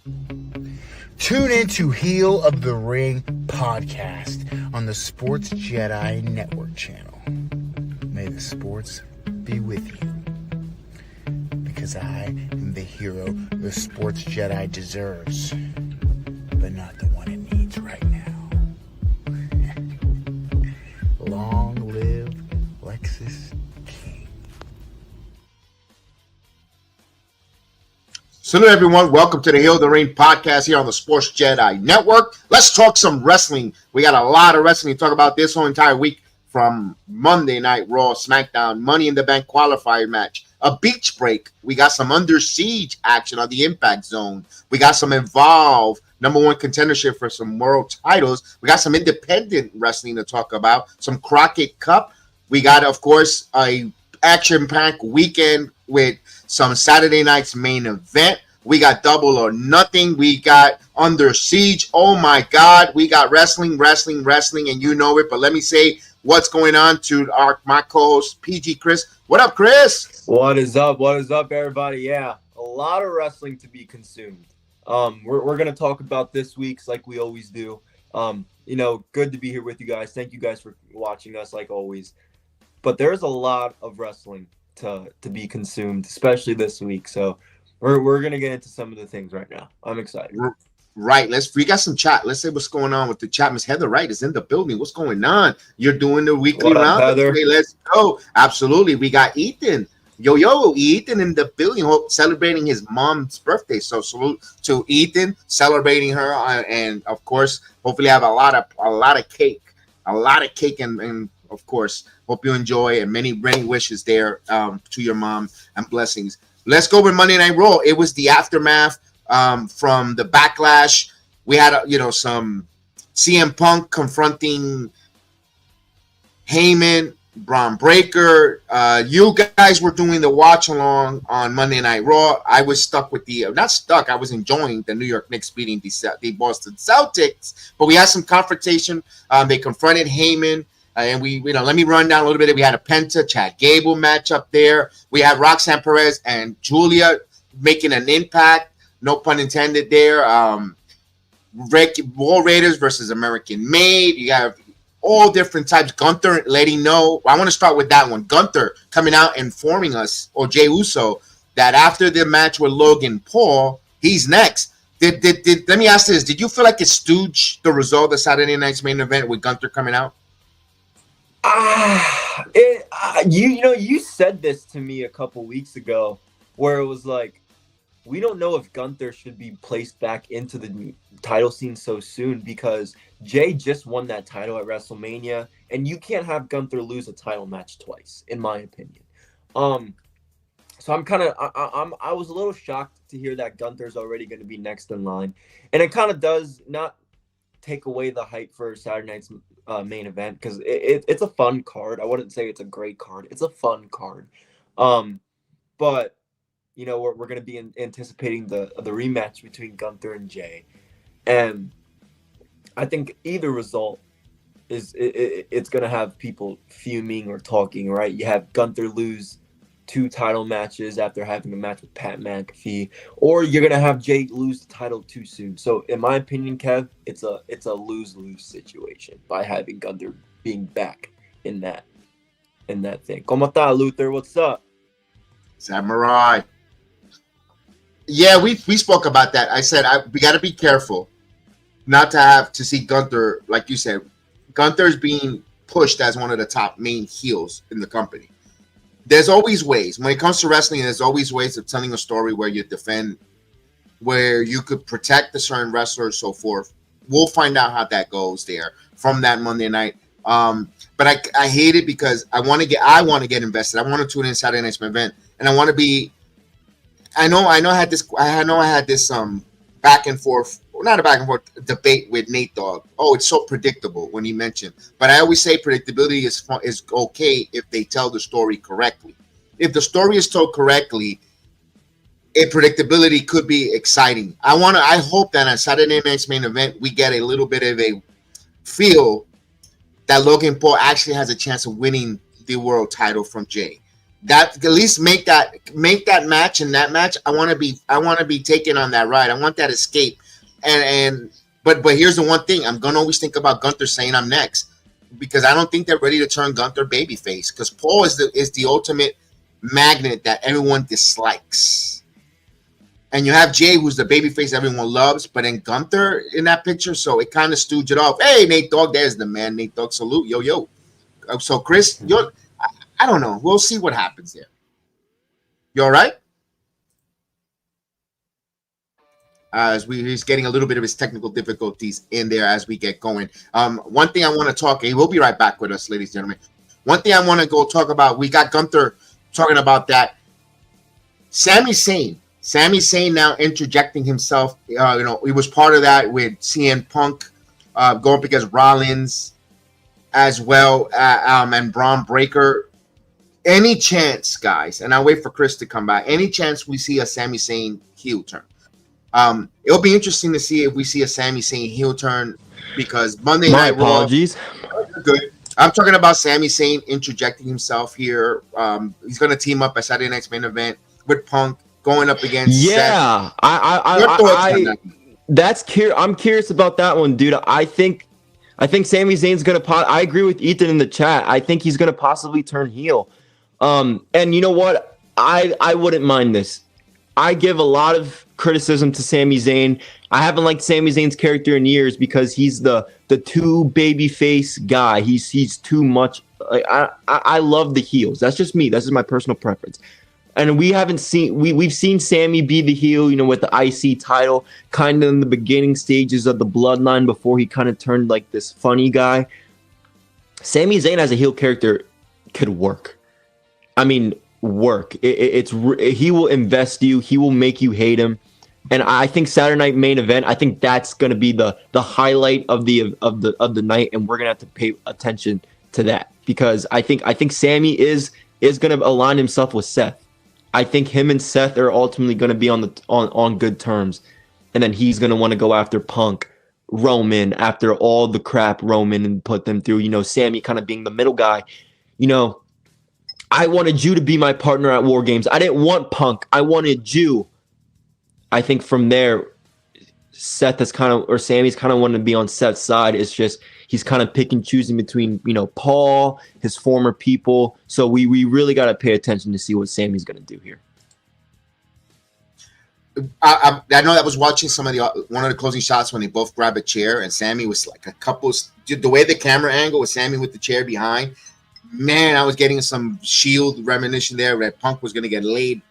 Tune in to Heel of the Ring podcast on the Sports Jedi Network channel. May the sports be with you. Because I am the hero the Sports Jedi deserves, but not the one it needs right now. Long live Lexus King. Salute everyone. Welcome to the Heel of the Ring podcast here on the Sports Jedi Network. Let's talk some wrestling. We got a lot of wrestling to talk about this whole entire week, from Monday Night Raw, Smackdown, Money in the Bank qualifier match, a beach break. We got some Under Siege action on the Impact Zone. We got some Evolve, #1 contendership for some world titles. We got some independent wrestling to talk about, some Crockett Cup. We got, of course, a action-packed weekend with some Saturday night's main event. We got Double or Nothing. We got Under Siege. Oh, my God. We got wrestling, and you know it. But let me say what's going on to my co-host, PG Chris. What up, Chris? What is up? What is up, everybody? Yeah, a lot of wrestling to be consumed. We're going to talk about this week's like we always do. Good to be here with you guys. Thank you guys for watching us like always. But there's a lot of wrestling to be consumed, especially this week. So we're going to get into some of the things right now. I'm excited. Right. We got some chat. Let's say what's going on with the chat. Miss Heather Wright is in the building. What's going on? You're doing the weekly round. Okay, let's go. Absolutely. We got Ethan. Yo, Ethan in the building, celebrating his mom's birthday. So salute to Ethan, celebrating her, and of course, hopefully have a lot of cake, and of course, hope you enjoy, and many wishes there to your mom, and blessings. Let's go with Monday Night Raw. It was the aftermath from the Backlash. We had some CM Punk confronting Heyman, Bron Breaker. You guys were doing the watch along on Monday Night Raw. I was stuck with I was enjoying the New York Knicks beating the Boston Celtics, but we had some confrontation. They confronted Heyman. And let me run down a little bit. We had a Penta Chad Gable match up there. We had Roxanne Perez and Giulia making an impact. No pun intended there. Wall Raiders versus American Made. You have all different types. Gunther letting know. I want to start with that one. Gunther coming out informing us, or Jey Uso, that after the match with Logan Paul, he's next. Let me ask this. Did you feel like it stooged the result of Saturday night's main event with Gunther coming out? You said this to me a couple weeks ago, where it was like, we don't know if Gunther should be placed back into the title scene so soon, because Jay just won that title at WrestleMania, and you can't have Gunther lose a title match twice, in my opinion. So I was a little shocked to hear that Gunther's already going to be next in line, and it kind of does not take away the hype for Saturday night's main event, because it's a fun card. I wouldn't say it's a great card. It's a fun card. But we're going to be anticipating the rematch between Gunther and Jay, and I think either result is it's going to have people fuming or talking. Right? You have Gunther lose 2 title matches after having a match with Pat McAfee, or you're gonna have Jay lose the title too soon. So in my opinion, Kev, it's a lose-lose situation by having Gunther being back in that thing. ¿Cómo está, Luther? What's up? Samurai. Yeah, we spoke about that. I said we got to be careful not to have to see Gunther, like you said. Gunther's being pushed as one of the top main heels in the company. There's always ways. When it comes to wrestling, there's always ways of telling a story where you defend, where you could protect a certain wrestler, and so forth. We'll find out how that goes there from that Monday night. But I hate it because I want to get invested. I want to tune in Saturday night's event, and I want to be. I know I had this back and forth, not a back and forth debate with Nate Dogg. Oh, it's so predictable when he mentioned. But I always say predictability is okay if they tell the story correctly. If the story is told correctly, predictability could be exciting. I hope that on Saturday night's main event we get a little bit of a feel that Logan Paul actually has a chance of winning the world title from Jay. That at least make that match and that match. I want to be taken on that ride. I want that escape. But here's the one thing. I'm gonna always think about Gunther saying I'm next, because I don't think they're ready to turn Gunther babyface, because Paul is the ultimate magnet that everyone dislikes. And you have Jay, who's the babyface everyone loves, but then Gunther in that picture, so it kind of stooged it off. Hey, Nate Dogg, there's the man. Nate Dogg, salute, yo. So Chris, I don't know. We'll see what happens there. You all right? He's getting a little bit of his technical difficulties in there as we get going. One thing I want to talk, he will be right back with us, ladies and gentlemen. One thing I want to go talk about, we got Gunther talking about that. Sami Zayn now interjecting himself. He was part of that with CM Punk going up against Rollins as well, and Bron Breakker. Any chance, guys, and I'll wait for Chris to come back, any chance we see a Sami Zayn heel turn? It'll be interesting to see if we see a Sami Zayn heel turn, because Monday Night Raw. Apologies. Good. I'm talking about Sami Zayn interjecting himself here. He's going to team up at Saturday Night's Main Event with Punk going up against Seth. I'm curious about that one, dude. I think Sami Zayn's going to I agree with Ethan in the chat. I think he's going to possibly turn heel. And you know what? I wouldn't mind this. I give a lot of criticism to Sami Zayn. I haven't liked Sami Zayn's character in years because he's the too babyface guy. He's too much. I love the heels. That's just me. That's just my personal preference. And we've seen Sami be the heel, with the IC title, kind of in the beginning stages of the bloodline before he kind of turned like this funny guy. Sami Zayn as a heel character could work. I mean, work. He will invest you. He will make you hate him. And I think Saturday Night Main Event, I think that's going to be the highlight of the night, and we're going to have to pay attention to that, because I think Sami is going to align himself with Seth. I think him and Seth are ultimately going to be on good terms, and then he's going to want to go after Punk, Roman, after all the crap Roman and put them through. Sami kind of being the middle guy. I wanted you to be my partner at War Games. I didn't want Punk. I wanted you. I think from there, Sami's kind of wanting to be on Seth's side. It's just he's kind of pick and choosing between, Paul, his former people. So we really got to pay attention to see what Sami's going to do here. I know I was watching one of the closing shots when they both grab a chair, and Sami was like the way the camera angle was Sami with the chair behind. Man, I was getting some Shield reminiscent there that Punk was going to get laid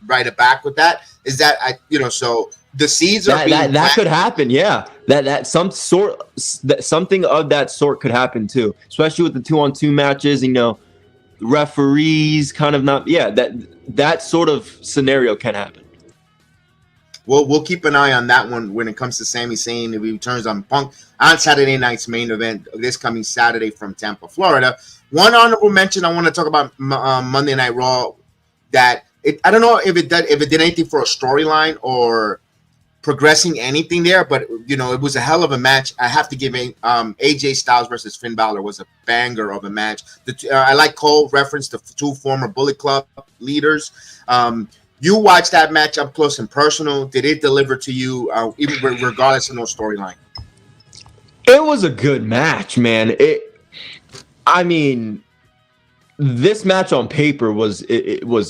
right back with that. Is that so the seeds are that could happen, yeah. That something of that sort could happen too, especially with the 2-on-2 matches. Referees kind of not, yeah. That sort of scenario can happen. Well, we'll keep an eye on that one when it comes to Sami Zayn if he returns on Punk on Saturday Night's Main Event this coming Saturday from Tampa, Florida. One honorable mention I want to talk about Monday Night Raw, that I don't know if it did anything for a storyline or progressing anything there, but it was a hell of a match. I have to give AJ Styles versus Finn Balor was a banger of a match. I like Cole referenced the two former Bullet Club leaders. You watched that match up close and personal. Did it deliver to you, even regardless of no storyline? It was a good match, man. This match on paper was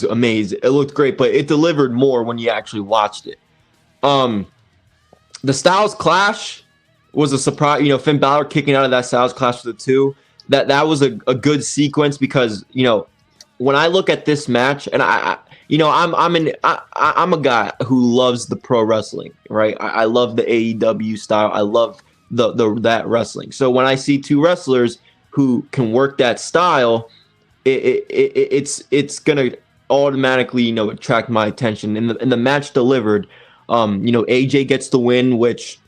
amazing. It looked great, but it delivered more when you actually watched it. The Styles Clash was a surprise. Finn Balor kicking out of that Styles Clash for the two. That was a good sequence, because when I look at this match, and I'm a guy who loves the pro wrestling, right? I love the AEW style. I love that wrestling. So when I see two wrestlers who can work that style, it's gonna automatically attract my attention. And the match delivered. AJ gets the win, which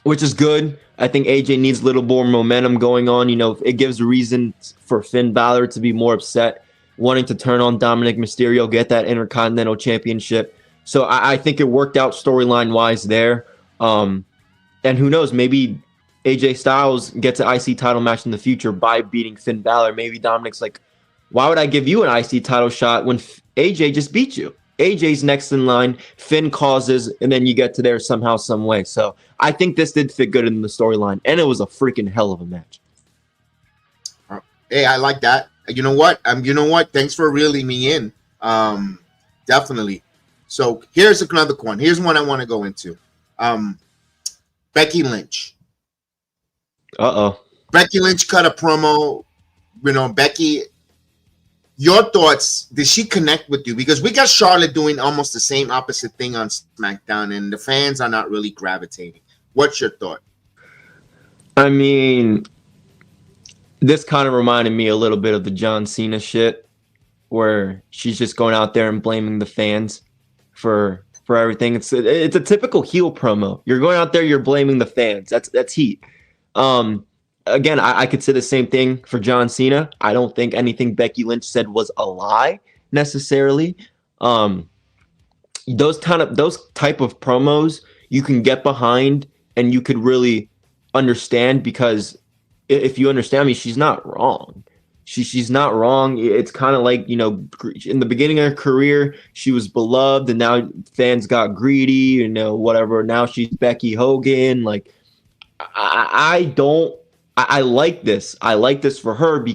is good. I think AJ needs a little more momentum going on. It gives a reason for Finn Balor to be more upset, wanting to turn on Dominic Mysterio, get that Intercontinental Championship. So I think it worked out storyline wise there. And who knows, maybe AJ Styles gets an IC title match in the future by beating Finn Balor. Maybe Dominic's like, Why would I give you an IC title shot when AJ just beat you? AJ's next in line, Finn causes, and then you get to there somehow, some way. So I think this did fit good in the storyline, and it was a freaking hell of a match. Hey, I like that. You know what? Thanks for reeling me in. Definitely. So here's another one. Here's one I want to go into. Becky Lynch. Becky Lynch cut a promo. Becky, your thoughts, did she connect with you? Because we got Charlotte doing almost the same opposite thing on SmackDown, and the fans are not really gravitating. What's your thought? I mean, this kind of reminded me a little bit of the John Cena shit, where she's just going out there and blaming the fans for everything. It's a typical heel promo. You're going out there, you're blaming the fans. That's heat. Again, I could say the same thing for John Cena. I don't think anything Becky Lynch said was a lie necessarily. Those type of promos you can get behind and you could really understand, because if you understand me, she's not wrong. She's not wrong. It's kind of like, in the beginning of her career, she was beloved, and now fans got greedy, whatever. Now she's Becky Hogan. Like, I like this. I like this for her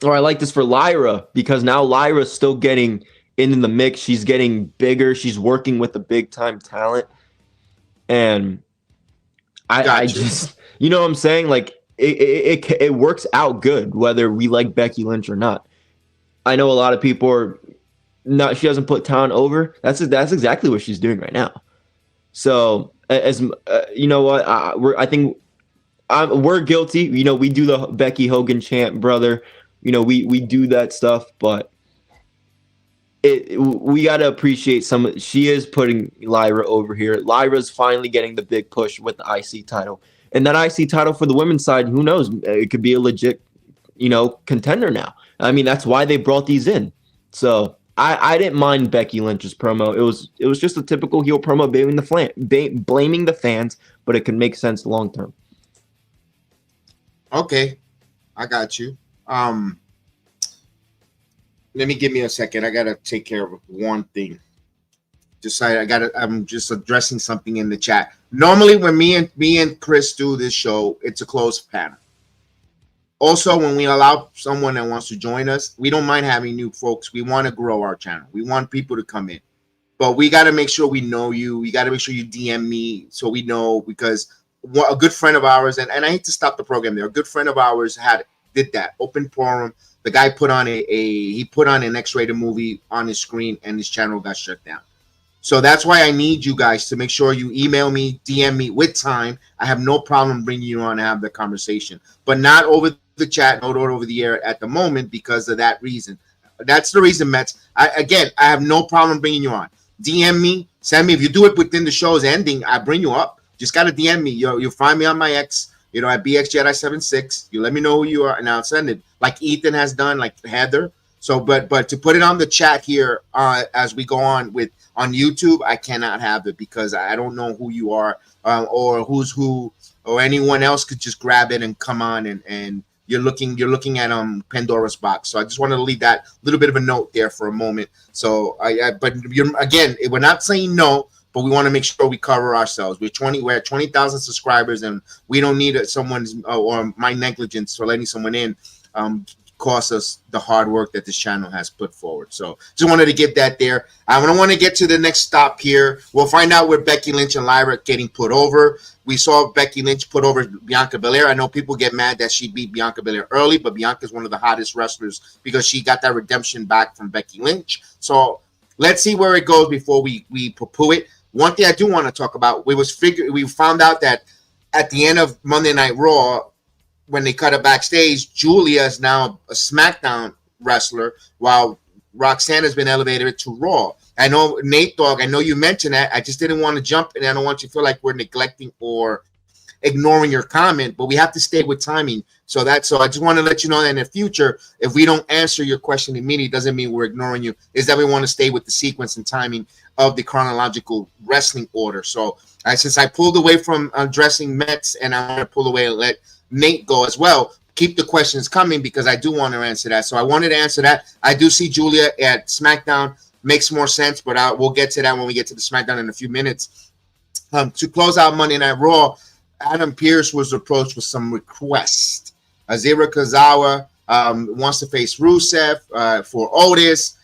I like this for Lyra, because now Lyra's still getting in the mix. She's getting bigger. She's working with a big time talent. And I just, you know what I'm saying? Like, it works out good, whether we like Becky Lynch or not. I know a lot of people are not, she doesn't put talent over. That's exactly what she's doing right now. So you know what, I think we're guilty. We do the Becky Hogan chant, brother. We do that stuff, but we got to appreciate she is putting Lyra over here. Lyra's finally getting the big push with the IC title. And that IC title for the women's side, who knows? It could be a legit, contender now. I mean, that's why they brought these in. So I didn't mind Becky Lynch's promo. It was just a typical heel promo, blaming the fans, but it can make sense long term. Okay, I got you. Give me a second. I gotta take care of one thing. I'm just addressing something in the chat. Normally, when me and Chris do this show, it's a closed panel. Also, when we allow someone that wants to join us, we don't mind having new folks. We want to grow our channel. We want people to come in, but we got to make sure we know you. We got to make sure you DM me so we know, because a good friend of ours, and I hate to stop the program there. A good friend of ours did that open forum. The guy put on an X-rated movie on his screen, and his channel got shut down. So that's why I need you guys to make sure you email me, DM me with time. I have no problem bringing you on and have the conversation, but not over the chat, not over the air at the moment, because of that reason. That's the reason, Mets. I have no problem bringing you on. DM me, send me. If you do it within the show's ending, I bring you up. Just got to DM me. You'll find me on my X, at BXJedi76. You let me know who you are, and I'll send it, like Ethan has done, like Heather. So, but to put it on the chat here as we go on on YouTube, I cannot have it, because I don't know who you are or who's who, or anyone else could just grab it and come on, and you're looking at Pandora's box. So I just wanted to leave that little bit of a note there for a moment. So but we're not saying no, but we want to make sure we cover ourselves. We're at 20,000 subscribers, and we don't need someone's or my negligence for letting someone in cost us the hard work that this channel has put forward. So just wanted to get that there. I don't want to get to the next stop here. We'll find out where Becky Lynch and Lyra getting put over. We saw Becky Lynch put over Bianca Belair. I know people get mad that she beat Bianca Belair early, but Bianca's one of the hottest wrestlers because she got that redemption back from Becky Lynch. So let's see where it goes before we poo-poo it. One thing I do want to talk about, we found out that at the end of Monday Night Raw, when they cut her backstage, Giulia is now a SmackDown wrestler, while Roxanne has been elevated to Raw. I know, Nate Dogg, I know you mentioned that. I just didn't want to jump, and I don't want you to feel like we're neglecting or ignoring your comment, but we have to stay with timing. So I just want to let you know that in the future, if we don't answer your question immediately, doesn't mean we're ignoring you. Is that we want to stay with the sequence and timing of the chronological wrestling order. So since I pulled away from addressing Mets, and I want to pull away and let Nate go as well, keep the questions coming because I do want to answer that. So I wanted to answer that. I do see Giulia at SmackDown. Makes more sense, but we'll get to that when we get to the SmackDown in a few minutes. To close out Monday Night Raw, Adam Pearce was approached with some requests. Azira Kazawa wants to face Rusev for Otis.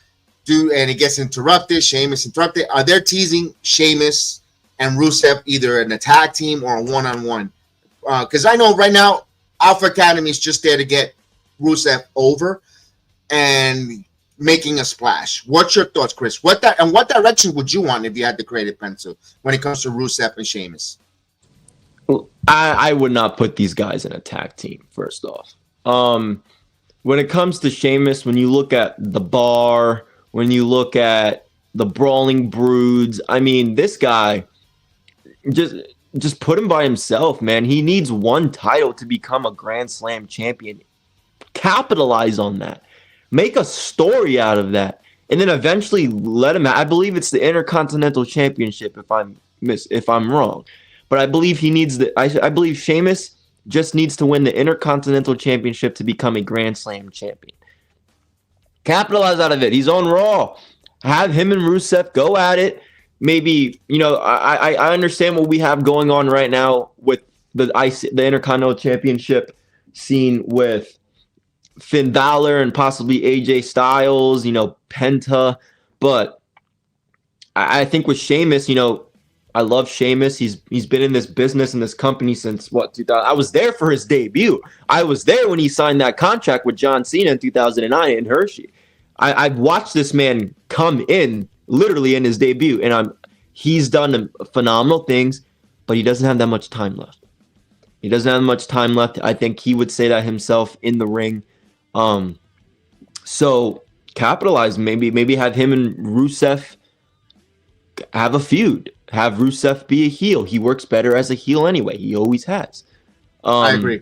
And it gets interrupted. Sheamus interrupted. Are they teasing Sheamus and Rusev either in a tag team or a one-on-one? Because I know right now Alpha Academy is just there to get Rusev over and making a splash. What's your thoughts, Chris? What direction would you want if you had the creative pencil when it comes to Rusev and Sheamus? I would not put these guys in a tag team, first off. When it comes to Sheamus, when you look at the Bar, when you look at the Brawling Broods, I mean, this guy, just put him by himself, man. He needs one title to become a Grand Slam champion. Capitalize on that. Make a story out of that. And then eventually let him, I believe it's the Intercontinental Championship if I'm wrong. But I believe he needs I believe Sheamus just needs to win the Intercontinental Championship to become a Grand Slam champion. Capitalize out of it. He's on Raw. Have him and Rusev go at it. Maybe, I understand what we have going on right now with the Intercontinental Championship scene with Finn Balor and possibly AJ Styles, Penta. But I think with Sheamus, I love Sheamus. He's been in this business and this company since 2000. I was there for his debut. I was there when he signed that contract with John Cena in 2009 in Hershey. I've watched this man come in literally in his debut, and he's done phenomenal things, but he doesn't have that much time left. He doesn't have much time left. I think he would say that himself in the ring. So capitalize. Maybe have him and Rusev have a feud. Have Rusev be a heel. He works better as a heel anyway. He always has. I agree.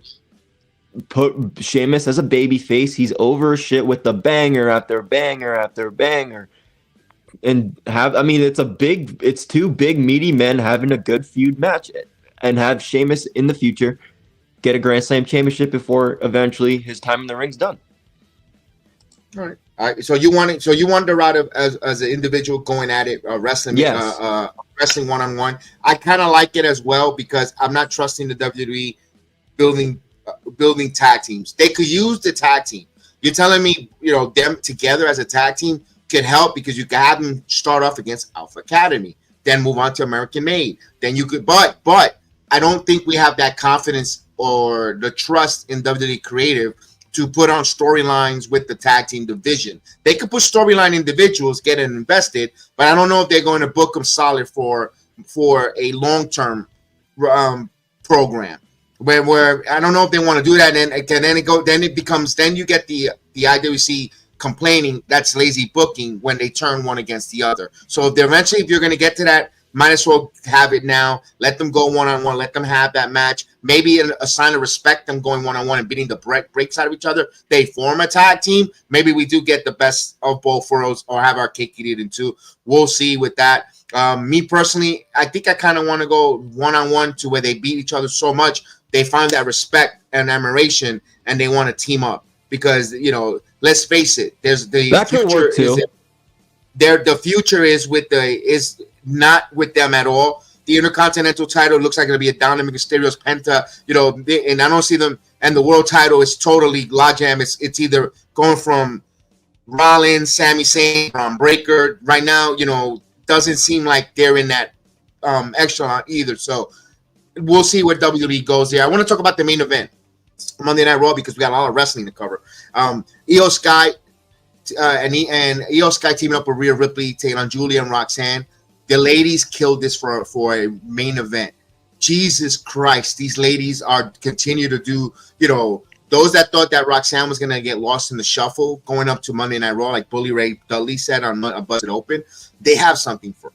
Put Sheamus as a baby face. He's over shit with the banger after banger after banger. And it's two big meaty men having a good feud match, and have Sheamus in the future get a Grand Slam championship before eventually his time in the ring's done. All right. So you want the route of as an individual going at it, wrestling, yes. Wrestling one-on-one. I kind of like it as well because I'm not trusting the WWE building tag teams. They could use the tag team. You're telling me, them together as a tag team could help because you can have them start off against Alpha Academy, then move on to American Made. Then you could, but I don't think we have that confidence or the trust in WWE Creative to put on storylines with the tag team division. They could put storyline individuals, get it invested, but I don't know if they're going to book them solid for a long-term program. Where I don't know if they want to do that, and then you get the IWC complaining that's lazy booking when they turn one against the other. So if you're going to get to that, might as well have it now. Let them go one-on-one. Let them have that match. Maybe a sign of respect, them going one-on-one and beating the breaks out of each other. They form a tag team. Maybe we do get the best of both worlds or have our cake eaten too. We'll see with that. Me personally, I think I kind of want to go one-on-one to where they beat each other so much they find that respect and admiration and they want to team up because, let's face it, there's the that can work too. The future is not with them at all. The Intercontinental title looks like it'll be a Dominic Mysterio's Penta, and I don't see them. And the world title is totally logjam. It's either going from Rollins, Sami Zayn, Bron Breakker. Right now, doesn't seem like they're in that echelon either. So we'll see where WWE goes there. I want to talk about the main event, Monday Night Raw, because we got a lot of wrestling to cover. Io Sky and Io Sky teaming up with Rhea Ripley, taking on Giulia and Roxanne. The ladies killed this for a main event. Jesus Christ, these ladies continue to do, those that thought that Roxanne was going to get lost in the shuffle going up to Monday Night Raw, like Bully Ray Dudley said on Busted Open, they have something for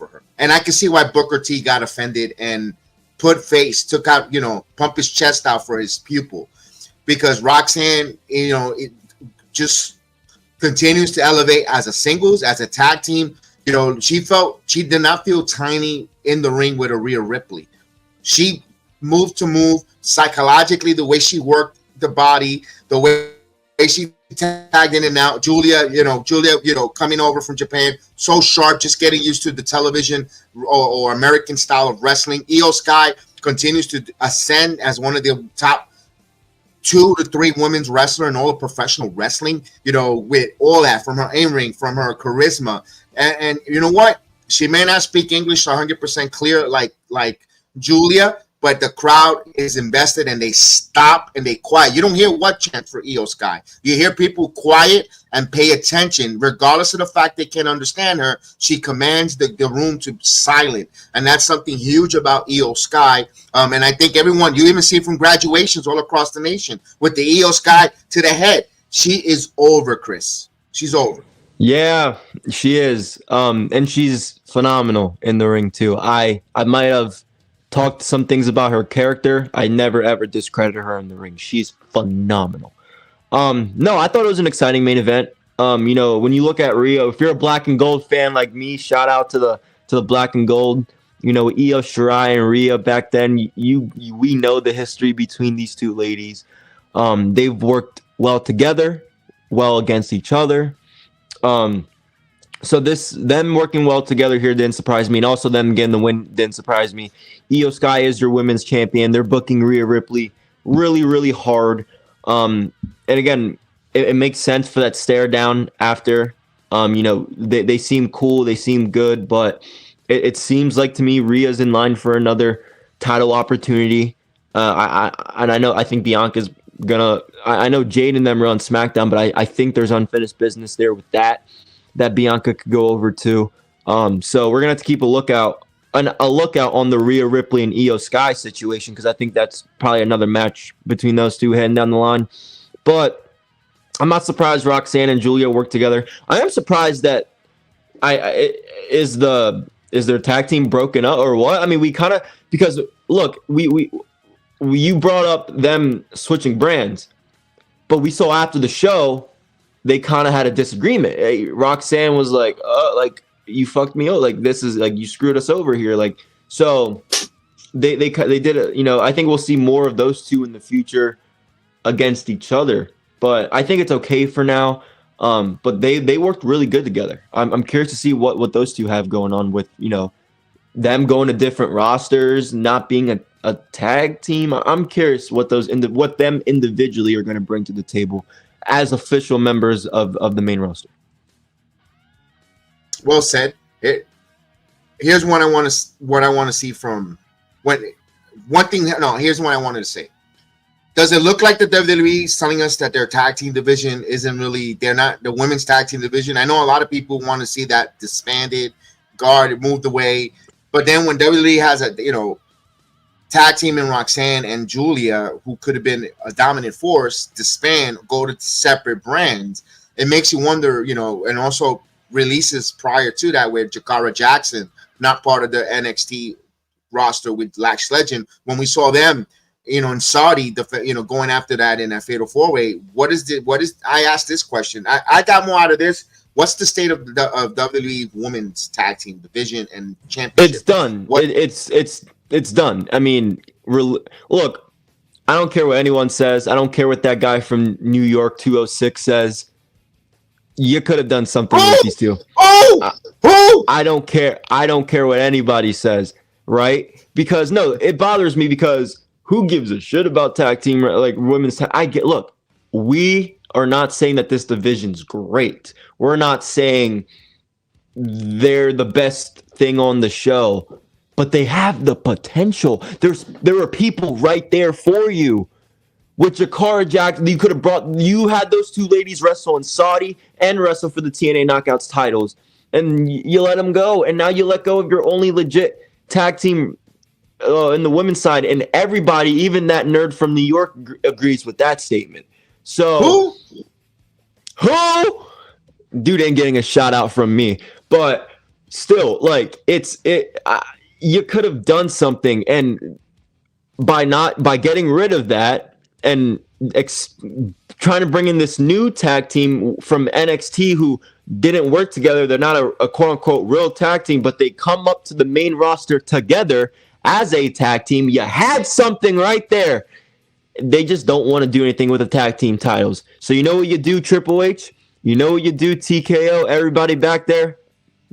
her. And I can see why Booker T got offended and took out, pump his chest out for his pupil. Because Roxanne, it just continues to elevate as a singles, as a tag team. She did not feel tiny in the ring with a Rhea Ripley. She move to move, psychologically, the way she worked the body, the way she tagged in and out. Julia, coming over from Japan, so sharp, just getting used to the television or American style of wrestling. Io Sky continues to ascend as one of the top 2 to 3 women's wrestler in all of professional wrestling, with all that, from her in-ring, from her charisma. And you know what? She may not speak English 100% clear like Julia, but the crowd is invested and they stop and they quiet. You don't hear what chant for Io Sky. You hear people quiet and pay attention. Regardless of the fact they can't understand her, she commands the room to silent. And that's something huge about Io Sky. And I think everyone, you even see from graduations all across the nation with the Io Sky to the head. She is over, Chris. She's over. Yeah, she is. And she's phenomenal in the ring too. I might have talked some things about her character. I never ever discredited her in the ring. She's phenomenal. No, I thought it was an exciting main event. When you look at Rhea, if you're a black and gold fan like me, shout out to the black and gold. Io Shirai and Rhea back then. We know the history between these two ladies. They've worked well together, well against each other. So them working well together here didn't surprise me, and also them getting the win didn't surprise me. Io Sky is your women's champion. They're booking Rhea Ripley really, really hard. And again, it makes sense for that stare down after. They seem cool, they seem good, but it seems like to me Rhea's in line for another title opportunity. I think Bianca's gonna. I know Jade and them are on SmackDown, but I think there's unfinished business there with that Bianca could go over to. So we're gonna have to keep a lookout on the Rhea Ripley and Io Sky situation, because I think that's probably another match between those two heading down the line. But I'm not surprised Roxanne and Giulia work together. I am surprised that is their tag team broken up or what? I mean, we kind of, because look, you brought up them switching brands, but we saw after the show they kind of had a disagreement. Roxanne was like, you fucked me up. Like, this is like, you screwed us over here. Like, so they did it. I think we'll see more of those two in the future against each other, but I think it's okay for now. But they worked really good together. I'm curious to see what those two have going on with, them going to different rosters, not being a tag team. I'm curious what them individually are going to bring to the table as official members of the main roster. Well said. Here's what I want to see from one thing. No, here's what I wanted to say. Does it look like the WWE is telling us that their tag team division they're not the women's tag team division? I know a lot of people want to see that disbanded, moved away, but then when WWE has a tag team in Roxanne and Giulia, who could have been a dominant force, disband, go to separate brands, it makes you wonder, and also releases prior to that with Jakara Jackson, not part of the NXT roster with Lash Legend, when we saw them, in Saudi, going after that in that Fatal 4-Way. I asked this question. I got more out of this. What's the state of WWE Women's Tag Team Division and Championship? It's done. It's done. I mean, look, I don't care what anyone says. I don't care what that guy from New York 206 says. You could have done something with these two. I don't care. I don't care what anybody says, right? Because it bothers me, because who gives a shit about tag team, like women's tag? Look, we are not saying that this division's great. We're not saying they're the best thing on the show, but they have the potential. There are people right there for you. With Jakara Jackson, you had those two ladies wrestle in Saudi and wrestle for the TNA Knockouts titles, and you let them go, and now you let go of your only legit tag team in the women's side, and everybody, even that nerd from New York, agrees with that statement. So who? Dude ain't getting a shout out from me, but still, like, you could have done something, and by getting rid of that and trying to bring in this new tag team from NXT who didn't work together. They're not a quote unquote real tag team, but they come up to the main roster together as a tag team. You had something right there. They just don't want to do anything with the tag team titles. So you know what you do, Triple H? You know what you do, TKO? Everybody back there?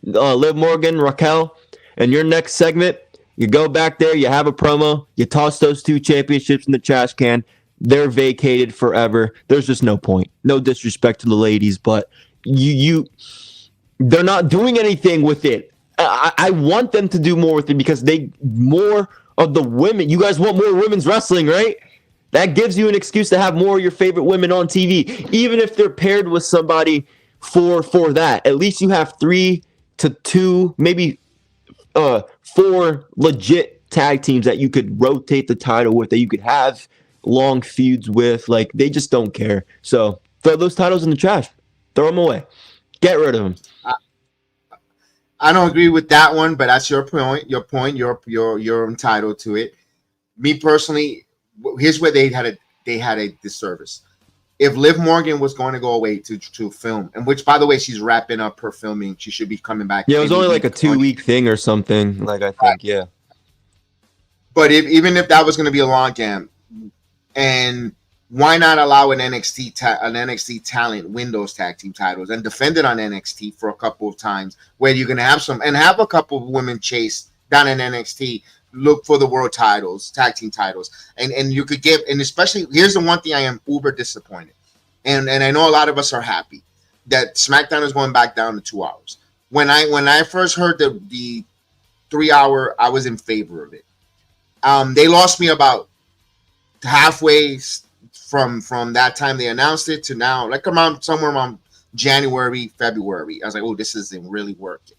Liv Morgan, Raquel, and your next segment, you go back there, you have a promo, you toss those 2 championships in the trash can. They're vacated forever. There's just no point. No disrespect to the ladies, but they're not doing anything with it. I want them to do more with it because more of the women. You guys want more women's wrestling, right? That gives you an excuse to have more of your favorite women on TV, even if they're paired with somebody for that. At least you have 3 to 2, maybe 4 legit tag teams that you could rotate the title with, that you could have long feuds with. Like, they just don't care. So throw those titles in the trash. Throw them away. Get rid of them. I don't agree with that one, but that's your point. You're entitled to it. Me personally, here's where they had a disservice. If Liv Morgan was going to go away to film, and which, by the way, she's wrapping up her filming, she should be coming back. Yeah, it was only like a 2-week thing or something. Like, I think, yeah. But even if that was going to be a long game, and why not allow an NXT talent win those tag team titles and defend it on NXT for a couple of times, where you're going to have a couple of women chase down in NXT, look for the world titles, tag team titles, and you could give, and especially, here's the one thing I am uber disappointed, and I know a lot of us are happy that SmackDown is going back down to 2 hours. When I first heard the 3 hour, I was in favor of it. They lost me about halfway from that time they announced it to now, like somewhere around January, February. I was like, oh, this isn't really working.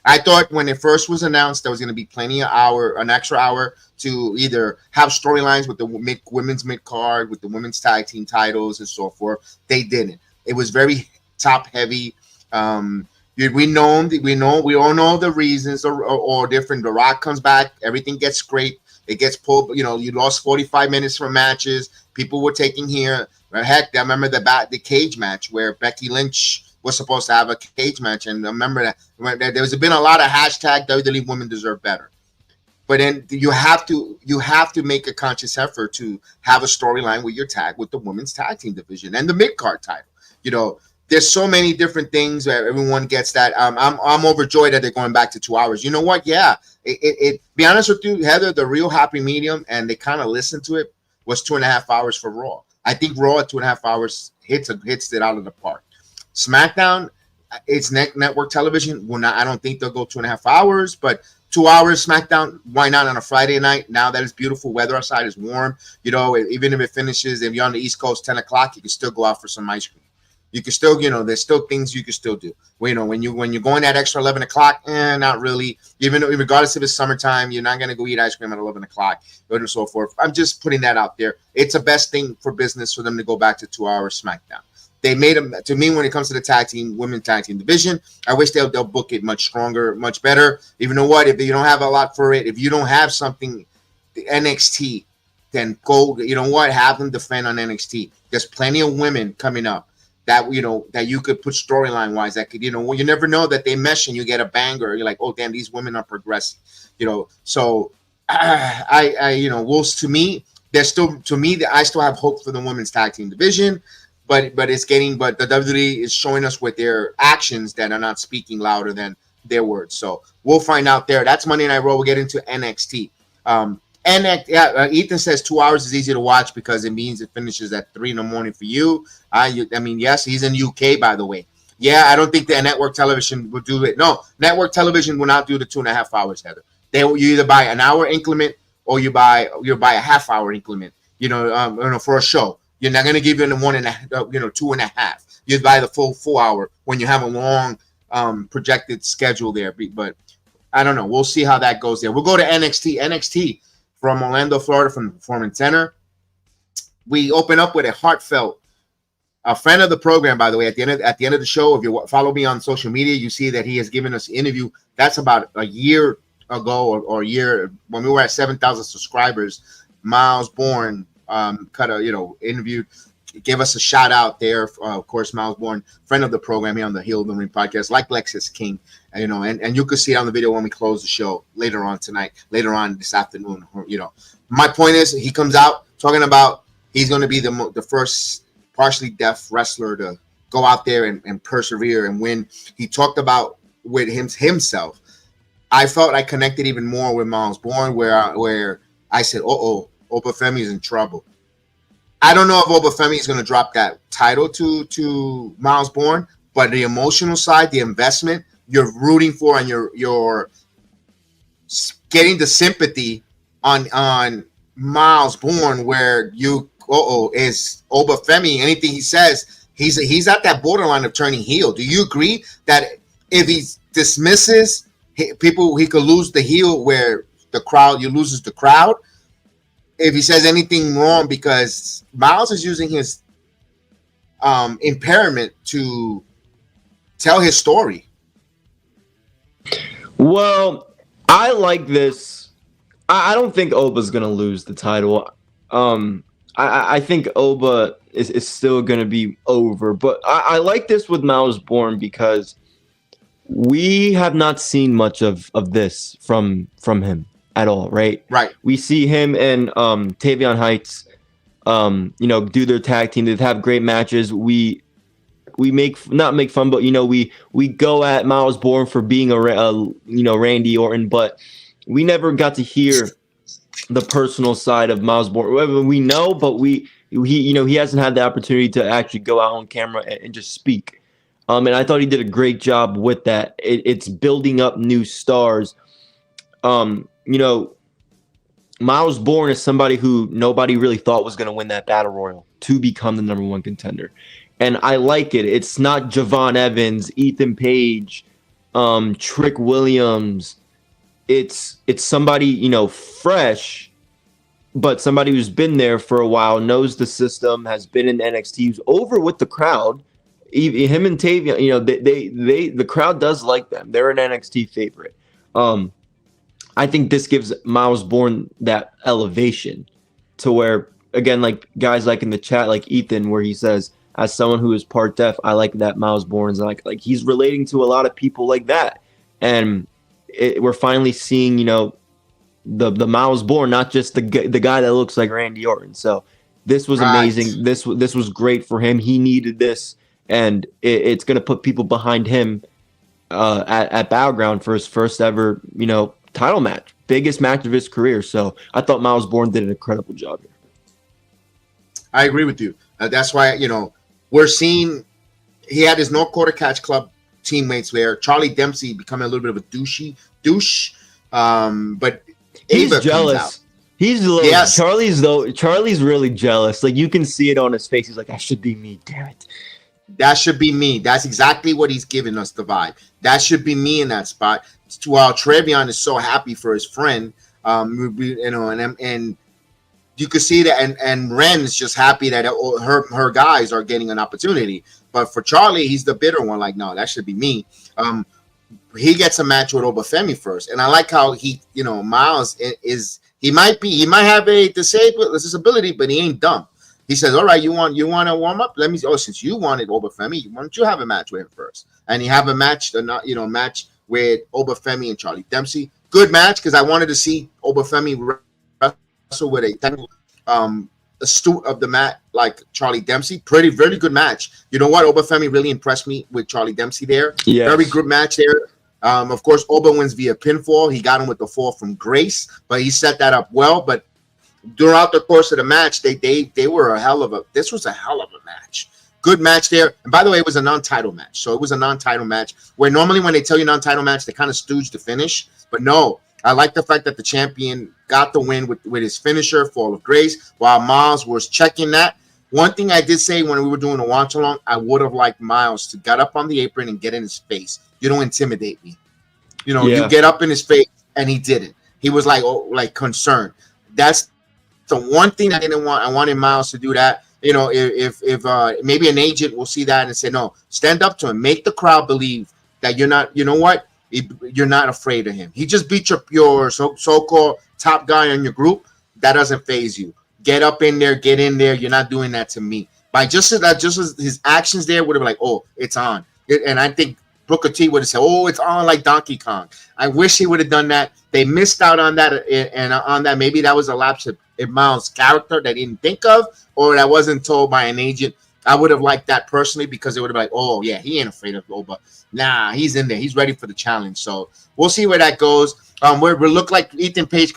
I thought when it first was announced, there was going to be an extra hour to either have storylines with the women's mid-card, with the women's tag team titles and so forth. They didn't. It was very top heavy. We all know the reasons or different. The Rock comes back, everything gets scraped. It gets pulled. You lost 45 minutes from matches. People were taking here. Heck, I remember the cage match where Becky Lynch was supposed to have a cage match, and I remember that there's been a lot of hashtag WWE women deserve better. But then you have to make a conscious effort to have a storyline with the women's tag team division and the mid card title. There's so many different things where everyone gets that. I'm overjoyed that they're going back to 2 hours. You know what? Yeah, be honest with you, Heather, the real happy medium, and they kind of listened to it, was 2.5 hours for Raw. I think Raw at 2.5 hours hits it out of the park. SmackDown, it's network television. I don't think they'll go 2.5 hours, but 2 hours SmackDown, why not on a Friday night? Now that it's beautiful weather outside, is warm. Even if it finishes, if you're on the East Coast, 10 o'clock, you can still go out for some ice cream. You can still, there's still things you can still do. When you're going at extra 11 o'clock, not really. Regardless if it's summertime, you're not going to go eat ice cream at 11 o'clock, and so forth. I'm just putting that out there. It's the best thing for business for them to go back to 2 hours SmackDown. They made them, to me, when it comes to the women's tag team division, I wish they'll book it much stronger, much better. Even though what, if you don't have a lot for it, if you don't have something, the NXT, then go, have them defend on NXT. There's plenty of women coming up that, that you could put storyline wise, that could, you never know that they mesh and you get a banger. You're like, oh, damn, these women are progressing, So to me, I still have hope for the women's tag team division. But the WWE is showing us with their actions that are not speaking louder than their words. So we'll find out there. That's Monday Night Raw. We'll get into NXT. Ethan says 2 hours is easy to watch because it means it finishes at 3 a.m. for you. Yes, he's in UK, by the way. Yeah, I don't think the network television will do it. No, network television will not do the 2.5 hours, Heather. You either buy an hour increment or you buy a half hour increment. For a show. You're not going to give you the 2.5. You buy the full hour when you have a long projected schedule there. But I don't know. We'll see how that goes there. We'll go to NXT. NXT from Orlando, Florida, from the Performance Center. We open up with a friend of the program, by the way, at the end of the show. If you follow me on social media, you see that he has given us an interview. That's about a year ago or a year when we were at 7,000 subscribers. Myles Borne interviewed, gave us a shout out there. Of course, Myles Borne, friend of the program here on the Heel of the Ring podcast, like Lexus King. and you could see it on the video when we close the show later on this afternoon. My point is, he comes out talking about he's going to be the first partially deaf wrestler to go out there and persevere and win. He talked about with himself. I felt I connected even more with Myles Borne, where I said, Obafemi is in trouble. I don't know if Obafemi is going to drop that title to Myles Borne, but the emotional side, the investment you're rooting for, and you're getting the sympathy on Myles Borne, where is Obafemi. Anything he says, he's at that borderline of turning heel. Do you agree that if he dismisses people, he could lose the heel, where you loses the crowd if he says anything wrong, because Myles is using his impairment to tell his story? Well, I like this. I don't think Oba's gonna lose the title. I think Oba is still gonna be over, but I like this with Myles Borne because we have not seen much of this from him at all, right? Right. We see him and Tavion Heights, do their tag team. They have great matches. We not make fun, but we go at Myles Borne for being a Randy Orton, but we never got to hear the personal side of Myles Borne. We know, but he hasn't had the opportunity to actually go out on camera and just speak. And I thought he did a great job with that. It's building up new stars. Myles Borne is somebody who nobody really thought was going to win that battle royal to become the number one contender. And I like it. It's not Javon Evans, Ethan Page, Trick Williams. It's somebody, fresh, but somebody who's been there for a while, knows the system, has been in NXT, who's over with the crowd. Him and Tavion, the crowd does like them. They're an NXT favorite. I think this gives Myles Borne that elevation to where, again, like guys like in the chat, like Ethan, where he says, as someone who is part deaf, I like that Myles Borne is like he's relating to a lot of people like that. And we're finally seeing, the Myles Borne, not just the guy that looks like Randy Orton. So this was amazing. This was great for him. He needed this, and it's going to put people behind him at Battleground for his first ever, title match, biggest match of his career. So I thought Myles Borne did an incredible job here. I agree with you. That's why, we're seeing he had his North Quarter Catch Club teammates there. Charlie Dempsey becoming a little bit of a douche. But he's Ava jealous. He's yes. Charlie's really jealous. Like you can see it on his face. He's like, that should be me. Damn it. That should be me. That's exactly what he's giving us, the vibe. That should be me in that spot. While Trevion is so happy for his friend, and you could see that, and Ren is just happy that her guys are getting an opportunity. But for Charlie, he's the bitter one. Like, no, that should be me. He gets a match with Obafemi first, and I like how Myles is. He might have a disability, but he ain't dumb. He says, "All right, you want to warm up? Let me. Since you wanted Obafemi, why don't you have a match with him first?" And he have a match, match with Obafemi and Charlie Dempsey. Good match because I wanted to see Obafemi wrestle with a astute of the mat like Charlie Dempsey. Very good match. You know what? Obafemi really impressed me with Charlie Dempsey there. Yes. Very good match there. Of course, Oba wins via pinfall. He got him with the fall from Grace, but he set that up well. But throughout the course of the match, they were this was a hell of a match. Good match there. And by the way, it was a non-title match. So it was a non-title match where normally when they tell you non-title match, they kind of stooge the finish. But no, I like the fact that the champion got the win with his finisher, Fall of Grace, while Myles was checking that. One thing I did say when we were doing a watch-along, I would have liked Myles to get up on the apron and get in his face. You don't intimidate me. You get up in his face, and he didn't. He was like concerned. That's the one thing I didn't want. I wanted Myles to do that. If maybe an agent will see that and say, no, stand up to him. Make the crowd believe that you're not, you're not afraid of him. He just beat your so-called top guy on your group. That doesn't faze you. Get up in there, get in there. You're not doing that to me. By just his actions there would have been like, oh, it's on. And I think Booker T would have said, "Oh, it's on like Donkey Kong." I wish he would have done that. They missed out on that, and on that, maybe that was a lapse in Miles' character that he didn't think of, or that wasn't told by an agent. I would have liked that personally because it would have been like, "Oh yeah, he ain't afraid of Oba. Nah, he's in there. He's ready for the challenge." So we'll see where that goes. We look like Ethan Page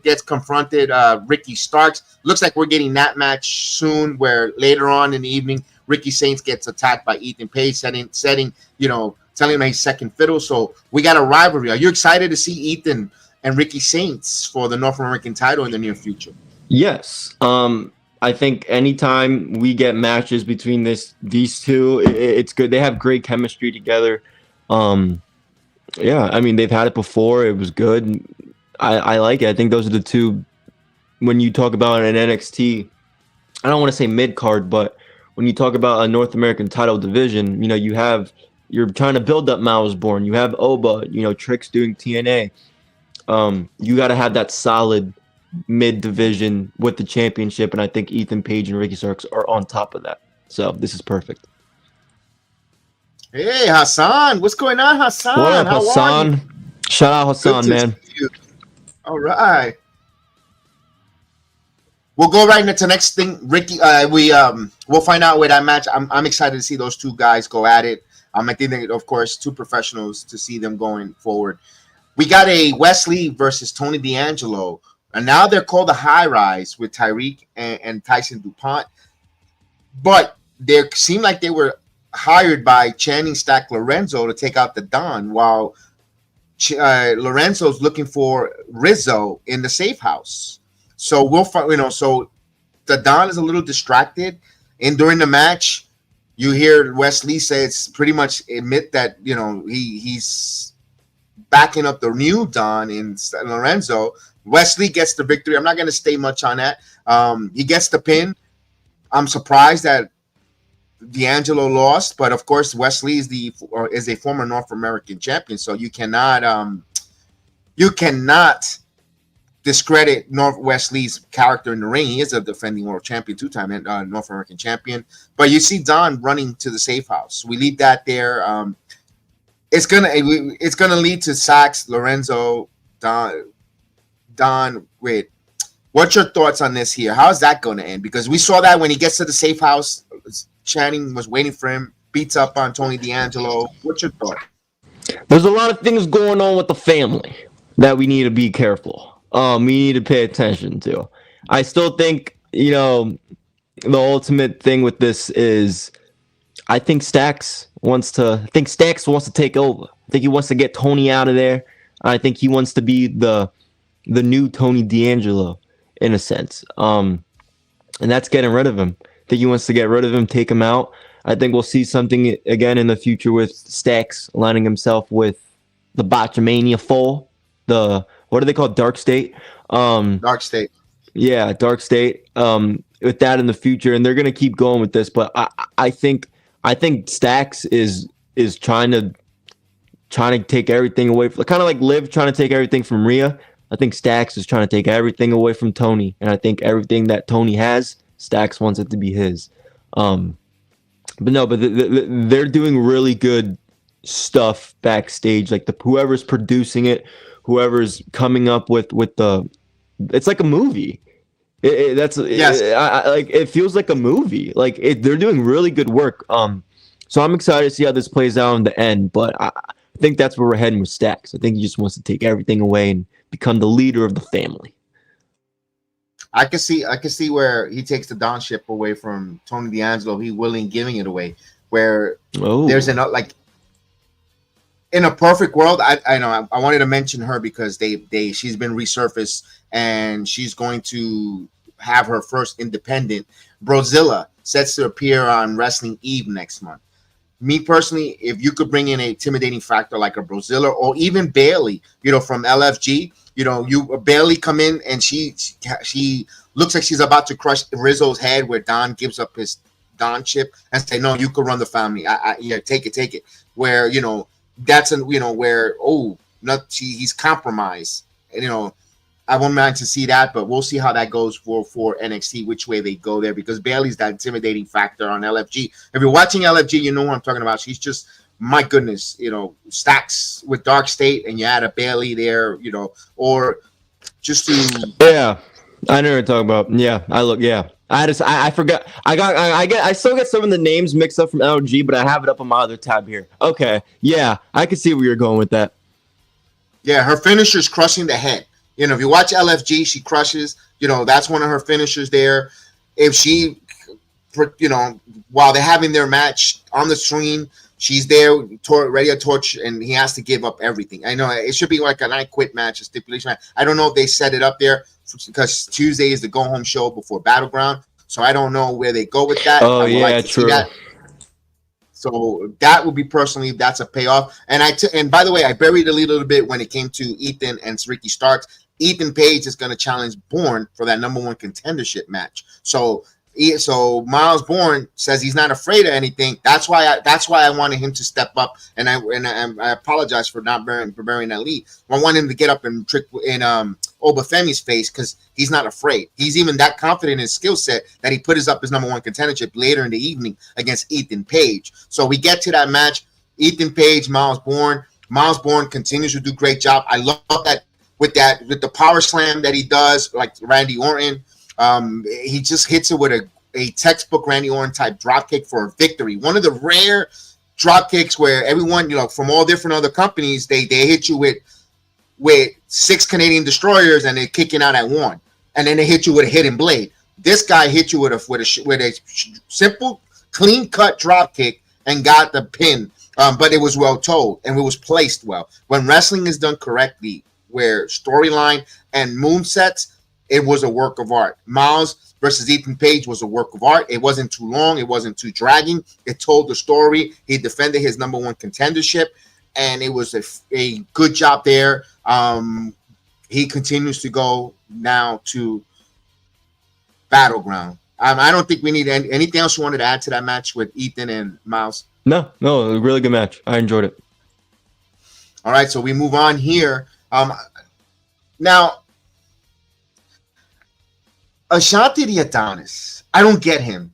gets confronted Ricky Starks. Looks like we're getting that match soon, where later on in the evening, Ricky Saints gets attacked by Ethan Page, telling him he's second fiddle. So we got a rivalry. Are you excited to see Ethan and Ricky Saints for the North American title in the near future? Yes. I think anytime we get matches between these two, it's good. They have great chemistry together. Yeah, I mean, they've had it before. It was good. I like it. I think those are the two. When you talk about an NXT, I don't want to say mid-card, but when you talk about a North American title division, you're trying to build up Myles Borne. You have Oba, Trick's doing TNA. You got to have that solid mid-division with the championship, and I think Ethan Page and Ricky Starks are on top of that. So this is perfect. Hey, Hassan. What's going on, Hassan? What up, How Hassan? are you? Shout out Hassan, man. All right. We'll go right into the next thing. Ricky, we'll find out where that match. I'm excited to see those two guys go at it. I think, of course, two professionals to see them going forward. We got a Wesley versus Tony D'Angelo, and now they're called the High Rise with Tyreek and Tyson DuPont. But they seemed like they were hired by Channing Stack Lorenzo to take out the Don, while Lorenzo's looking for Rizzo in the safe house. So we'll find, so the Don is a little distracted, and during the match, you hear Wesley say it's pretty much admit that he's backing up the new Don in Lorenzo. Wesley gets the victory. I'm not going to stay much on that. He gets the pin. I'm surprised that D'Angelo lost, but of course Wesley is a former North American champion, so you cannot discredit Wesley's character in the ring. He is a defending world champion, two-time North American champion. But you see Don running to the safe house. We leave that there. It's gonna lead to Sax, Lorenzo, Don. Wait, what's your thoughts on this here? How's that going to end? Because we saw that when he gets to the safe house, Channing was waiting for him, beats up on Tony D'Angelo. What's your thought? There's a lot of things going on with the family that we need to be careful. We need to pay attention to. I still think, the ultimate thing with this is I think Stax wants to take over. I think he wants to get Tony out of there. I think he wants to be the new Tony D'Angelo in a sense. And that's getting rid of him. I think he wants to get rid of him, take him out. I think we'll see something again in the future with Stax aligning himself with the Botchamania 4. What do they call Dark State? Dark State. Yeah, Dark State. With that in the future, and they're gonna keep going with this. But I think Stax is trying to take everything away from, kind of like Liv trying to take everything from Rhea. I think Stax is trying to take everything away from Tony, and I think everything that Tony has, Stax wants it to be his. But they're doing really good stuff backstage. Like whoever's producing it, whoever's coming up with the, it's like a movie. Yes. It feels like a movie. They're doing really good work. So I'm excited to see how this plays out in the end. But I think that's where we're heading with Stax. I think he just wants to take everything away and become the leader of the family. I can see where he takes the Don ship away from Tony D'Angelo. He willing giving it away. Where there's in a perfect world, I know I wanted to mention her because she's been resurfaced and she's going to have her first independent. Brozilla sets to appear on Wrestling Eve next month. Me personally, if you could bring in a intimidating factor like a Brozilla or even Bailey, from LFG, you Bailey come in and she looks like she's about to crush Rizzo's head, where Don gives up his Don chip and say, "No, you could run the family. Take it." Where that's where he's compromised. And, I won't mind to see that, but we'll see how that goes for NXT, which way they go there, because Bailey's that intimidating factor on LFG. If you're watching LFG, you know who I'm talking about. She's just my goodness, stacks with Dark State, and you had a Bailey there, or just to Yeah, I know what you're talking about. Yeah, I forgot. I still get some of the names mixed up from LG, but I have it up on my other tab here. Okay, yeah, I can see where you're going with that. Yeah, her finisher's crushing the head. If you watch LFG, she crushes. That's one of her finishers there. If she, while they're having their match on the screen, she's there, ready to torch, and he has to give up everything. I know it should be like an I quit match, a stipulation match. I don't know if they set it up there because Tuesday is the go home show before Battleground, so I don't know where they go with that. Oh yeah, true. So that would be that's a payoff. And by the way, I buried a little bit when it came to Ethan and Ricky Starks. Ethan Page is going to challenge Borne for that number one contendership match. So Myles Borne says he's not afraid of anything. That's why I wanted him to step up, and I apologize for not burying that lead. I want him to get up and trick in Obafemi's face because he's not afraid. He's even that confident in his skill set that he put his number one contendership later in the evening against Ethan Page. So we get to that match. Ethan Page, Myles Borne. Myles Borne continues to do great job. I love that with the power slam that he does, like Randy Orton. He just hits it with a textbook Randy Orton type drop kick for a victory. One of the rare drop kicks where everyone, from all different other companies, they hit you with 6 Canadian destroyers and they're kicking out at 1, and then they hit you with a hidden blade. This guy hit you with a simple, clean cut drop kick and got the pin. But it was well told and it was placed well. When wrestling is done correctly, where storyline and moonsets, it was a work of art. Myles versus Ethan Page was a work of art. It wasn't too long. It wasn't too dragging. It told the story. He defended his number one contendership, and it was a good job there. He continues to go now to Battleground. I don't think we need anything else you wanted to add to that match with Ethan and Myles. No, a really good match. I enjoyed it. All right, so we move on here. Now, Ashanti the Adonis, I don't get him.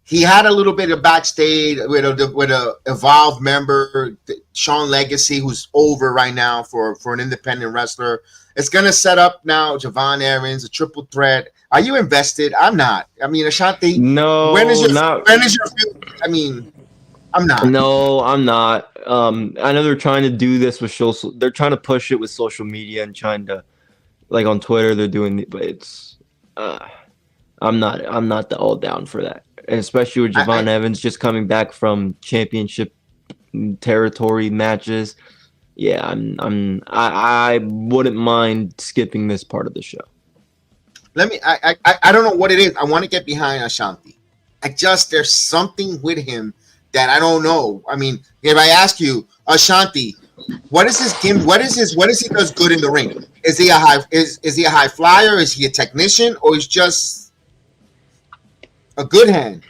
He had a little bit of backstage with a Evolve member, Sean Legacy, who's over right now for an independent wrestler. It's gonna set up now Javon Aarons, a triple threat. Are you invested? I'm not. I mean, Ashanti. No, when is your? I mean, I'm not. No, I'm not. I know they're trying to do this with social. They're trying to push it with social media and trying to, like on Twitter, they're doing it, but it's. I'm not all down for that, and especially with Javon Evans just coming back from championship territory matches. Yeah, I wouldn't mind skipping this part of the show. I don't know what it is. I want to get behind Ashanti. There's something with him that I don't know. I mean, if I ask you, Ashanti, what is his game? What is he does good in the ring? Is he a high flyer? Is he a technician, or is just a good hand?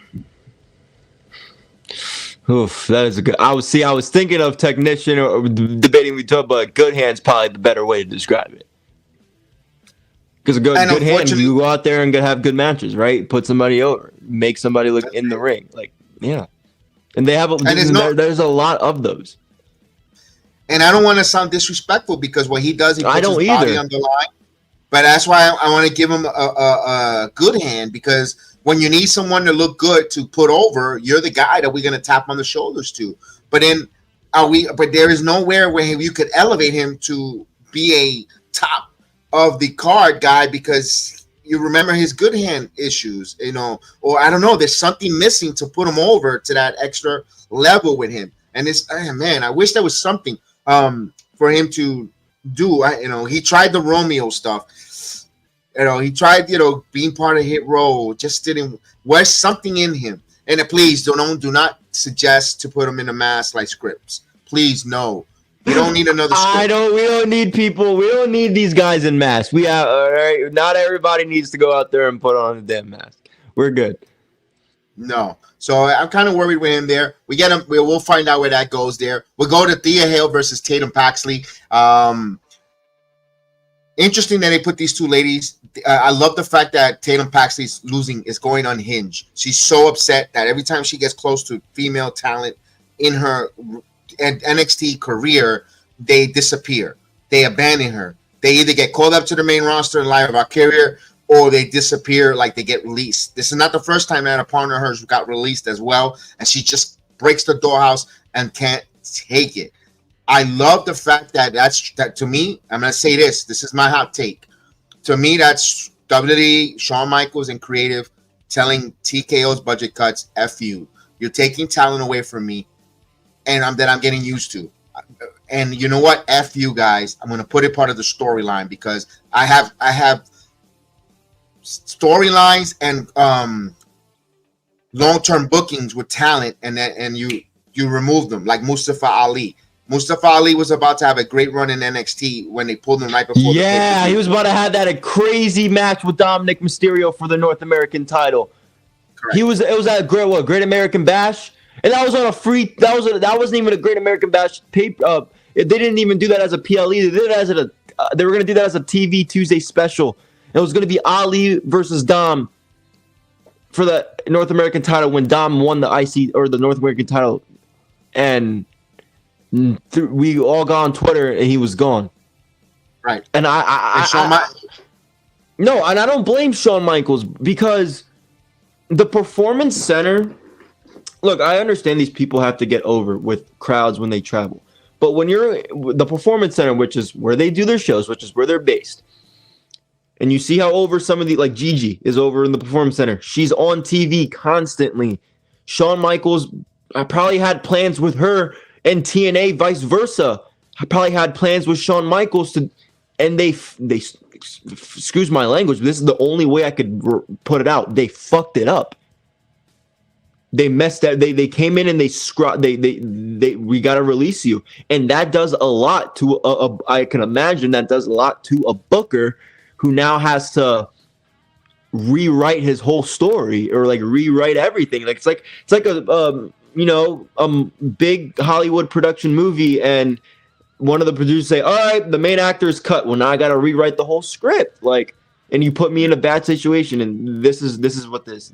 Oof, that is a good. I was thinking of technician or debating we talk, but good hand's probably the better way to describe it. Because a good hand, you go out there and have good matches, right? Put somebody over, make somebody look in the ring, like yeah. And they have there's a lot of those. And I don't want to sound disrespectful because what he does, he puts his body either on the line. But that's why I want to give him a good hand, because when you need someone to look good to put over, you're the guy that we're going to tap on the shoulders to. But then but there is nowhere where you could elevate him to be a top of the card guy, because you remember his good hand issues, or I don't know, there's something missing to put him over to that extra level with him. And it's, man, I wish there was something for him to do. He tried the Romeo stuff. He tried, being part of Hit Row, just didn't. Where's something in him? And please do not suggest to put him in a mask like Scripps. Please, no. We don't need another Scripps. We don't need people. We don't need these guys in masks. We have, all right. Not everybody needs to go out there and put on a damn mask. We're good. No. So I'm kind of worried with him there. We get him. We'll find out where that goes there. We'll go to Thea Hale versus Tatum Paxley. Interesting that they put these two ladies. I love the fact that Tatum Paxley's losing is going unhinged. She's so upset that every time she gets close to female talent, in her NXT career, they disappear. They abandon her. They either get called up to the main roster in light of our career, or they disappear, like they get released. This is not the first time that a partner of hers got released as well, and she just breaks the doorhouse and can't take it. I love the fact that that to me, I'm going to say this. This is my hot take. To me, that's WWE, Shawn Michaels, and creative telling TKO's budget cuts, F you. You're taking talent away from me, and I'm getting used to. And you know what? F you guys. I'm going to put it part of the storyline, because I have storylines and long-term bookings with talent, and you remove them, like Mustafa Ali. Mustafa Ali was about to have a great run in NXT when they pulled him right before. Yeah, he was about to have a crazy match with Dominic Mysterio for the North American title. Correct. It was at a Great American Bash, and that was on a free. That wasn't even a Great American Bash paper. They didn't even do that as a PLE. They did it as they were going to do that as a TV Tuesday special. It was going to be Ali versus Dom for the North American title when Dom won the IC or the North American title, and we all got on Twitter and he was gone. Right. And no, and I don't blame Shawn Michaels, because the Performance Center, look, I understand these people have to get over with crowds when they travel. But when you're the Performance Center, which is where they do their shows, which is where they're based, and you see how over some of the, like Gigi is over in the Performance Center. She's on TV constantly. Shawn Michaels, I probably had plans with her and TNA, vice versa. I probably had plans with Shawn Michaels and they excuse my language, but this is the only way I could put it out. They fucked it up. They messed that. They came in and we got to release you, and that does a lot to I can imagine that does a lot to a booker who now has to rewrite his whole story, or like rewrite everything. Like it's like a big Hollywood production movie, and one of the producers say, all right, the main actor is cut. Well, now I got to rewrite the whole script. Like, and you put me in a bad situation, and this is what that is.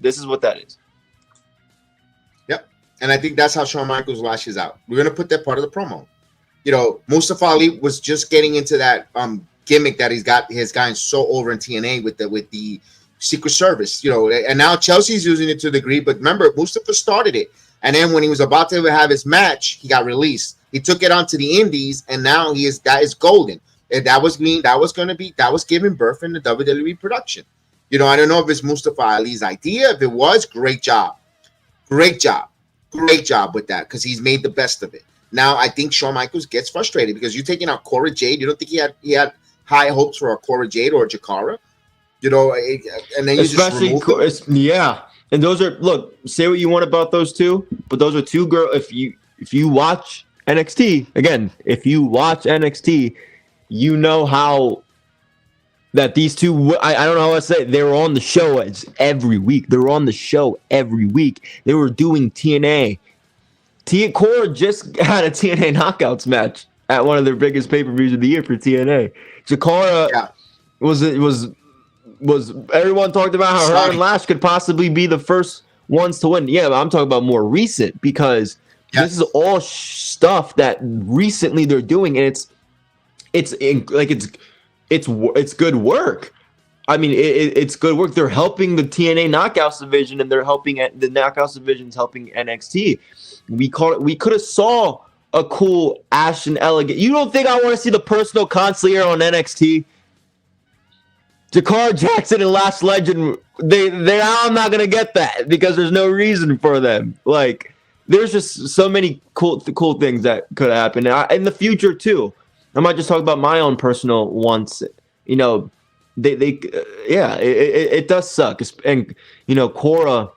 Yep. And I think that's how Shawn Michaels lashes out. We're going to put that part of the promo. Mustafa Ali was just getting into that gimmick that his gotten so over in TNA with the Secret Service, and now Chelsea's using it to a degree, but remember, Mustafa started it. And then when he was about to have his match, he got released. He took it onto the indies, and now that is golden. And that was giving birth in the WWE production. I don't know if it's Mustafa Ali's idea. If it was, great job with that, because he's made the best of it. Now I think Shawn Michaels gets frustrated because you're taking out Cora Jade. You don't think he had high hopes for a Cora Jade or a Jakara, and then you especially just remove them. Yeah. And those are, look, say what you want about those two, but those are two girls. If you watch NXT, again, you know how that these two, I don't know how to say it, they were on the show every week. They were on the show every week. They were doing TNA. Cora just had a TNA Knockouts match at one of their biggest pay-per-views of the year for TNA. Jakara was everyone talked about how her and Lash could possibly be the first ones to win. Yeah, but I'm talking about more recent, because this is all stuff that recently they're doing, and it's good work. I mean, it's good work. They're helping the TNA Knockouts division, and they're helping the Knockouts division's helping NXT. We could have saw a cool Ashton Elegant. You don't think I want to see the personal concierge on NXT? Jakara Jackson and Last Legend, I'm not gonna get that, because there's no reason for them. Like, there's just so many cool things that could happen in the future too. I might just talk about my own personal ones. It does suck. And Cora,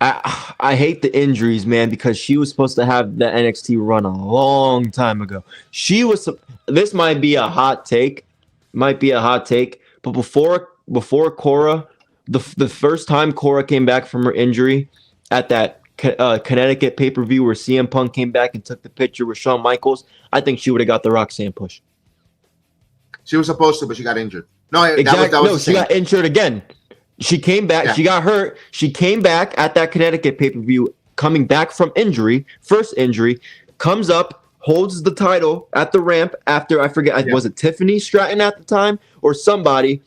I hate the injuries, man, because she was supposed to have the NXT run a long time ago. This might be a hot take, but before Cora, the first time Cora came back from her injury at that Connecticut pay-per-view where CM Punk came back and took the picture with Shawn Michaels, I think she would have got the Roxanne push. She was supposed to, but she got injured. No, exactly. She got injured again. She came back. Yeah. She got hurt. She came back at that Connecticut pay-per-view coming back from first injury, comes up, holds the title at the ramp after, I forget, was it Tiffany Stratton at the time or somebody?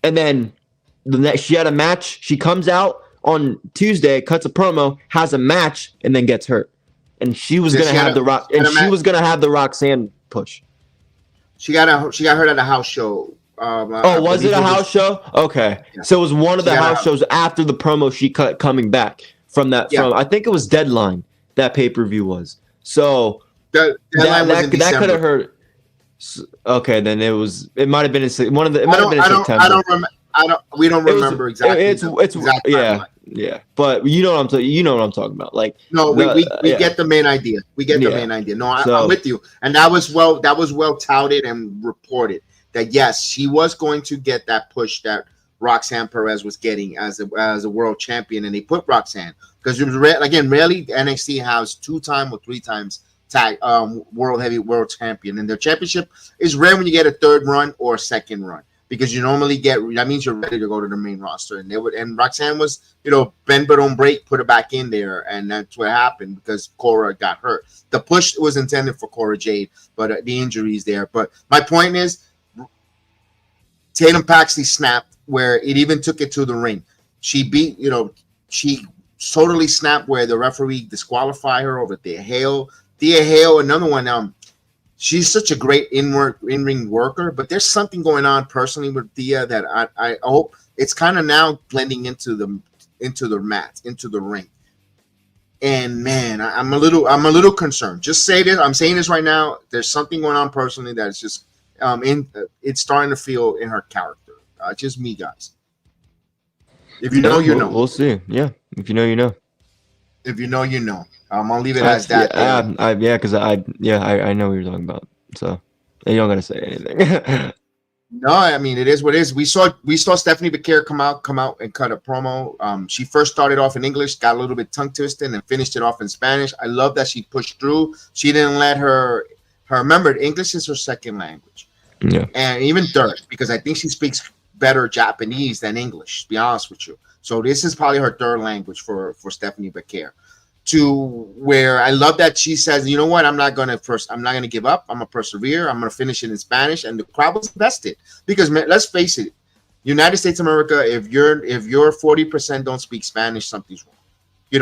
And then she had a match. She comes out on Tuesday, cuts a promo, has a match, and then gets hurt. And she was gonna have the Roxanne push. She got hurt at a house show. Was it a house show? Okay, yeah. So it was one of the house shows after the promo she cut coming back from that. From I think it was Deadline, that pay-per-view was. So that could have hurt. Okay, then it might have been in one of the. It might have been in September. We don't remember exactly. Yeah. But you know what I'm talking about. Like we get the main idea. We get the main idea. No, I'm with you. And that was well touted and reported that yes, she was going to get that push that Roxanne Perez was getting as a world champion, and they put Roxanne because it was rarely NXT has 2-time or 3 times tag world champion, and their championship is rare when you get a 3rd run or a 2nd run. Because you normally that means you're ready to go to the main roster, and Roxanne was, bend but don't break, put her back in there, and that's what happened because Cora got hurt. The push was intended for Cora Jade, but the injuries there. But my point is, Tatum Paxley snapped where it even took it to the ring. She she totally snapped where the referee disqualified her over Thea Hale. Another one. She's such a great in-ring worker, but there's something going on personally with Thea that I hope it's kind of now blending into the mat, into the ring. And man, I'm a little concerned. Just say this. I'm saying this right now. There's something going on personally that's just it's starting to feel in her character. Just me, guys. If you know, you know. We'll see. Yeah, if you know, you know. If you know, you know. I'll leave it as that. Because I know what you're talking about. So you don't gotta say anything. No, I mean it is what it is. We saw Stephanie Becerra come out and cut a promo. She first started off in English, got a little bit tongue twisted, and finished it off in Spanish. I love that she pushed through. She didn't let her. Remember, English is her 2nd language, and even 3rd because I think she speaks better Japanese than English. To be honest with you, so this is probably her 3rd language for Stephanie Becerra. To where I love that she says, you know what, I'm not gonna give up. I'm gonna persevere. I'm gonna finish it in Spanish, and the crowd was invested because let's face it, United States of America, if you're 40% don't speak Spanish, something's wrong.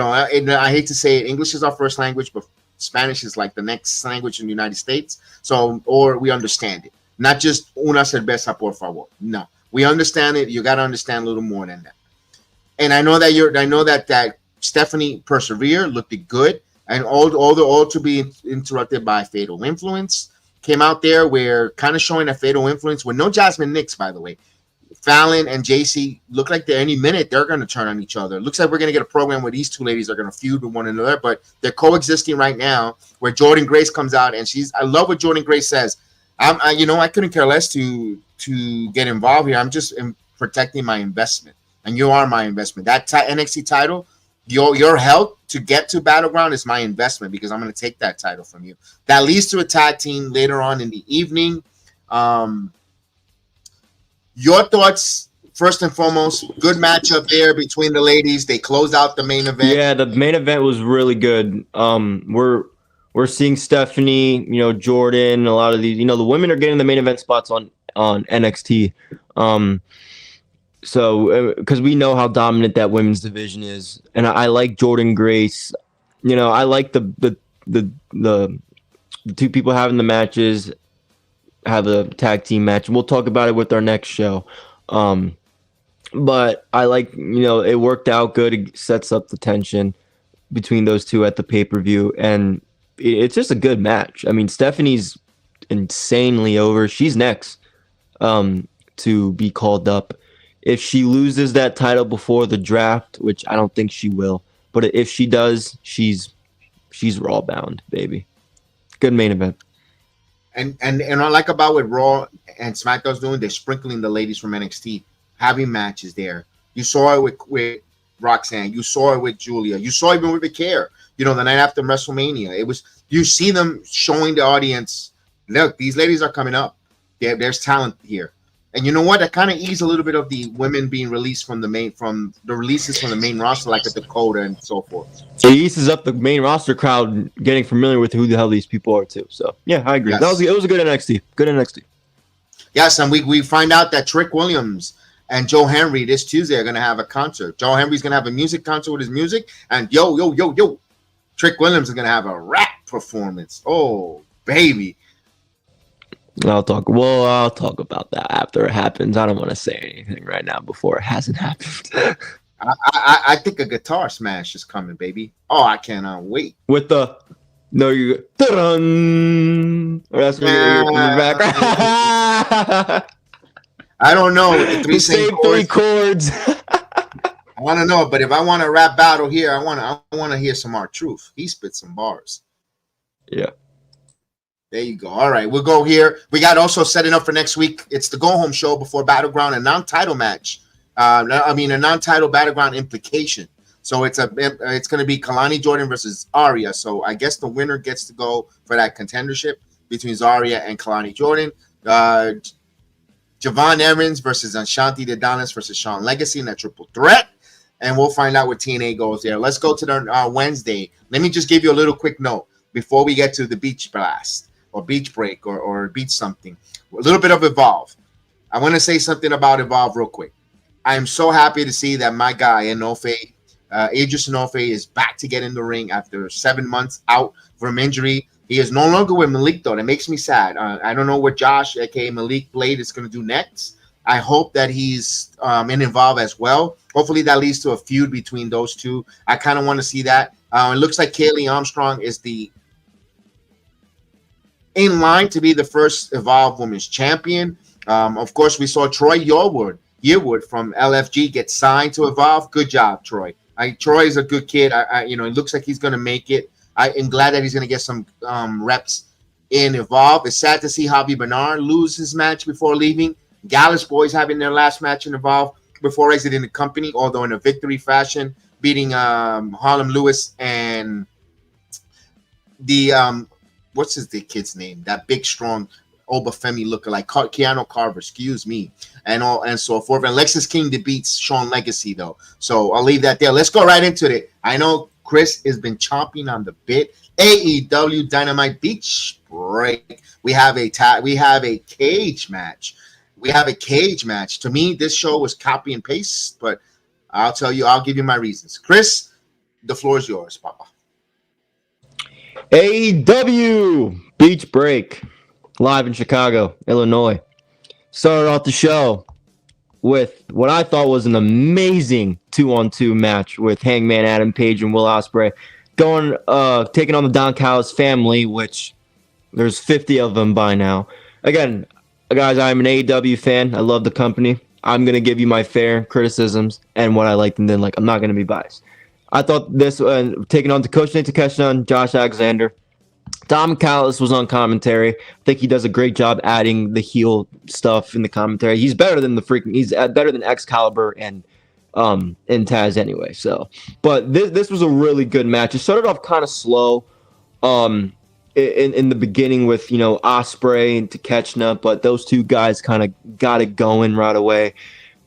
I hate to say it, English is our first language, but Spanish is like the next language in the United States. So, or we understand it, not just una cerveza por favor. No, we understand it. You got to understand a little more than that. And I know that Stephanie persevered, looked good, and all to be interrupted by Fatal Influence. Came out there where kind of showing a Fatal Influence with no Jasmine Nix, by the way. Fallon and JC look like any minute they're going to turn on each other. Looks like we're going to get a program where these two ladies are going to feud with one another, but they're coexisting right now. Where Jordynne Grace comes out and I love what Jordynne Grace says. I couldn't care less to get involved here. I'm just protecting my investment, and you are my investment. That NXT title. Your help to get to Battleground is my investment because I'm going to take that title from you. That leads to a tag team later on in the evening. Your thoughts, first and foremost, good matchup there between the ladies. They closed out the main event. Yeah, the main event was really good. We're seeing Stephanie, Jordan, a lot of these, the women are getting the main event spots on NXT. So, because we know how dominant that women's division is, and I like Jordynne Grace. I like the 2 people having the matches, have a tag team match, and we'll talk about it with our next show. But I like, it worked out good. It sets up the tension between those 2 at the pay-per-view, and it's just a good match. I mean, Stephanie's insanely over. She's next to be called up. If she loses that title before the draft, which I don't think she will, but if she does, she's Raw bound, baby. Good main event. And I like about what Raw and SmackDown's doing, they're sprinkling the ladies from NXT, having matches there. You saw it with Roxanne. You saw it with Giulia. You saw it even with Becerra. The night after WrestleMania. You see them showing the audience, look, these ladies are coming up. There's talent here. And you know what? That kind of eased a little bit of the women being released from the releases from the main roster, like a Dakota and so forth. It eases up the main roster crowd getting familiar with who the hell these people are too. So yeah, I agree. Yes. It was a good NXT. Good NXT. Yes, and we find out that Trick Williams and Joe Henry this Tuesday are gonna have a concert. Joe Henry's gonna have a music concert with his music, and yo, Trick Williams is gonna have a rap performance. Oh baby. I'll talk about that after it happens. I don't want to say anything right now before it hasn't happened. I think a guitar smash is coming, baby. Oh, I cannot wait. With the dun, or that's what you're in the background. I don't know. The same three chords. I want to know, but if I want a rap battle here, I want to hear some R-Truth. He spit some bars. Yeah. There you go. All right, we'll go here. We got also setting up for next week. It's the go-home show before Battleground, a non-title match. A non-title Battleground implication. So it's going to be Kalani Jordan versus Arya. So I guess the winner gets to go for that contendership between Zarya and Kalani Jordan. Javon Evans versus Ashanti Adonis versus Sean Legacy in that triple threat. And we'll find out what TNA goes there. Let's go to the Wednesday. Let me just give you a little quick note before we get to the beach blast or beach break or beach something. A little bit of Evolve. I want to say something about Evolve real quick. I am so happy to see that my guy, Enofe, Edris Enofe, is back to get in the ring after 7 months out from injury. He is no longer with Malik, though. That makes me sad. I don't know what Josh, aka Malik Blade, is going to do next. I hope that he's in Evolve as well. Hopefully that leads to a feud between those two. I kind of want to see that. It looks like Kaylee Armstrong is in line to be the first Evolve Women's Champion. Of course, we saw Troy Yearwood from LFG get signed to Evolve. Good job, Troy. Troy is a good kid. It looks like he's going to make it. I am glad that he's going to get some reps in Evolve. It's sad to see Javi Bernard lose his match before leaving. Gallus Boys having their last match in Evolve before exiting the company, although in a victory fashion, beating Harlem Lewis and the what's the kid's name? That big, strong Obafemi lookalike, Keanu Carver, excuse me, and so forth. And Lexus King defeats Sean Legacy, though. So I'll leave that there. Let's go right into it. I know Chris has been chomping on the bit. AEW Dynamite Beach Break. We have a cage match. To me, this show was copy and paste, but I'll give you my reasons. Chris, the floor is yours, Papa. AEW Beach Break, live in Chicago, Illinois. Started off the show with what I thought was an amazing 2-on-2 match with Hangman Adam Page and Will Ospreay taking on the Don Callis family, which there's 50 of them by now. Again, guys, I'm an AEW fan. I love the company. I'm going to give you my fair criticisms and what I liked and didn't like. I'm not going to be biased. I thought this, taking on Takeshi Takeshita and Josh Alexander. Dom Callis was on commentary. I think he does a great job adding the heel stuff in the commentary. He's better than he's better than Excalibur and Taz anyway. So, but this was a really good match. It started off kind of slow in the beginning with Ospreay and Takeshita, but those two guys kind of got it going right away.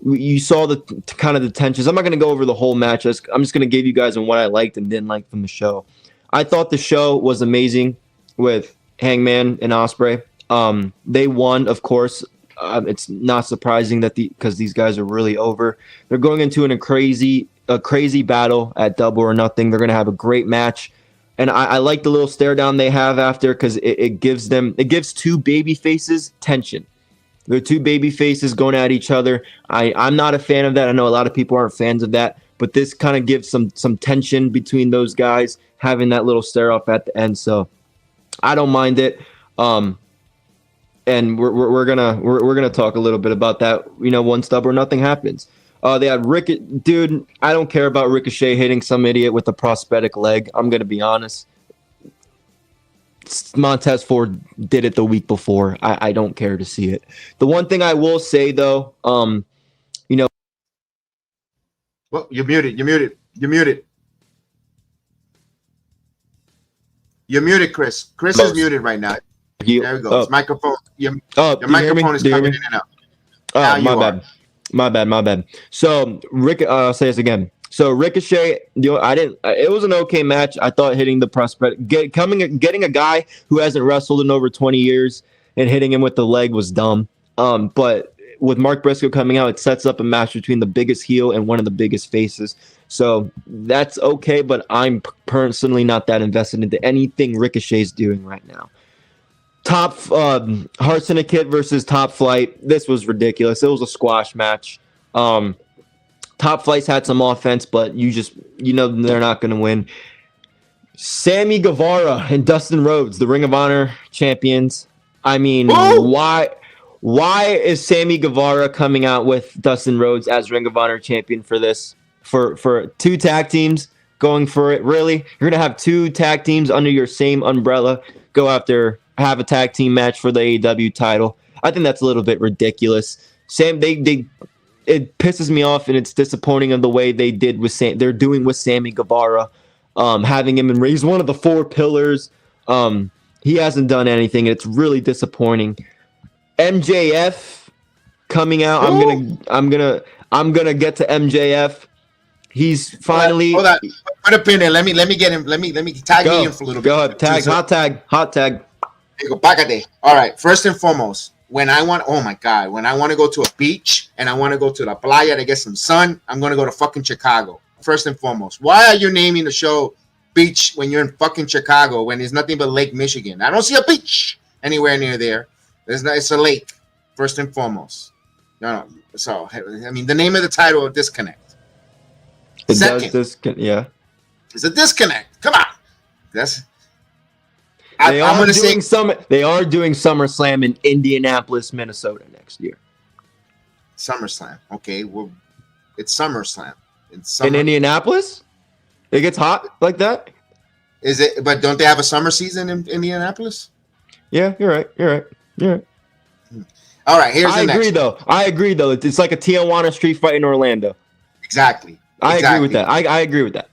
You saw the kind of the tensions. I'm not going to go over the whole match. I'm just going to give you guys on what I liked and didn't like from the show. I thought the show was amazing with Hangman and Ospreay. They won, of course. It's not surprising because these guys are really over. They're going into a crazy battle at Double or Nothing. They're going to have a great match. And I like the little stare down they have after because it gives two baby faces tension. They're two baby faces going at each other. I'm not a fan of that. I know a lot of people aren't fans of that, but this kind of gives some tension between those guys having that little stare off at the end. So I don't mind it. And we're gonna talk a little bit about that. One stub or nothing happens. They had dude. I don't care about Ricochet hitting some idiot with a prosthetic leg. I'm gonna be honest. Montez Ford did it the week before. I don't care to see it. The one thing I will say though, Well, you're muted. You're muted, Chris. Chris is muted right now. There we go. His microphone. Your microphone is coming in and out. Now Oh, you my are. bad. My bad. So I'll say this again. So Ricochet, I didn't. It was an okay match. I thought hitting the prospect, getting a guy who hasn't wrestled in over 20 years and hitting him with the leg was dumb. But with Mark Briscoe coming out, it sets up a match between the biggest heel and one of the biggest faces. So that's okay. But I'm personally not that invested into anything Ricochet's doing right now. Top Heart Syndicate versus Top Flight. This was ridiculous. It was a squash match. Top Flight's had some offense, but they're not going to win. Sammy Guevara and Dustin Rhodes, the Ring of Honor champions. I mean, why is Sammy Guevara coming out with Dustin Rhodes as Ring of Honor champion for this? For two tag teams going for it? Really? You're going to have two tag teams under your same umbrella go after have a tag team match for the AEW title. I think that's a little bit ridiculous. It pisses me off, and it's disappointing of the way they did with they're doing with Sammy Guevara, having him in. He's one of the four pillars. He hasn't done anything, and it's really disappointing. MJF coming out. I'm gonna get to MJF. He's finally. Hold on. Put a pin in. Let me get him. Let me tag me in for a little bit. Go ahead. Hot tag. All right. First and foremost, when I want to go to a beach and I want to go to La Playa to get some sun, I'm going to go to fucking Chicago. First and foremost, why are you naming the show Beach when you're in fucking Chicago when there's nothing but Lake Michigan? I don't see a beach anywhere near there. It's a lake. First and foremost. No. So, I mean, the name of the title of Disconnect. Second, yeah. It's a disconnect. Come on. They are doing SummerSlam in Indianapolis, Minnesota next year. SummerSlam. Okay, well, it's SummerSlam. In Indianapolis? It gets hot like that? Is it? But don't they have a summer season in Indianapolis? Yeah, you're right. All right, here's the next. I agree, though. It's like a Tijuana street fight in Orlando. Exactly. I agree with that. I agree with that.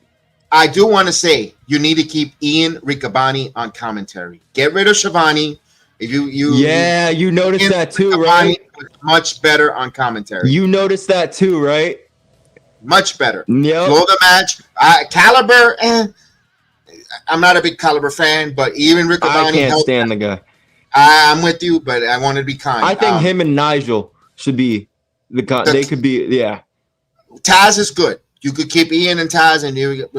I do want to say you need to keep Ian Riccaboni on commentary. Get rid of Shivani. You noticed Ian that too, Riccaboni right? Was much better on commentary. You noticed that too, right? Much better. Yep. Blow the match. Caliber. I'm not a big Caliber fan, but even Riccaboni. I can't stand the guy. I'm with you, but I want to be kind. I think him and Nigel should be they could be. Yeah. Taz is good. You could keep Ian and Taz,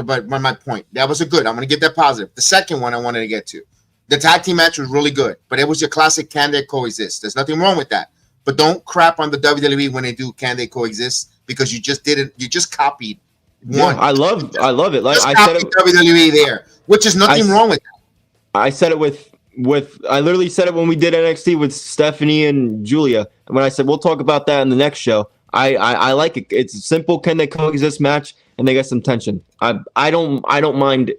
but my point, that was a good. I'm going to get that positive. The second one I wanted to get to. The tag team match was really good, but it was your classic can they coexist. There's nothing wrong with that. But don't crap on the WWE when they do can they coexist because you just did it. You just copied one. I love it. Like I said, WWE there, which is nothing wrong with that. I said it with I literally said it when we did NXT with Stephanie and Giulia. And when I said we'll talk about that in the next show. I like it. It's a simple can they coexist match and they get some tension. I don't mind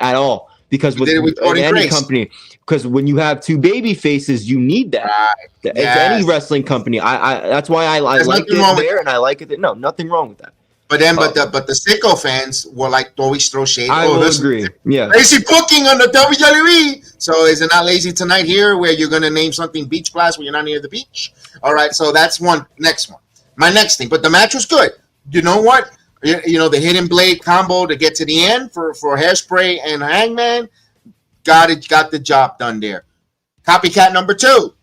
at all because with any company, because when you have two baby faces, you need that. Right. It's any wrestling company. I that's why I like it there and I like it. No, nothing wrong with that. But then, but the sicko fans will like always throw shade. I will agree. Yeah, lazy booking on the WWE. So is it not lazy tonight here, where you're gonna name something Beach Blast when you're not near the beach? All right, so that's one. Next one. My next thing, but the match was good. You know what? You know the hidden blade combo to get to the end for Hairspray and Hangman. Got the job done there. Copycat number 2.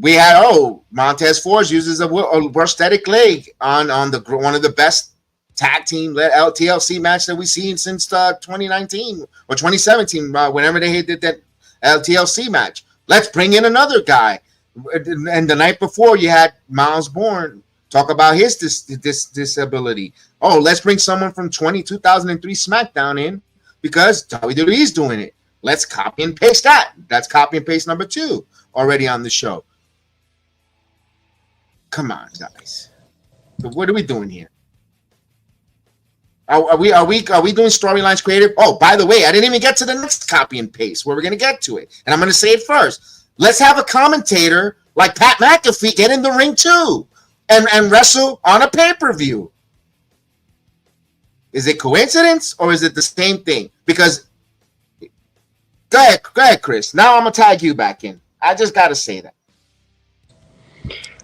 We had Montez Ford uses a prosthetic leg on the one of the best tag team TLC match that we've seen since 2019 or 2017. Whenever they did that TLC match, let's bring in another guy. And the night before, you had Myles Borne talk about his disability. Oh, let's bring someone from 2003 SmackDown in because WWE is doing it. Let's copy and paste that. That's copy and paste number 2 already on the show. Come on, guys. So what are we doing here? Are we doing storylines creative? Oh, by the way, I didn't even get to the next copy and paste where we're going to get to it. And I'm going to say it first. Let's have a commentator like Pat McAfee get in the ring too and wrestle on a pay-per-view. Is it coincidence or is it the same thing? Because go ahead, Chris. Now I'm gonna tag you back in. I just gotta say that.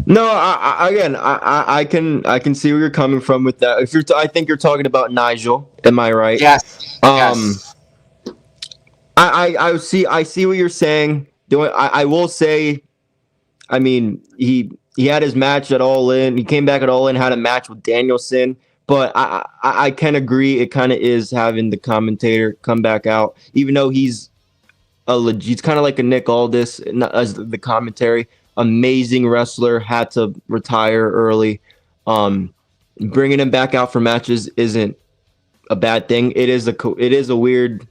No, I can see where you're coming from with that. If I think you're talking about Nigel. Am I right? Yes. Yes. I see what you're saying. I will say, I mean, he had his match at All In. He came back at All In, had a match with Danielson. But I can agree. It kind of is having the commentator come back out, even though he's kind of like a Nick Aldis as the commentary. Amazing wrestler, had to retire early. Bringing him back out for matches isn't a bad thing. It is weird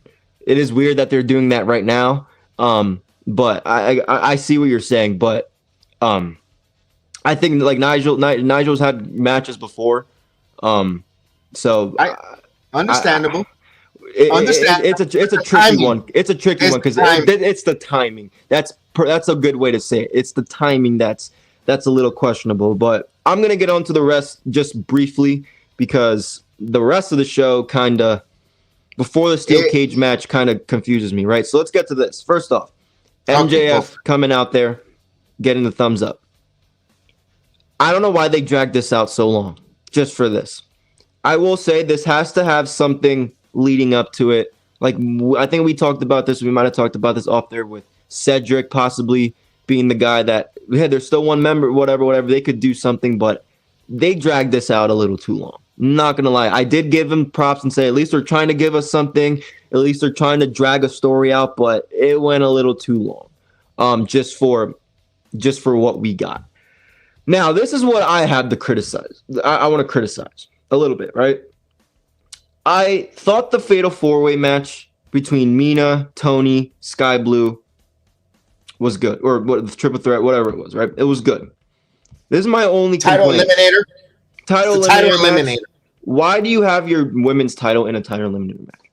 that they're doing that right now. But I see what you're saying. But I think like Nigel's had matches before. So understandable. It's a tricky one. It's a tricky one because it's the timing. That's a good way to say it. It's the timing that's a little questionable. But I'm gonna get on to the rest just briefly because the rest of the show kind of before the steel cage match kind of confuses me. Right. So let's get to this. First off, MJF coming out there, getting the thumbs up. I don't know why they dragged this out so long. Just for this, I will say this has to have something leading up to it. Like I think we talked about this. We might have talked about this off there with Cedric possibly being the guy that there's still one member, whatever. They could do something, but they dragged this out a little too long. Not gonna lie, I did give them props and say at least they're trying to give us something. At least they're trying to drag a story out, but it went a little too long. Just for what we got. Now, this is what I have to criticize. I want to criticize a little bit, right? I thought the Fatal 4-Way match between Mina, Tony, Sky Blue was good. Or what, the Triple Threat, whatever it was, right? It was good. This is my only complaint. Title eliminator. Why do you have your women's title in a title eliminator match?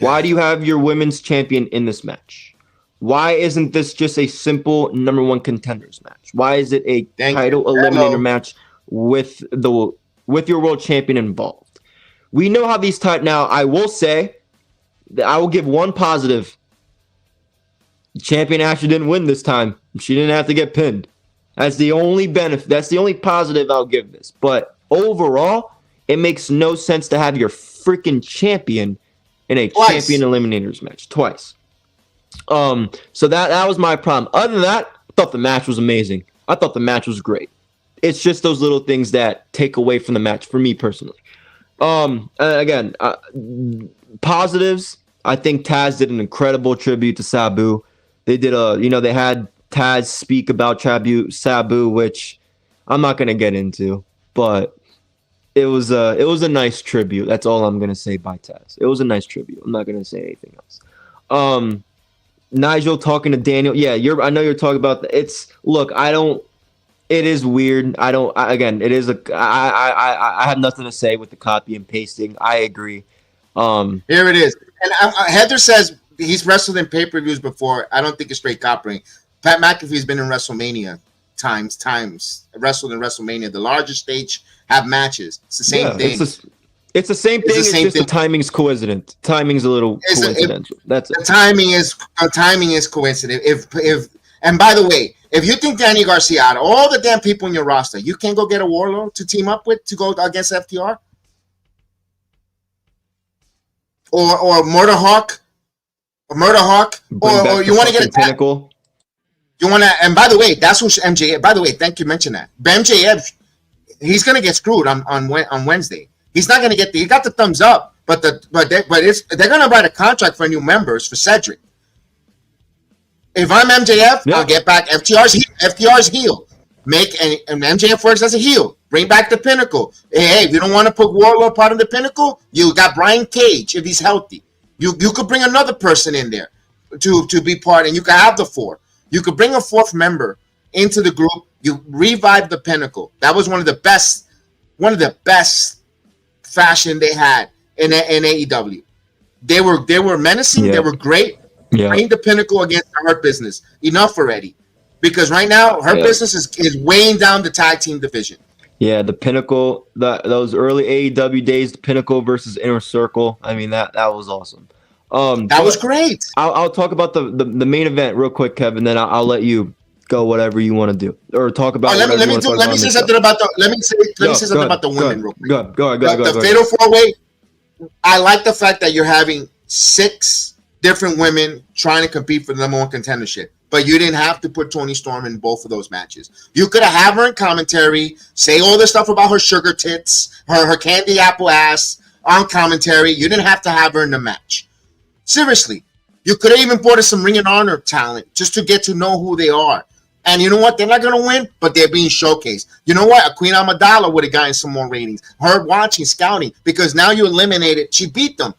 Why do you have your women's champion in this match? Why isn't this just a simple number one contenders match? Why is it a title eliminator match with your world champion involved? We know how these now, I will say that I will give one positive. The champion actually didn't win this time. She didn't have to get pinned. That's the only benefit. That's the only positive I'll give this. But overall, it makes no sense to have your freaking champion in a champion eliminators match twice. So that was my problem. Other than that, I thought the match was amazing. I thought the match was great. It's just those little things that take away from the match for me personally. Again, positives. I think Taz did an incredible tribute to Sabu. They did they had Taz speak about Sabu, which I'm not gonna get into, but it was a nice tribute. That's all I'm gonna say by Taz. It was a nice tribute. I'm not gonna say anything else. Nigel talking to Daniel. Yeah, I know you're talking about it is weird. I have nothing to say with the copy and pasting. I agree. Here it is. And Heather says he's wrestled in pay-per-views before. I don't think it's straight copying. Pat McAfee's been in WrestleMania times. Wrestled in WrestleMania. The largest stage have matches. It's the same thing. It's the same thing. It's just the timing's coincident. Timing's a little coincidental. That's it. The timing is coincident. And by the way, if you think Danny Garcia, out of all the damn people in your roster, you can't go get a Warlord to team up with to go against FTR or Murder Hawk, or you want to get a Pinnacle. You want to, and by the way, that's what MJF. By the way, thank you for mentioning that. MJF, he's gonna get screwed on Wednesday. He's not going to get he got the thumbs up, but they're going to write a contract for new members for Cedric. If I'm MJF, I'll get back FTR's heel. And MJF works as a heel. Bring back the Pinnacle. Hey, if you don't want to put Warlord part of the Pinnacle, you got Brian Cage if he's healthy. You could bring another person in there to be part, and you can have the four. You could bring a fourth member into the group. You revive the Pinnacle. That was one of the best fashion they had in AEW. They were menacing. Yeah. They were great. Yeah. Bring the Pinnacle against the Hurt Business. Enough already, because right now Hurt Business is weighing down the tag team division. Yeah, the Pinnacle, those early AEW days, the Pinnacle versus Inner Circle. I mean that was awesome. That was great. I'll talk about the main event real quick, Kevin. Then I'll let you go whatever you want to do, or talk about. Let me say something about the women real quick. Go ahead. The Fatal 4-Way. I like the fact that you're having 6 different women trying to compete for the number 1 contendership, but you didn't have to put Toni Storm in both of those matches. You could have her in commentary, say all this stuff about her sugar tits, her candy apple ass on commentary. You didn't have to have her in the match. Seriously, you could have even brought in some Ring of Honor talent just to get to know who they are. And you know what? They're not going to win, but they're being showcased. You know what? A Queen Amidala would have gotten some more ratings. Her watching, scouting, because now you eliminated. She beat them.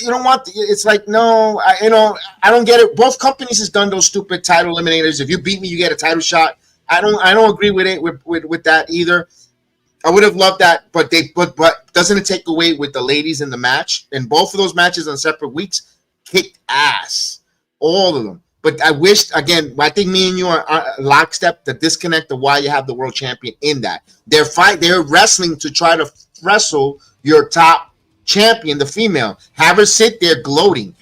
You know what? It's like, no, I don't get it. Both companies has done those stupid title eliminators. If you beat me, you get a title shot. I don't agree with it with that either. I would have loved that, but doesn't it take away with the ladies in the match? And both of those matches on separate weeks kicked ass, all of them. But I wished, again, I think me and you are lockstep, the disconnect of why you have the world champion in that. They're wrestling to try to wrestle your top champion, the female. Have her sit there gloating.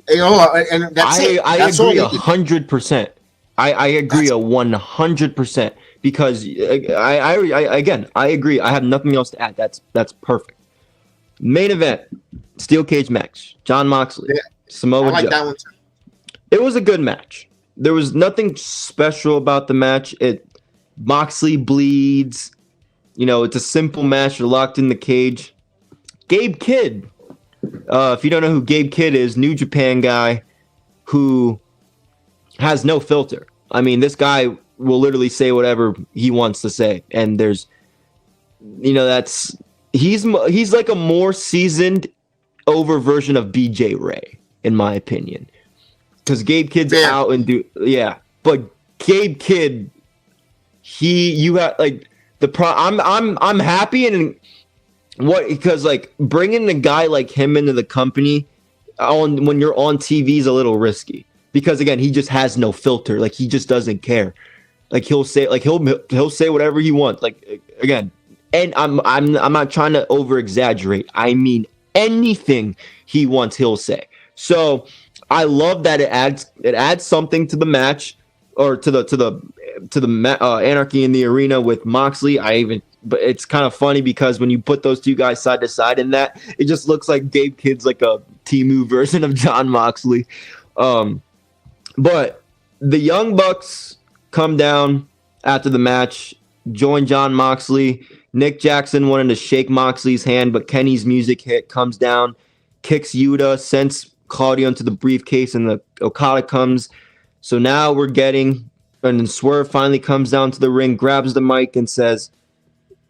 And that's it. I agree 100%. I agree 100% because I agree. I have nothing else to add. That's perfect. Main event, steel cage match. Jon Moxley, Samoa Joe. I like that one too. It was a good match. There was nothing special about the match. Moxley bleeds. It's a simple match. You're locked in the cage. Gabe Kidd. If you don't know who Gabe Kidd is, New Japan guy who has no filter. I mean, this guy will literally say whatever he wants to say. And there's, he's like a more seasoned over version of BJ Ray, in my opinion. Because Gabe Kidd's out and but Gabe Kidd, I'm happy because bringing a guy like him into the company when you're on TV is a little risky because again he just has no filter, he just doesn't care, he'll say he'll say whatever he wants, again, and I'm not trying to over exaggerate. I mean anything he wants he'll say. So I love that it adds something to the match or to the Anarchy in the Arena with Moxley. But it's kind of funny because when you put those two guys side to side in that, it just looks like Gabe Kidd's like a Temu version of Jon Moxley. But the Young Bucks come down after the match, join Jon Moxley. Nick Jackson wanted to shake Moxley's hand, but Kenny's music hit, comes down, kicks Yuta, sends Claudio into the briefcase, and the Okada comes. So now and then Swerve finally comes down to the ring, grabs the mic, and says,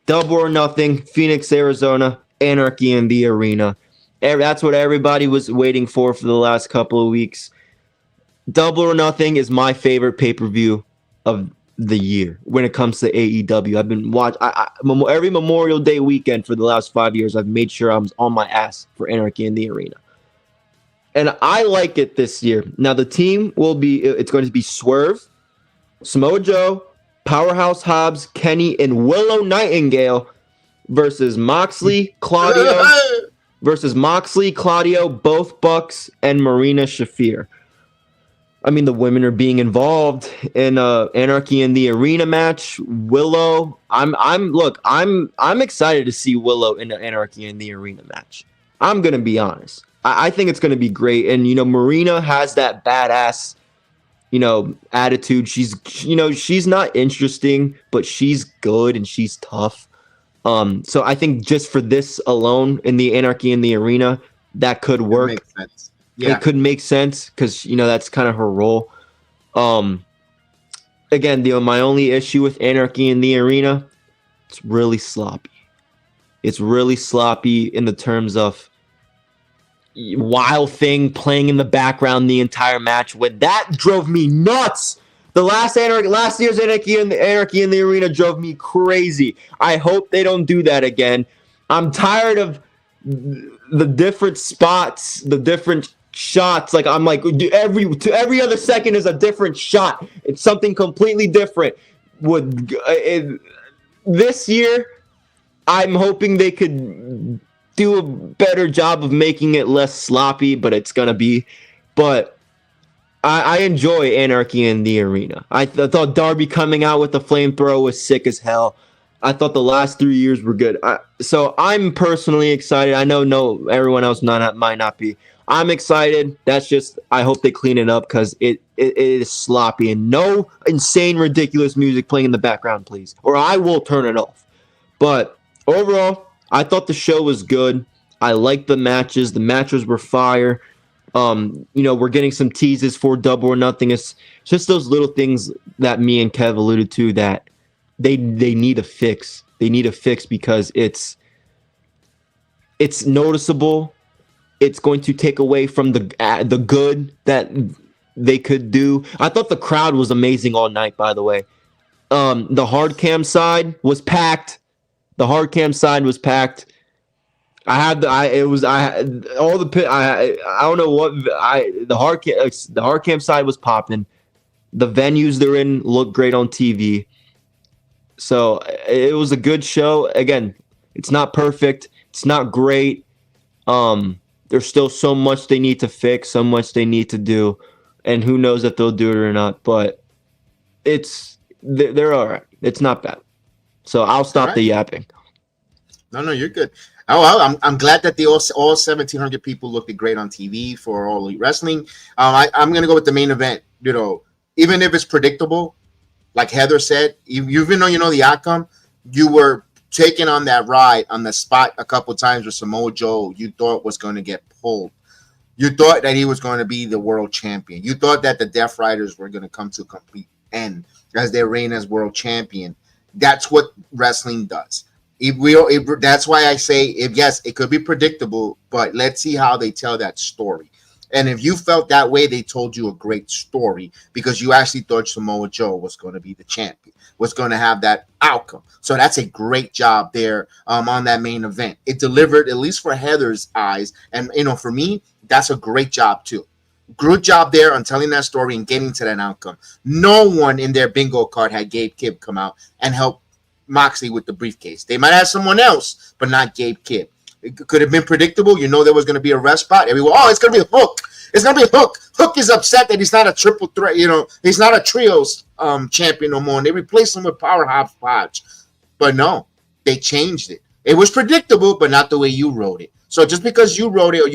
Double or Nothing, Phoenix, Arizona, Anarchy in the Arena. That's what everybody was waiting for the last couple of weeks. Double or Nothing is my favorite pay-per-view of the year when it comes to AEW. I've been watching every Memorial Day weekend for the last 5 years. I've made sure I was on my ass for Anarchy in the Arena. And I like it this year. Now, the team it's going to be Swerve, Samoa Joe, Powerhouse Hobbs, Kenny, and Willow Nightingale versus Moxley, Claudio, both Bucks, and Marina Shafir. I mean, the women are being involved in Anarchy in the Arena match. Willow, I'm excited to see Willow in the Anarchy in the Arena match. I'm gonna be honest. I think it's gonna be great, and Marina has that badass, attitude. She's not interesting, but she's good and she's tough. So I think just for this alone in the Anarchy in the Arena, that could work. It makes sense. Yeah. It could make sense because that's kind of her role. Again, my only issue with Anarchy in the Arena, it's really sloppy. It's really sloppy in the terms of Wild Thing playing in the background the entire match. When that drove me nuts. The last year's Anarchy in the Arena drove me crazy. I hope they don't do that again. I'm tired of the different spots, the different shots. I'm like every other second is a different shot. It's something completely different. This year, I'm hoping they could do a better job of making it less sloppy, but it's gonna be. But I enjoy anarchy in the arena. I thought Darby coming out with the flamethrower was sick as hell. I thought the last 3 years were good. So I'm personally excited. I know everyone else might not be. I'm excited. That's just, I hope they clean it up because it is sloppy, and no insane, ridiculous music playing in the background, please, or I will turn it off. But overall, I thought the show was good. I liked the matches. The matches were fire. We're getting some teases for Double or Nothing. It's just those little things that me and Kev alluded to that they need a fix. They need a fix because it's noticeable. It's going to take away from the good that they could do. I thought the crowd was amazing all night, by the way. The hard cam side was packed. I don't know what the hard cam side was popping. The venues they're in look great on TV. So it was a good show. Again, it's not perfect. It's not great. There's still so much they need to fix, so much they need to do, and who knows if they'll do it or not. But they're all right. It's not bad. So I'll stop the yapping. No, you're good. Oh, I'm glad that all 1,700 people looked great on TV for All Elite Wrestling. I'm gonna go with the main event. Even if it's predictable, like Heather said, even though you know the outcome, you were taken on that ride on the spot a couple times with Samoa Joe. You thought was going to get pulled. You thought that he was going to be the world champion. You thought that the Death Riders were going to come to a complete end as their reign as world champion. That's what wrestling does. That's why I say, yes, it could be predictable, but let's see how they tell that story. And if you felt that way, they told you a great story because you actually thought Samoa Joe was going to be the champion, was going to have that outcome. So that's a great job there on that main event. It delivered, at least for Heather's eyes. And, for me, that's a great job too. Good job there on telling that story and getting to that outcome. No one in their bingo card had Gabe Kidd come out and help Moxley with the briefcase. They might have someone else, but not Gabe Kidd. It could have been predictable. There was going to be a rest spot. Everyone, it's going to be a Hook. It's going to be a Hook. Hook is upset that he's not a triple threat. He's not a trios champion no more. And they replaced him with Powerhouse Hodge. But no, they changed it. It was predictable, but not the way you wrote it. So just because you wrote it or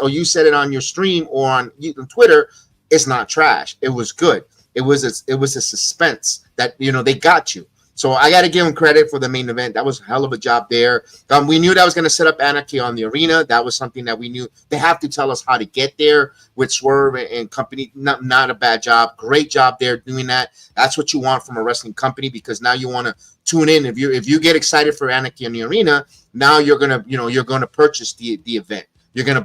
you said it on your stream or on Twitter, it's not trash. It was good. It was a suspense that they got you. So I got to give him credit for the main event. That was a hell of a job there. We knew that was going to set up anarchy on the arena. That was something that we knew. They have to tell us how to get there with Swerve and company. Not a bad job. Great job there doing that. That's what you want from a wrestling company because now you want to tune in. If you get excited for anarchy in the arena, now you're gonna purchase the event. You're gonna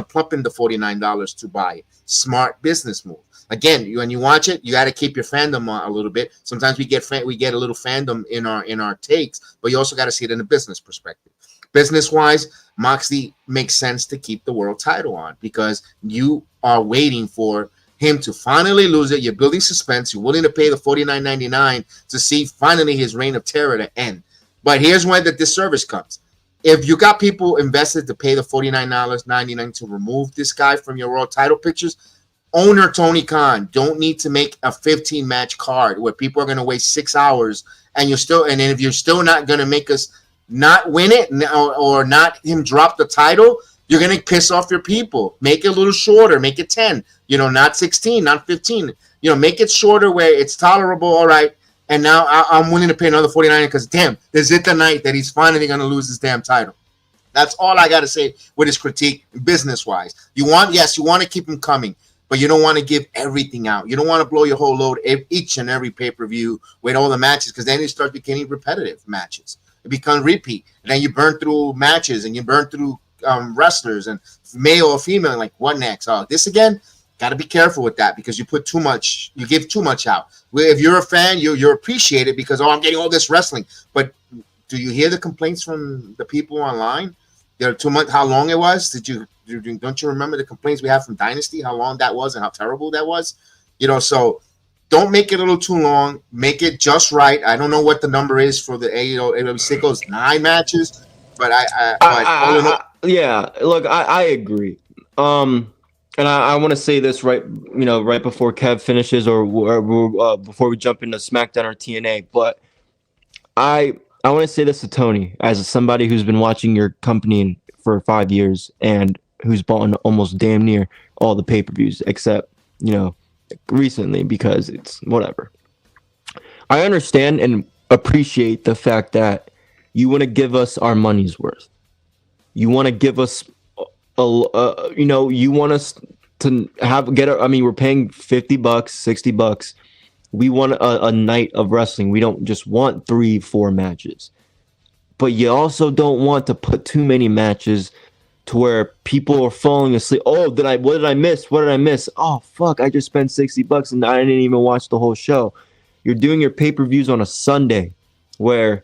plump in the $49 to buy it. Smart business move. Again, when you watch it, you got to keep your fandom on a little bit. Sometimes we get a little fandom in our takes, but you also got to see it in a business perspective. Business-wise, Moxley makes sense to keep the world title on because you are waiting for him to finally lose it. You're building suspense. You're willing to pay the $49.99 to see finally his reign of terror to end. But here's where the disservice comes. If you got people invested to pay the $49.99 to remove this guy from your world title pictures, owner Tony Khan don't need to make a 15-match card where people are going to waste 6 hours and if you're still not going to make us not win it or not him drop the title, you're going to piss off your people. Make it a little shorter. Make it 10. Not 16, not 15. Make it shorter where it's tolerable. All right. And now I'm willing to pay another $49 because, damn, is it the night that he's finally going to lose his damn title? That's all I got to say with his critique business-wise. You want to keep him coming. But you don't want to give everything out. You don't want to blow your whole load each and every pay-per-view with all the matches because then it starts becoming repetitive matches. It becomes repeat. And then you burn through matches and you burn through wrestlers and male or female. Like, what next? Oh, this again? Got to be careful with that because you put too much. You give too much out. If you're a fan, you're appreciated because, I'm getting all this wrestling. But do you hear the complaints from the people online? They're too much. How long it was? Don't you remember the complaints we had from Dynasty? How long that was and how terrible that was? So don't make it a little too long. Make it just right. I don't know what the number is for the AEW Sicko's 9 matches, but yeah. Look, I agree. and I want to say this right before Kev finishes or before we jump into SmackDown or TNA, but I want to say this to Tony as somebody who's been watching your company for 5 years and who's bought almost damn near all the pay-per-views except, recently because it's whatever. I understand and appreciate the fact that you want to give us our money's worth. You want to give us you want us to we're paying $50, $60. We want a night of wrestling. We don't just want 3-4 matches. But you also don't want to put too many matches to where people are falling asleep. Oh, what did I miss? What did I miss? Oh, fuck, I just spent $60 and I didn't even watch the whole show. You're doing your pay-per-views on a Sunday where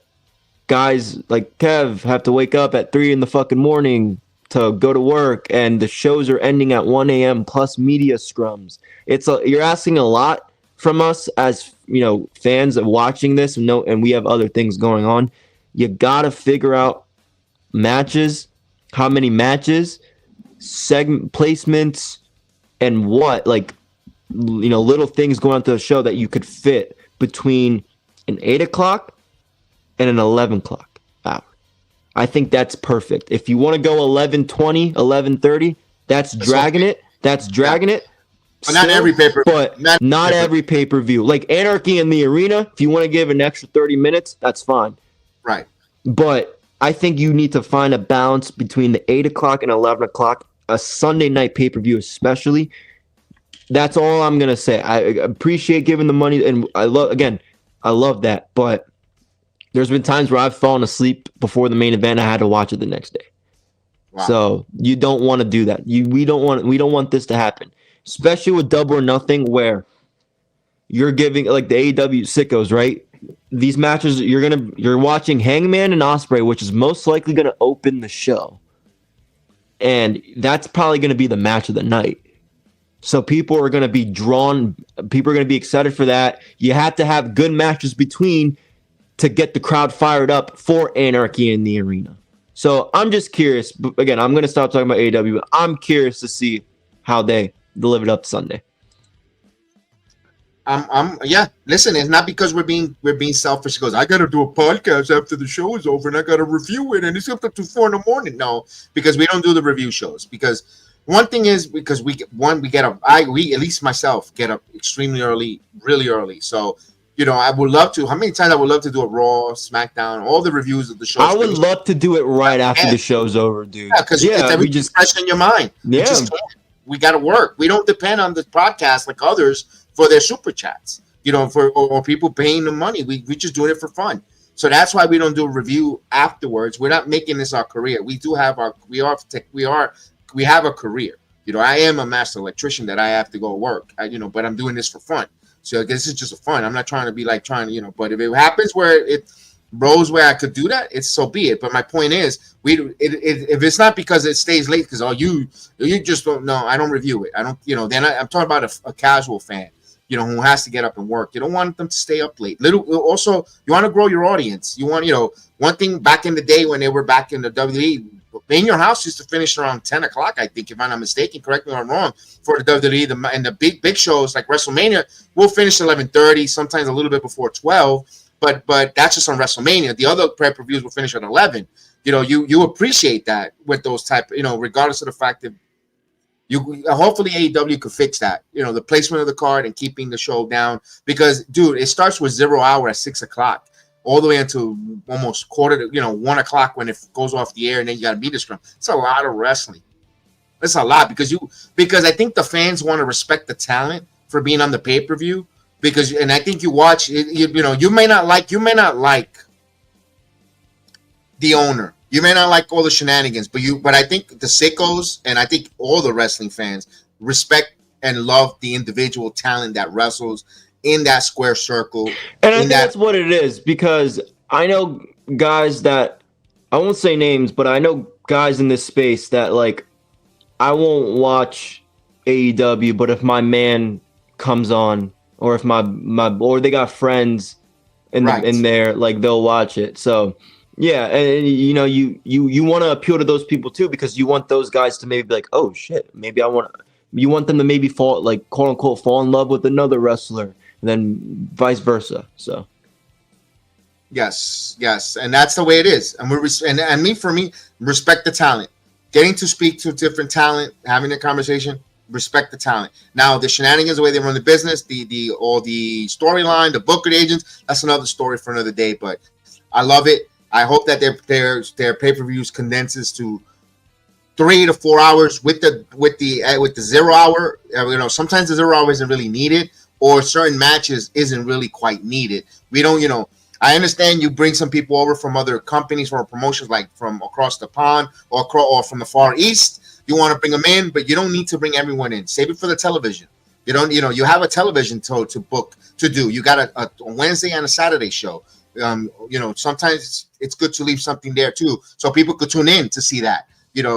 guys like Kev have to wake up at 3 in the fucking morning to go to work, and the shows are ending at 1 a.m. plus media scrums. You're asking a lot from us as fans of watching this, and we have other things going on. You gotta figure out matches, how many matches, segment placements, and little things going on to the show that you could fit between an 8 o'clock and an 11 o'clock hour. I think that's perfect. If you want to go 11:20, 11:30, that's dragging it. That's dragging it. But not every pay-per-view. But not every pay-per-view. Like Anarchy in the Arena, if you want to give an extra 30 minutes, that's fine. Right. But I think you need to find a balance between the 8 o'clock and 11 o'clock, a Sunday night pay-per-view especially. That's all I'm going to say. I appreciate giving the money, and I love that. But there's been times where I've fallen asleep before the main event. I had to watch it the next day. Wow. So you don't want to do that. We don't want this to happen, especially with Double or Nothing, where you're giving like the AEW sickos, right? These matches you're watching Hangman and Ospreay, which is most likely going to open the show, and that's probably going to be the match of the night. So people are going to be drawn. People are going to be excited for that. You have to have good matches between to get the crowd fired up for Anarchy in the Arena. So I'm just curious. But again, I'm going to stop talking about AEW, but I'm curious to see how they deliver it up Sunday. Listen, it's not because we're being selfish. Because I got to do a podcast after the show is over and I got to review it and it's up to 4 a.m. No, because we don't do the review shows. Because one thing is because we get up. At least myself get up extremely early, really early. So I would love to. How many times I would love to do a Raw, SmackDown, all the reviews of the shows. I would love to do it right after the show's over, dude. Yeah, because it's everything fresh in your mind. Yeah. We got to work. We don't depend on the podcast like others for their super chats, or people paying the money. We just doing it for fun. So that's why we don't do a review afterwards. We're not making this our career. We have a career. I am a master electrician that I have to go work. But I'm doing this for fun. So I guess it's just fun. I'm not trying to be like but if it happens where it rolls where I could do that, it's so be it. But my point is, if it's not because it stays late, because you just don't know. I don't review it. I don't. Then I'm talking about a casual fan. Who has to get up and work. You don't want them to stay up late. Also, you want to grow your audience. You want, one thing back in the day when they were back in the WWE, In Your House used to finish around 10 o'clock, I think, if I'm not mistaken. Correct me if I'm wrong. For the WWE, and the big shows like WrestleMania will finish 11:30, sometimes a little bit before 12. But that's just on WrestleMania. The other pay-per-views will finish at 11. You appreciate that with those type, regardless of the fact that hopefully AEW could fix that, the placement of the card and keeping the show down, because dude, it starts with 0 hour at 6 o'clock all the way until almost 1 o'clock when it goes off the air, and then you got to beat the scrum. It's a lot of wrestling. It's a lot because I think the fans want to respect the talent for being on the pay-per-view, and I think you watch you may not like the owner. You may not like all the shenanigans, but I think the sickos and I think all the wrestling fans respect and love the individual talent that wrestles in that square circle. And I think that's what it is, because I know guys that, I won't say names, but I know guys in this space that, like, I won't watch AEW, but if my man comes on, or if or they got friends in there, like, they'll watch it. So yeah, and you want to appeal to those people too, because you want those guys to maybe be like, oh shit, maybe I want to, You want them to maybe fall, like, quote unquote, fall in love with another wrestler, and then vice versa. So. Yes, and that's the way it is. And for me, respect the talent. Getting to speak to different talent, having a conversation, respect the talent. Now, the shenanigans, the way they run the business, all the storyline, the booker agents, that's another story for another day. But I love it. I hope that their pay-per-views condenses to 3 to 4 hours with the 0 hour. Sometimes the 0 hour isn't really needed, or certain matches isn't really quite needed. We don't, I understand you bring some people over from other companies, from promotions, like from across the pond or from the Far East. You want to bring them in, but you don't need to bring everyone in. Save it for the television. You don't, you have a television to book to do. You got a Wednesday and a Saturday show. Sometimes it's good to leave something there too, so people could tune in to see that.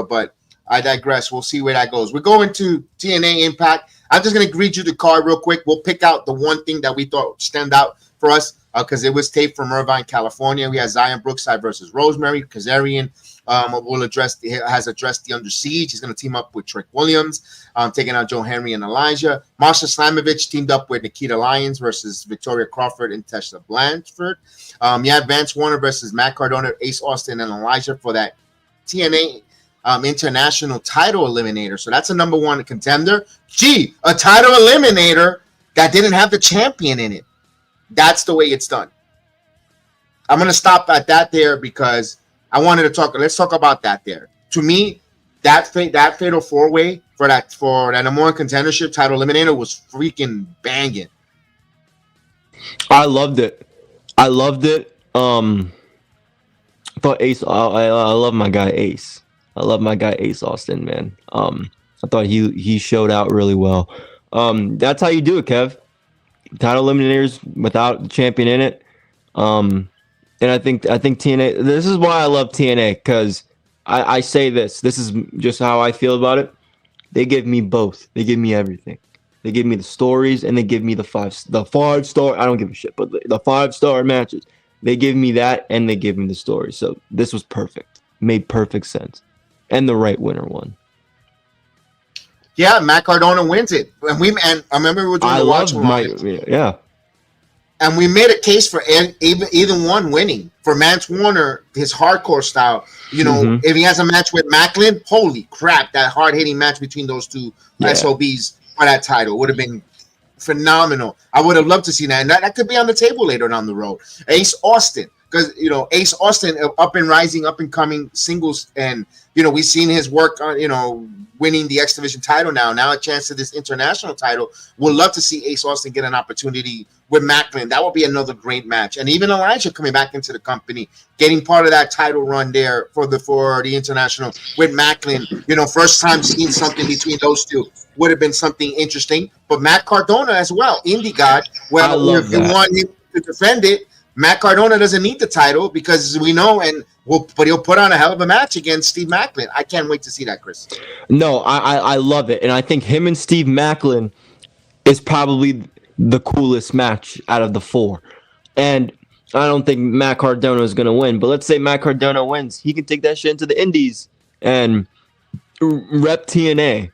But I digress. We'll see where that goes. We're going to TNA Impact. I'm just going to read you the card real quick. We'll pick out the one thing that we thought stand out for us because it was taped from Irvine, California. We had Zion Brookside versus Rosemary. Kazarian has addressed the Under Siege. He's going to team up with Trick Williams, taking out Joe Henry and Elijah. Marsha Slamovich teamed up with Nikita Lyons versus Victoria Crawford and Tessa Blanchard. You have Vance Warner versus Matt Cardona, Ace Austin, and Elijah for that TNA international title eliminator. So that's a number one contender. A title eliminator that didn't have the champion in it. That's the way it's done. I'm going to stop at that there because I wanted to talk. Let's talk about that there. To me, that fatal 4-way for that number one contendership title eliminator was freaking banging. I loved it. I thought Ace. I love my guy Ace. I love my guy Ace Austin, man. I thought he showed out really well. That's how you do it, Kev. Title eliminators without the champion in it. And I think TNA. This is why I love TNA, because I say this is just how I feel about it. They give me both. They give me everything. They give me the stories and they give me the 5-star. I don't give a shit, but the 5-star matches. They give me that and they give me the story. So this was perfect. Made perfect sense. And the right winner won. Yeah, Matt Cardona wins it. And I remember we were doing the watch along. Yeah. And we made a case for either one winning. For Vance Warner, his hardcore style. If he has a match with Macklin, holy crap, that hard-hitting match between those two SOBs for that title would have been phenomenal. I would have loved to see that. And that could be on the table later down the road. Ace Austin. Because, Ace Austin, up and rising, up and coming singles. And, we've seen his work on, winning the X Division title now a chance to this international title. Would love to see Ace Austin get an opportunity with Macklin. That would be another great match. And even Elijah coming back into the company, getting part of that title run there for the international with Macklin. First time seeing something between those two would have been something interesting. But Matt Cardona as well, Indie God. Well, if you want him to defend it, Matt Cardona doesn't need the title because we know, but he'll put on a hell of a match against Steve Macklin. I can't wait to see that, Chris. No, I love it. And I think him and Steve Macklin is probably the coolest match out of the 4. And I don't think Matt Cardona is going to win. But let's say Matt Cardona wins. He can take that shit into the Indies and rep TNA.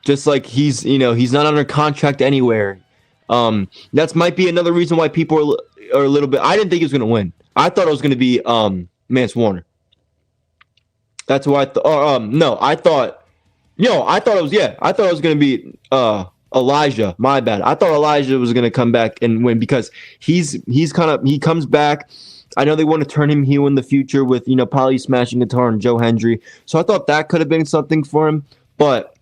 Just like he's not under contract anywhere. That might be another reason why people are a little bit. I didn't think he was going to win. I thought it was going to be Vance Warner. That's who I thought. I thought it was going to be Elijah. My bad. I thought Elijah was going to come back and win because he comes back. I know they want to turn him heel in the future with Polly smashing guitar and Joe Hendry. So I thought that could have been something for him, but.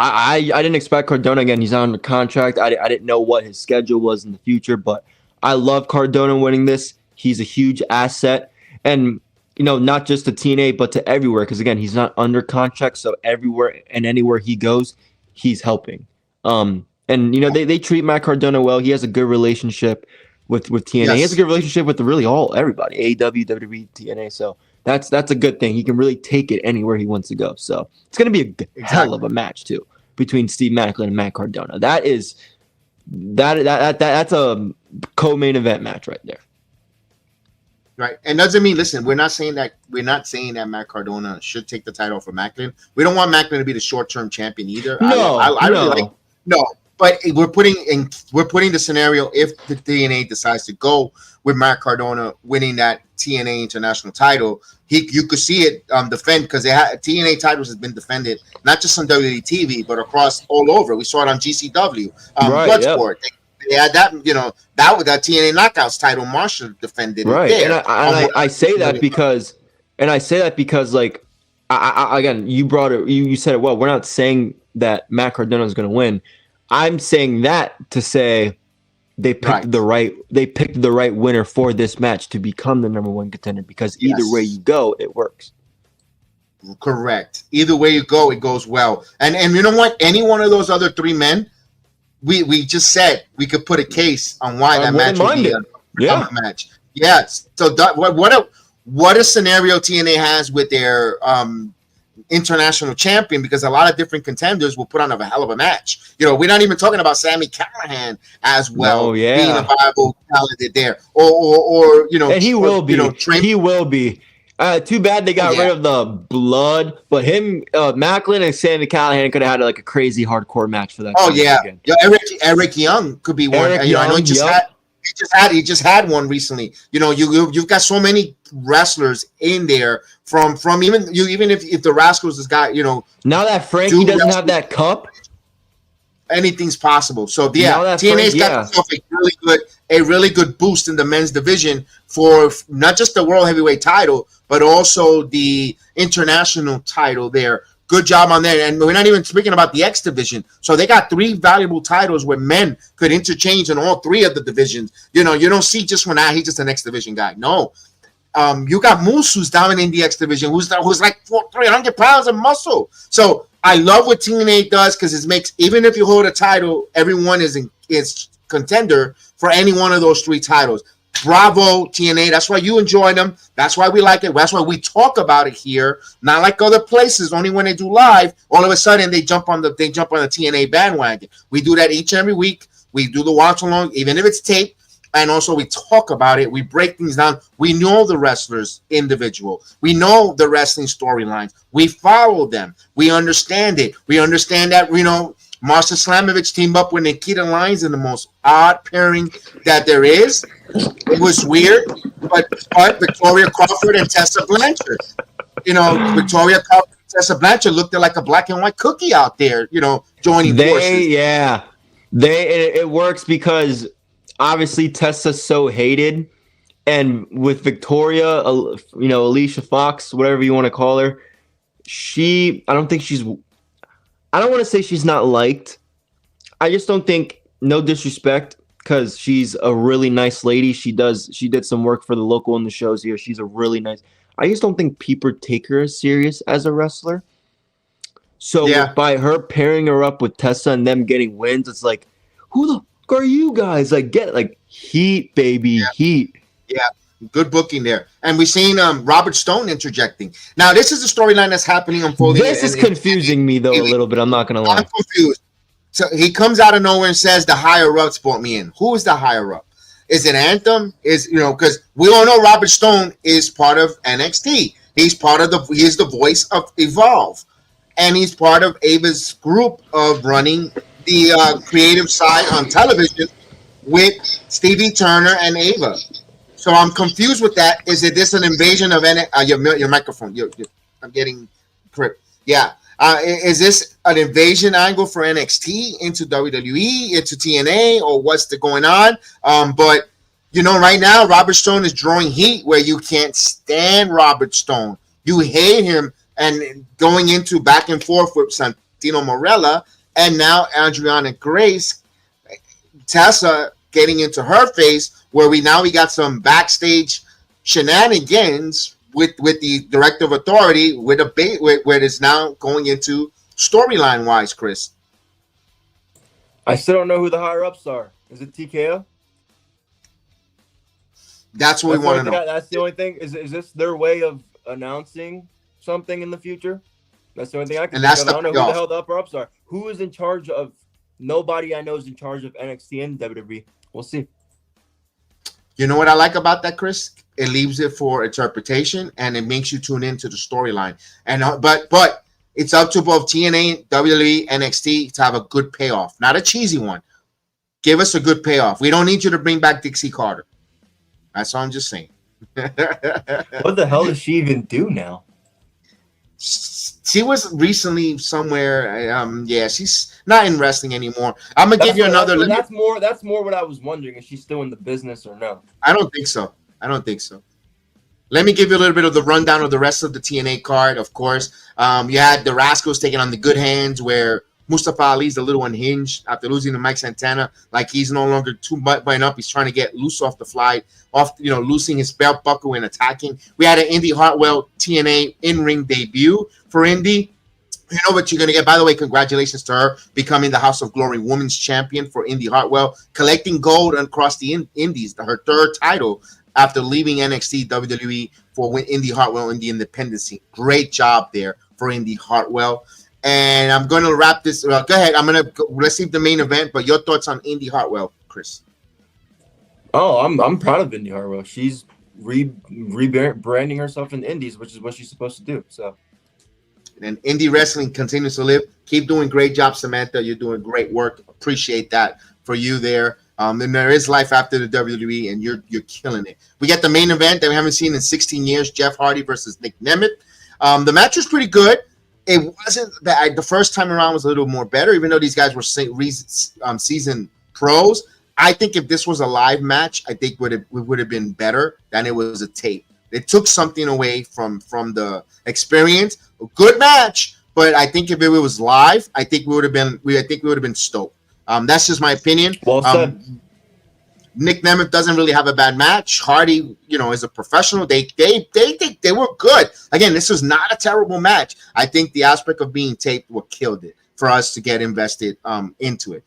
I didn't expect Cardona again. He's not under contract. I didn't know what his schedule was in the future, but I love Cardona winning this. He's a huge asset, and not just to TNA but to everywhere. Because again, he's not under contract, so everywhere and anywhere he goes, he's helping. And they treat Matt Cardona well. He has a good relationship with TNA. Yes. He has a good relationship with everybody. AEW, WWE, TNA. So. That's a good thing. He can really take it anywhere he wants to go. So it's going to be a hell of a match too between Steve Macklin and Matt Cardona. That's a co-main event match right there. Right, and doesn't mean, listen, we're not saying that Matt Cardona should take the title for Macklin. We don't want Macklin to be the short-term champion either. No, I really like but we're putting the scenario if the TNA decides to go with Matt Cardona winning that TNA International title. You could see it defend, because TNA titles has been defended not just on WWE TV but across all over. We saw it on GCW, Bloodsport. Yep. They had that, that with that TNA Knockouts title, Marshall defended it there. And I say that because, like, I again, you brought it, you said it well. We're not saying that Matt Cardona is going to win. I'm saying that to say they picked the right winner for this match to become the number one contender, because either way you go, it works. Correct. Either way you go, it goes well. And you know what? Any one of those other three men, we just said we could put a case on why that match would be a match. Yes. So what a scenario TNA has with their international champion, because a lot of different contenders will put on a hell of a match. We're not even talking about Sami Callihan as well, being a viable talented there, or and he will be. He will be. Too bad they got rid of the blood, but him, Macklin and Sami Callihan could have had like a crazy hardcore match for that. Oh yeah, Eric Young could be one. I know he just had one recently. You've got so many wrestlers in there from even if the Rascals has got now that Frankie doesn't have that cup. Anything's possible. So TNA's got itself a really good boost in the men's division for not just the world heavyweight title, but also the international title there. Good job on there. And we're not even speaking about the X division. So they got 3 valuable titles where men could interchange in all 3 of the divisions. You don't see just when he's just an X division guy. No. You got Moose, who's dominating the X division, who's like 300 pounds of muscle. So I love what TNA does, because it makes, even if you hold a title, everyone is contender for any one of those 3 titles. Bravo, TNA. That's why you enjoy them. That's why we like it. That's why we talk about it here. Not like other places. Only when they do live, all of a sudden they jump on the TNA bandwagon. We do that each and every week. We do the watch along, even if it's taped. And also we talk about it. We break things down. We know the wrestlers individual. We know the wrestling storylines. We follow them. We understand it. We understand that, Marcel Slamovich teamed up with Nikita Lyons in the most odd pairing that there is. It was weird, but Victoria Crawford and Tessa Blanchard. Victoria Crawford and Tessa Blanchard looked like a black and white cookie out there, joining forces. Yeah. It works because obviously Tessa's so hated, and with Victoria, Alicia Fox, whatever you want to call her, I don't want to say she's not liked. I just don't think, no disrespect, because she's a really nice lady. She did some work for the local in the shows here. She's a really nice. I just don't think people take her as serious as a wrestler. So by her pairing her up with Tessa and them getting wins, it's like, who the fuck are you guys? Like, get like heat, baby, heat. Yeah. Good booking there. And we've seen Robert Stone interjecting. Now, this is a storyline that's happening, unfolding. This is confusing me, though, a little bit. I'm not going to lie. I'm confused. So he comes out of nowhere and says the higher-ups brought me in. Who is the higher-up? Is it Anthem? Because we all know Robert Stone is part of NXT. He's he is the voice of Evolve. And he's part of Ava's group of running the creative side on television with Stevie Turner and Ava. So I'm confused with that. Is this an invasion of your microphone? I'm getting crip. Yeah. Is this an invasion angle for NXT into WWE, into TNA, or what's going on? But right now, Robert Stone is drawing heat where you can't stand Robert Stone. You hate him, and going into back and forth with Santino Marella, and now Adriana Grace, Tessa getting into her face, where we got some backstage shenanigans with the director of authority with where it's now going into storyline wise, Chris. I still don't know who the higher ups are. Is it TKO? That's what we want to know. That's the only thing. Is this their way of announcing something in the future? That's the only thing I can think of. I don't know who the hell the upper ups are. Who is in charge of? Nobody I know is in charge of NXT and WWE. We'll see. You know what I like about that, Chris? It leaves it for interpretation, and it makes you tune into the storyline. And but it's up to both TNA, WWE, NXT to have a good payoff, not a cheesy one. Give us a good payoff. We don't need you to bring back Dixie Carter. That's all I'm just saying. What the hell does she even do now? She was recently somewhere. Yeah, she's not in wrestling anymore. I'm gonna give you another. That's more what I was wondering. Is she still in the business or no? I don't think so. Let me give you a little bit of the rundown of the rest of the TNA card. Of course, you had the Rascals taking on the Good Hands, where Mustafa Ali's a little unhinged after losing to Mike Santana. Like he's no longer too buttoned up. He's trying to get loose off the fly, losing his belt buckle and attacking. We had an Indy Hartwell TNA in-ring debut for Indy. You know what you're going to get. By the way, congratulations to her becoming the House of Glory Women's Champion for Indy Hartwell, collecting gold across the Indies, her third title after leaving NXT WWE for Indy Hartwell in the independent scene. Great job there for Indy Hartwell. And I'm going to wrap this. Go ahead. I'm going to receive the main event, but your thoughts on Indy Hartwell, Chris? Oh, I'm proud of Indy Hartwell. She's rebranding herself in the Indies, which is what she's supposed to do. So, and indie wrestling continues to live. Keep doing great job, Samantha. You're doing great work. Appreciate that for you there. And there is life after the WWE, and you're killing it. We get the main event that we haven't seen in 16 years: Jeff Hardy versus Nick Nemeth. The match was pretty good. It wasn't that the first time around was a little more better, even though these guys were seasoned pros. I think if this was a live match, I think it would have been better than it was a tape. It took something away from the experience. A good match, but I think if it was live, I think we would have been stoked. That's just my opinion. Well said. Nick Nemeth doesn't really have a bad match. Hardy, is a professional. They were good. Again, this was not a terrible match. I think the aspect of being taped what killed it for us to get invested into it.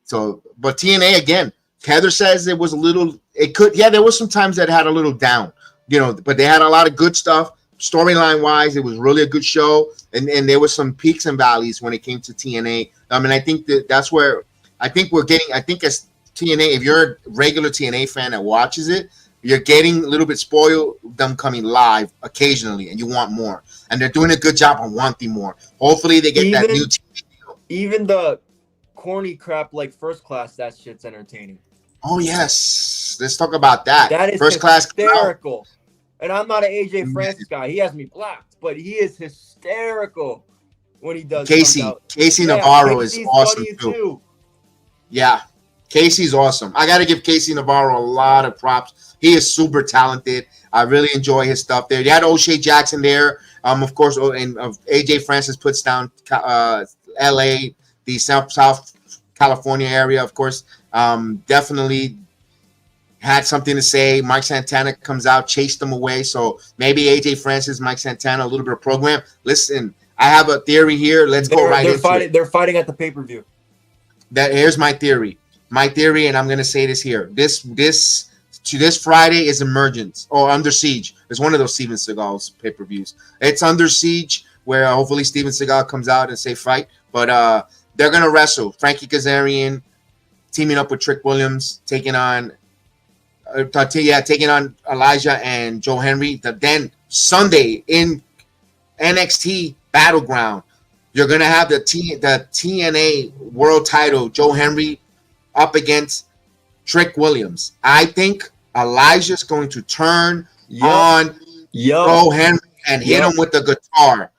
So, but TNA again, Heather says it was a little. There was some times that had a little down, but they had a lot of good stuff. Storyline wise, it was really a good show, and there was some peaks and valleys when it came to TNA. And I think that's where I think we're getting. I think as TNA, if you're a regular TNA fan that watches it, you're getting a little bit spoiled them coming live occasionally, and you want more. And they're doing a good job on wanting more. Hopefully, they get that new TV deal. Even the corny crap like First Class, that shit's entertaining. Oh yes, let's talk about that. That is First Class hysterical. And I'm not an AJ Francis guy. He has me blocked, but he is hysterical when he does. Casey Navarro is awesome too. Yeah. Casey's awesome. I got to give Casey Navarro a lot of props. He is super talented. I really enjoy his stuff there. You had O'Shea Jackson there. Of course, and AJ Francis puts down LA, the South California area, of course. Definitely had something to say. Mike Santana comes out, chased them away. So maybe AJ Francis, Mike Santana, a little bit of program. Listen, I have a theory here. Let's go right into it. They're fighting at the pay-per-view. Here's my theory. And I'm going to say this here. This Friday is Emergence or Under Siege. It's one of those Steven Seagal's pay-per-views. It's Under Siege, where hopefully Steven Seagal comes out and say fight. But they're going to wrestle. Frankie Kazarian teaming up with Trick Williams, taking on Elijah and Joe Henry. Then Sunday in NXT Battleground, you're going to have the TNA World Title, Joe Henry up against Trick Williams. I think Elijah's going to turn on Joe Henry and hit him with the guitar.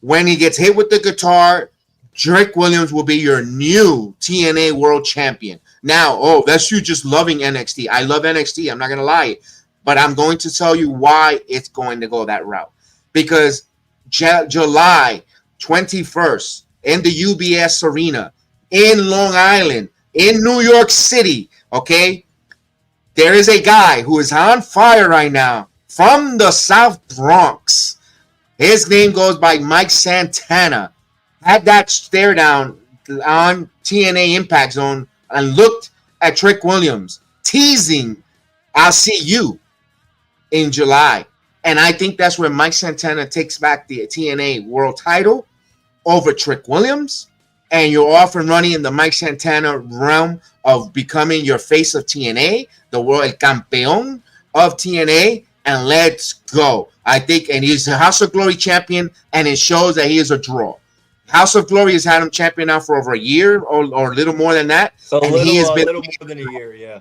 When he gets hit with the guitar, Trick Williams will be your new TNA World Champion. Now, that's you just loving NXT. I love NXT. I'm not going to lie. But I'm going to tell you why it's going to go that route. Because July 21st in the UBS Arena, in Long Island, in New York City, okay? There is a guy who is on fire right now from the South Bronx. His name goes by Mike Santana. Had that stare down on TNA Impact Zone and looked at Trick Williams, teasing, I'll see you in July. And I think that's where Mike Santana takes back the TNA World Title over Trick Williams. and you're off and running in the Mike Santana realm of becoming your face of TNA, the world el campeón of TNA, and let's go. I think, and he's a House of Glory champion, and it shows that he is a draw. House of Glory has had him champion now for over a year or a little more than that. He has been a little more than a year, yeah.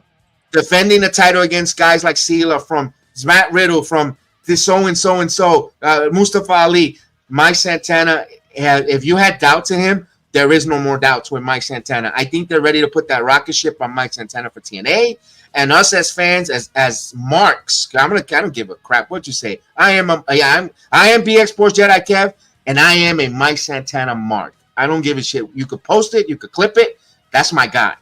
Defending the title against guys like Sela, from Matt Riddle, from this so-and-so, Mustafa Ali. Mike Santana, if you had doubts in him, there is no more doubts with Mike Santana. I think they're ready to put that rocket ship on Mike Santana for TNA. And us as fans, as marks, I don't give a crap what you say. I am BX Sports Jedi Kev, and I am a Mike Santana mark. I don't give a shit. You could post it, you could clip it. That's my guy.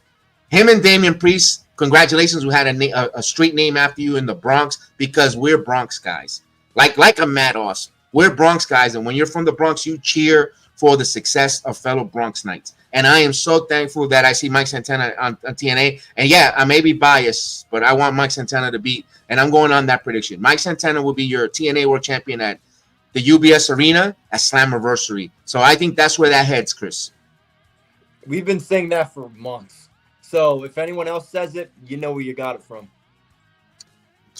Him and Damian Priest, congratulations. We had a street name after you in the Bronx, because we're Bronx guys. Like a Matt Austin. We're Bronx guys, and when you're from the Bronx, you cheer for the success of fellow Bronx Knights. And I am so thankful that I see Mike Santana on TNA. And yeah, I may be biased, but I want Mike Santana to beat, and I'm going on that prediction. Mike Santana will be your TNA World Champion at the UBS Arena at Slammiversary. So I think that's where that heads, Chris. We've been saying that for months. So if anyone else says it, you know where you got it from.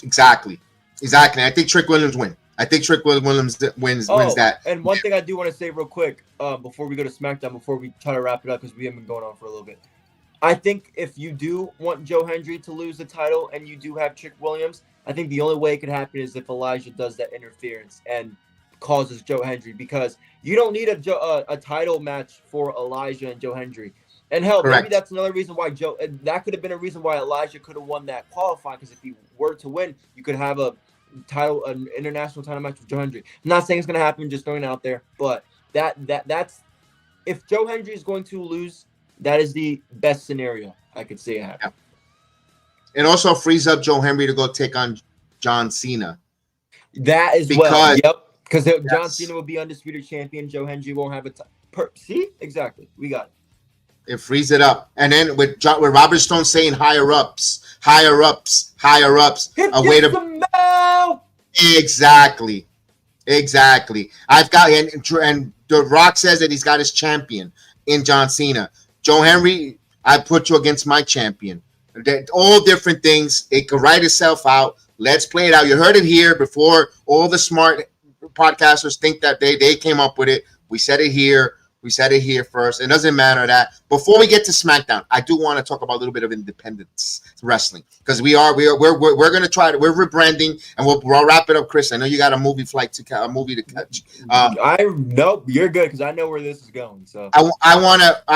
Exactly. I think Trick Williams wins. I think Trick Williams wins that. And one thing I do want to say real quick before we go to SmackDown, before we try to wrap it up, because we haven't been going on for a little bit. I think if you do want Joe Hendry to lose the title and you do have Trick Williams, I think the only way it could happen is if Elijah does that interference and causes Joe Hendry, because you don't need a title match for Elijah and Joe Hendry. And hell, Correct. Maybe that's another reason why that could have been a reason why Elijah could have won that qualifying, because if he were to win, you could have an international title match with Joe Hendry. I'm not saying it's going to happen, just throwing it out there, but that's if Joe Hendry is going to lose, that is the best scenario I could see it happen. Yeah. It also frees up Joe Hendry to go take on John Cena. That is because John Cena will be undisputed champion. Joe Hendry won't have a see, exactly, we got it. It frees it up. And then with Robert Stone saying higher ups, a way to exactly. I've got and The Rock says that he's got his champion in John Cena. Joe Hendry, I put you against my champion. All different things. It could write itself out. Let's play it out. You heard it here before. All the smart podcasters think that they came up with it. We said it here. We said it here first. It doesn't matter that. Before we get to SmackDown, I do want to talk about a little bit of independent wrestling, because we're going to try to, we're rebranding, and we'll wrap it up. Chris, I know you got a movie to catch. Nope, you're good, because I know where this is going. So I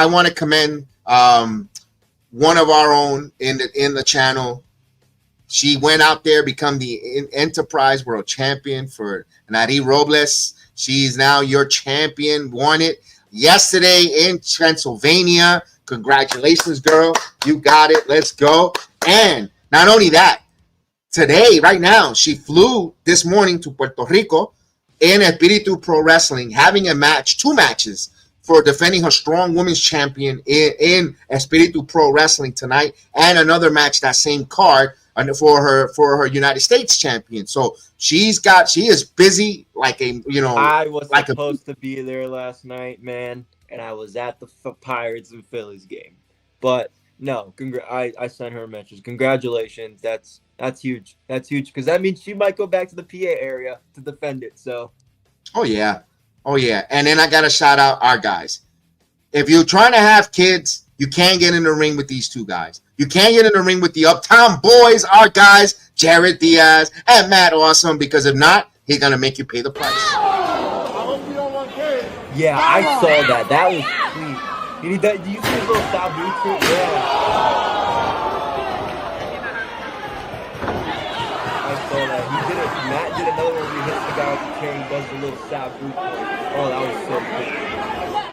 want to commend one of our own in the channel. She went out there, become the Enterprise World Champion for Nari Robles. She's now your champion. Won it yesterday in Pennsylvania. Congratulations, girl. You got it. Let's go. And not only that, today, right now, she flew this morning to Puerto Rico in Espiritu Pro Wrestling, having a match, 2 matches, for defending her strong women's champion in Espiritu Pro Wrestling tonight, and another match, that same card, for her United States champion. So she is busy I was supposed to be there last night, man, and I was at the Pirates and Phillies game. But no, I sent her messages. Congratulations. That's huge. That's huge, because that means she might go back to the PA area to defend it. So Oh yeah. And then I gotta shout out our guys. If you're trying to have kids, you can't get in the ring with these 2 guys. You can't get in the ring with the Uptown Boys, our guys, Jared Diaz and Matt Awesome, because if not, he's going to make you pay the price. I hope you don't want kids. yeah, I saw that. That was sweet. You need that? Do you see his little style boots? Yeah. I saw that. He did it. Matt did another one where he hits the guy with the chair and does the little style boot. Oh, that was so cool.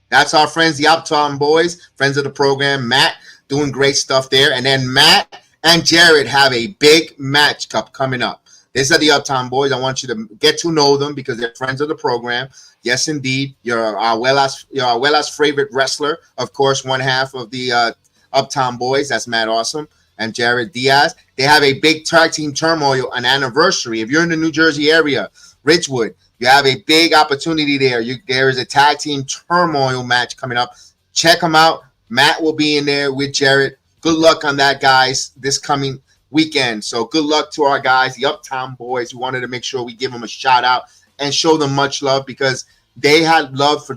That's our friends, the Uptown Boys, friends of the program. Matt doing great stuff there. And then Matt and Jared have a big match coming up. These are the Uptown Boys. I want you to get to know them because they're friends of the program. Yes, indeed. You're Abuela's favorite wrestler. Of course, one half of the Uptown Boys. That's Matt Awesome and Jared Diaz. They have a big tag team turmoil, an anniversary. If you're in the New Jersey area, Ridgewood, You have a big opportunity there. There is a tag team turmoil match coming up. Check them out. Matt will be in there with Jarrett. Good luck on that, guys, this coming weekend. So good luck to our guys, the Uptown Boys. We wanted to make sure we give them a shout out and show them much love because they had love for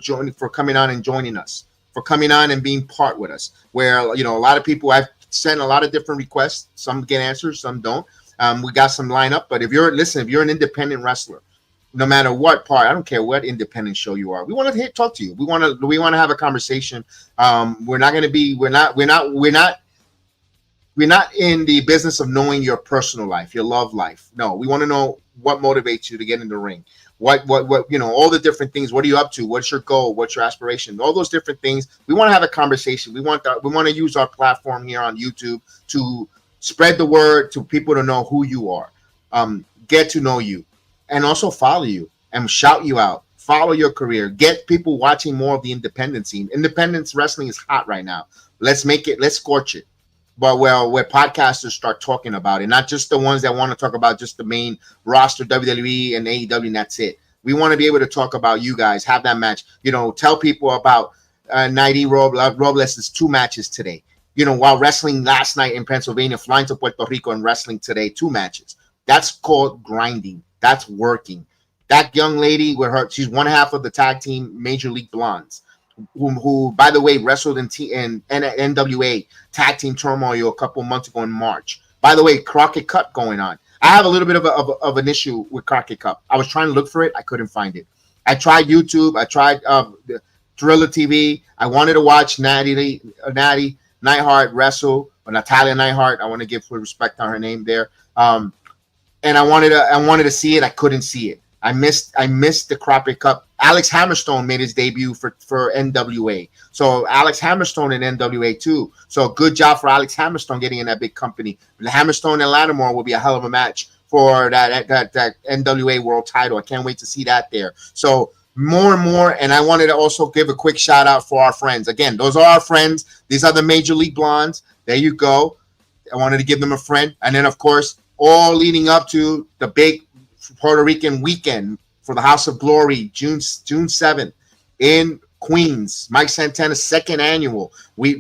coming on and joining us, for coming on and being part with us. Where, you know, a lot of people, I've sent a lot of different requests. Some get answers, some don't. We got some lineup, but if you're an independent wrestler, no matter what part, I don't care what independent show you are, we want to talk to you. We want to have a conversation. We're not in the business of knowing your personal life, your love life. No, we want to know what motivates you to get in the ring. What, you know, all the different things. What are you up to? What's your goal? What's your aspiration? All those different things. We want to have a conversation. We want to use our platform here on YouTube to spread the word to people to know who you are, get to know you, and also follow you and shout you out. Follow your career. Get people watching more of the independent scene. Independence wrestling is hot right now. Let's scorch it. But where podcasters start talking about it, not just the ones that want to talk about just the main roster, WWE and AEW, and that's it. We want to be able to talk about you guys, have that match. You know, tell people about Hendry Robles' 2 matches today. You know, while wrestling last night in Pennsylvania, flying to Puerto Rico and wrestling today, 2 matches. That's called grinding. That's working. That young lady with her, she's one half of the tag team Major League Blondes, who by the way, wrestled in NWA Tag Team Turmoil a couple months ago in March. By the way, Crockett Cup going on. I have a little bit of an issue with Crockett Cup. I was trying to look for it. I couldn't find it. I tried YouTube. I tried Thriller TV. I wanted to watch Natty Neidhart wrestle, or Natalia Neidhart. I want to give full respect on her name there. And I wanted to see it. I couldn't see it. I missed the Crockett Cup. Alex Hammerstone made his debut for NWA. So Alex Hammerstone in NWA too. So good job for Alex Hammerstone getting in that big company. Hammerstone and Lattimore will be a hell of a match for that NWA World Title. I can't wait to see that there. So more and more, and I wanted to also give a quick shout out for our friends. Again, those are our friends. These are the Major League Blondes. There you go. I wanted to give them a friend. And then, of course, all leading up to the big Puerto Rican weekend for the House of Glory, June 7th in Queens. Mike Santana's second annual.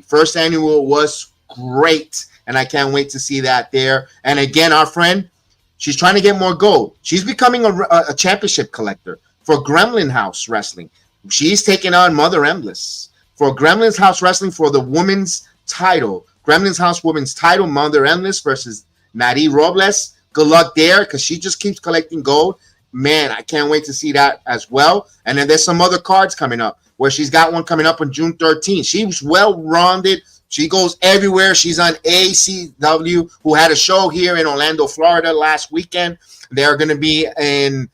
First annual was great, and I can't wait to see that there. And again, our friend, she's trying to get more gold. She's becoming a championship collector for Gremlin House Wrestling. She's taking on Mother Endless for Gremlin's House Wrestling for the women's title. Gremlin's House Women's Title, Mother Endless versus Hendry Robles. Good luck there because she just keeps collecting gold. Man, I can't wait to see that as well. And then there's some other cards coming up where she's got one coming up on June 13th. She's well-rounded. She goes everywhere. She's on ACW, who had a show here in Orlando, Florida last weekend. They're going to be in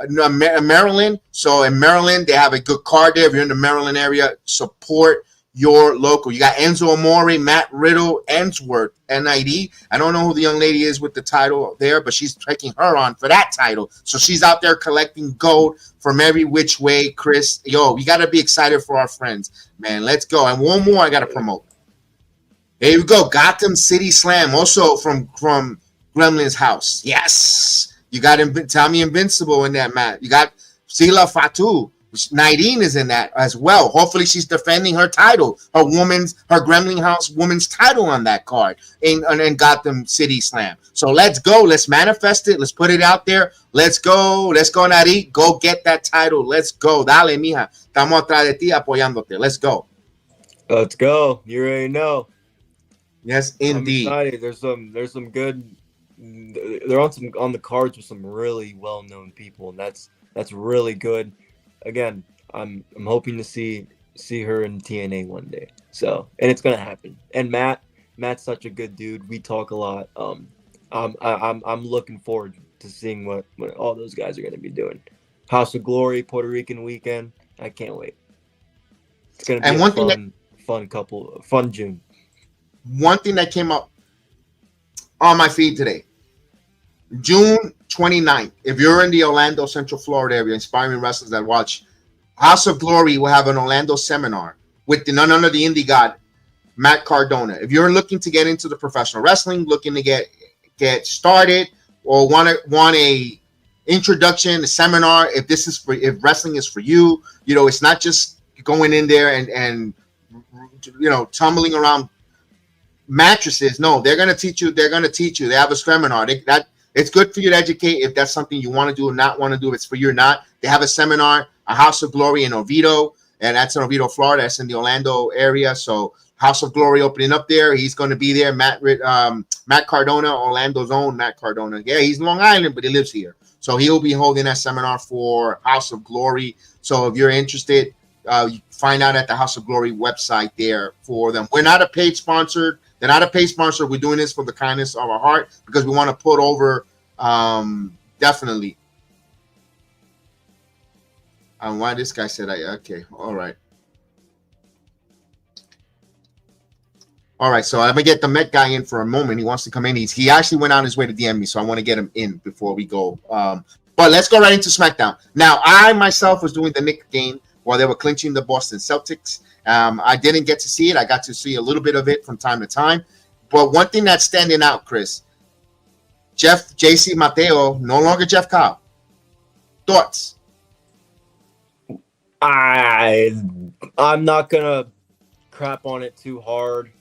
Maryland. So in Maryland, they have a good card there. If you're in the Maryland area, support your local. You got Enzo Amore, Matt Riddle, Ensworth, NID. I don't know who the young lady is with the title there, but she's taking her on for that title. So she's out there collecting gold from every which way, Chris. Yo, you got to be excited for our friends, man. Let's go. And one more I got to promote. There you go. Gotham City Slam, also from Gremlin's House. Yes. You got Tommy Invincible in that match. You got Sila Fatu. Nadine is in that as well. Hopefully she's defending her title, her Gremlin House women's title on that card in Gotham City Slam. So let's go. Let's manifest it. Let's put it out there. Let's go. Let's go, Nari. Go get that title. Let's go. Dale, mija. Estamos atrás de ti apoyándote. Let's go. Let's go. You already know. Yes, indeed. I'm excited. There's some good. They're on the cards with some really well-known people, and that's really good. Again, I'm hoping to see her in TNA one day. So, and it's gonna happen. And Matt's such a good dude. We talk a lot. I'm looking forward to seeing what all those guys are gonna be doing. House of Glory, Puerto Rican weekend. I can't wait. It's gonna be fun June. One thing that came up on my feed today, June 29th, if you're in the Orlando, Central Florida area, inspiring wrestlers that watch, House of Glory will have an Orlando seminar with none other the indie god, Matt Cardona. If you're looking to get into the professional wrestling, looking to get started, or want a introduction, a seminar. If wrestling is for you, you know, it's not just going in there and you know, tumbling around mattresses. No, they're gonna teach you. They have a seminar. It's good for you to educate if that's something you want to do or not want to do. If it's for you or not. They have a seminar, a House of Glory in Oviedo, and that's in Oviedo, Florida. That's in the Orlando area. So House of Glory opening up there. He's going to be there. Matt Cardona, Orlando's own Matt Cardona. Yeah, he's Long Island, but he lives here. So he'll be holding that seminar for House of Glory. So if you're interested, you find out at the House of Glory website there for them. We're not a paid sponsored. They're not a paid sponsor. We're doing this for the kindness of our heart because we want to put over definitely. Why this guy said okay, all right. All right, so I'm gonna get the Met guy in for a moment. He wants to come in. He actually went on his way to DM me, so I want to get him in before we go. But let's go right into SmackDown. Now, I myself was doing the Knicks game while they were clinching the Boston Celtics. I didn't get to see it. I got to see a little bit of it from time to time. But one thing that's standing out, Chris, JC Mateo, no longer Jeff Cobb. Thoughts? I'm not gonna crap on it too hard.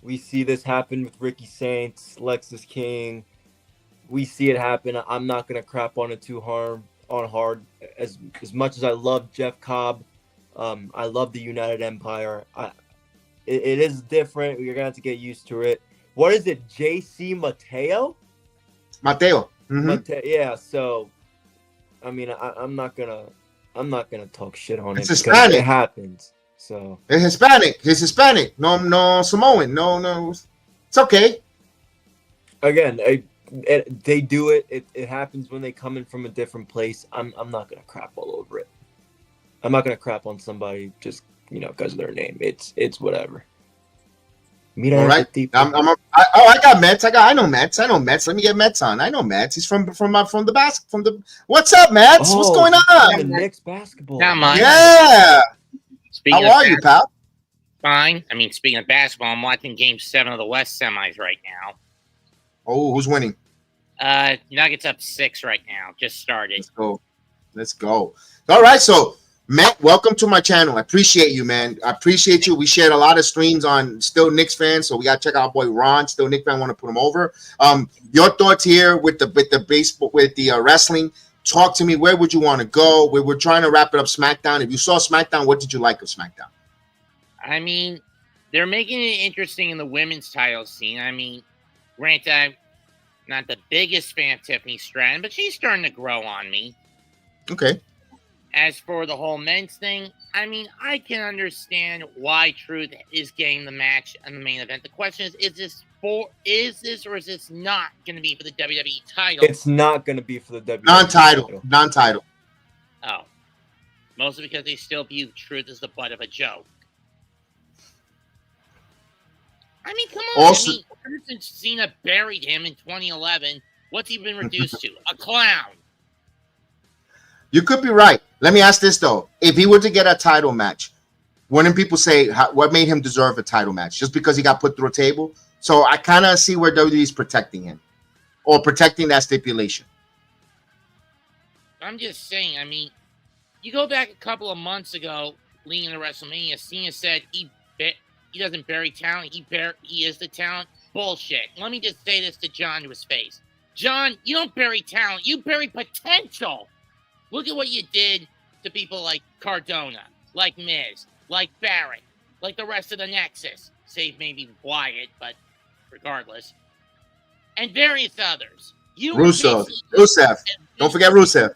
We see this happen with Ricky Saints, Lexus King. We see it happen. I'm not gonna crap on it too hard. As much as I love Jeff Cobb, I love the United Empire. It is different. You're gonna have to get used to it. What is it, JC Mateo? Mateo. Mm-hmm. Yeah. So, I mean, I'm not gonna talk shit on it. It's Hispanic. It happens. So it's Hispanic. He's Hispanic. No Samoan. No. It's okay. Again, they do it. It happens when they come in from a different place. I'm not gonna crap all over it. I'm not gonna crap on somebody just because of their name. It's whatever. All right. I got Mets. I know Mets. Let me get Mets on. I know Mets. He's from the. What's up, Mets? What's going on? The Knicks basketball. Not mine. Yeah. Speaking How are you, pal? Fine. I mean, speaking of basketball, I'm watching Game 7 of the West semis right now. Oh, who's winning? Nuggets up 6 right now. Just started. Let's go. All right, so Matt, welcome to my channel. I appreciate you, man. I appreciate you. We shared a lot of streams on Still Knicks fans, so we got to check out our boy Ron. Still Knicks fan, want to put him over. Your thoughts here with the baseball, with the wrestling. Talk to me. Where would you want to go? We're trying to wrap it up. SmackDown. If you saw SmackDown, what did you like of SmackDown? I mean, they're making it interesting in the women's title scene. I mean, granted, I'm not the biggest fan of Tiffany Stratton, but she's starting to grow on me. Okay. As for the whole men's thing, I mean, I can understand why Truth is getting the match in the main event. The question is this or is this not going to be for the WWE title? It's not going to be for the WWE non-title. Oh. Mostly because they still view Truth as the butt of a joke. I mean, come on. Also, ever since Cena buried him in 2011, what's he been reduced to? A clown. You could be right. Let me ask this, though. If he were to get a title match, wouldn't people say, what made him deserve a title match? Just because he got put through a table? So I kind of see where WWE is protecting him or protecting that stipulation. I'm just saying, I mean, you go back a couple of months ago, leading into WrestleMania, Cena said he doesn't bury talent. He is the talent. Bullshit. Let me just say this to John to his face. John, you don't bury talent. You bury potential. Look at what you did to people like Cardona, like Miz, like Barrett, like the rest of the Nexus. Save maybe Wyatt, but regardless. And various others. Rusev. Don't forget Rusev.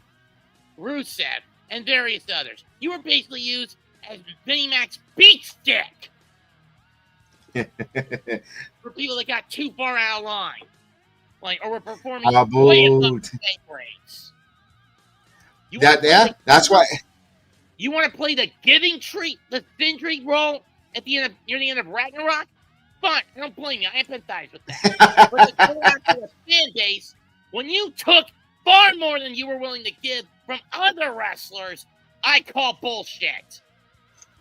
And various others. You were basically used as Vinnie Mac's beat stick. For people that got too far out of line. Or were performing way above the pay grades. That's why. You want to play the giving treat, the Sindri role near the end of Ragnarok? Fine, I don't blame you. I empathize with that. But to go after a fan base, when you took far more than you were willing to give from other wrestlers, I call bullshit.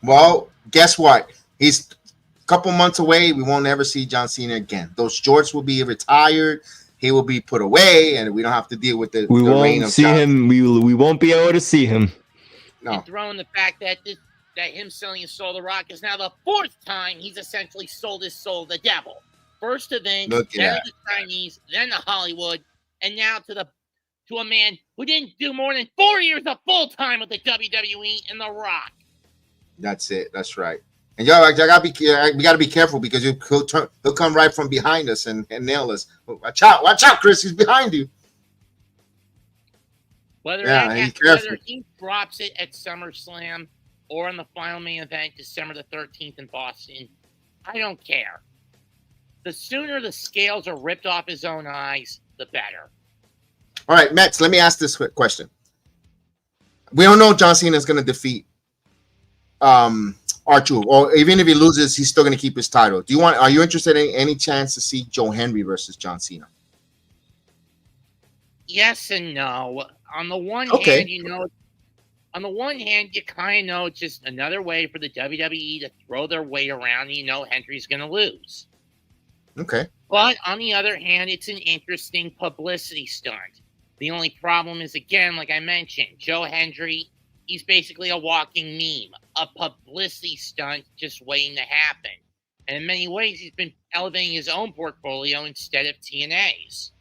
Well, guess what? He's a couple months away. We won't ever see John Cena again. Those shorts will be retired. he will be put away, and we don't have to deal with the We the reign won't of see John. him. We won't be able to see him. No, And throw in the fact that him selling his soul to Rock is now the 4th time he's essentially sold his soul to the devil. First to Vince, Look at then that. to the Chinese, then to Hollywood, and now to a man who didn't do more than 4 years of full time with the WWE and The Rock. that's it. That's right. And y'all, we gotta be careful because he'll come right from behind us and nail us. Watch out, Chris. He's behind you. Whether he drops it at SummerSlam or in the final main event, December the 13th in Boston, I don't care. The sooner the scales are ripped off his own eyes, the better. All right, Mets. Let me ask this quick We don't know if John Cena is going to defeat R-Truth, or even if he loses, he's still going to keep his title. Are you interested in any chance to see Joe Hendry versus John Cena? Yes and no. On the one Okay. hand, you kind of know it's just another way for the WWE to throw their weight around. You know Hendry's going to lose. Okay. But on the other hand, it's an interesting publicity stunt. The only problem is, again, like I mentioned, Joe Hendry, he's basically a walking meme, a publicity stunt just waiting to happen. And in many ways, he's been elevating his own portfolio instead of TNA's.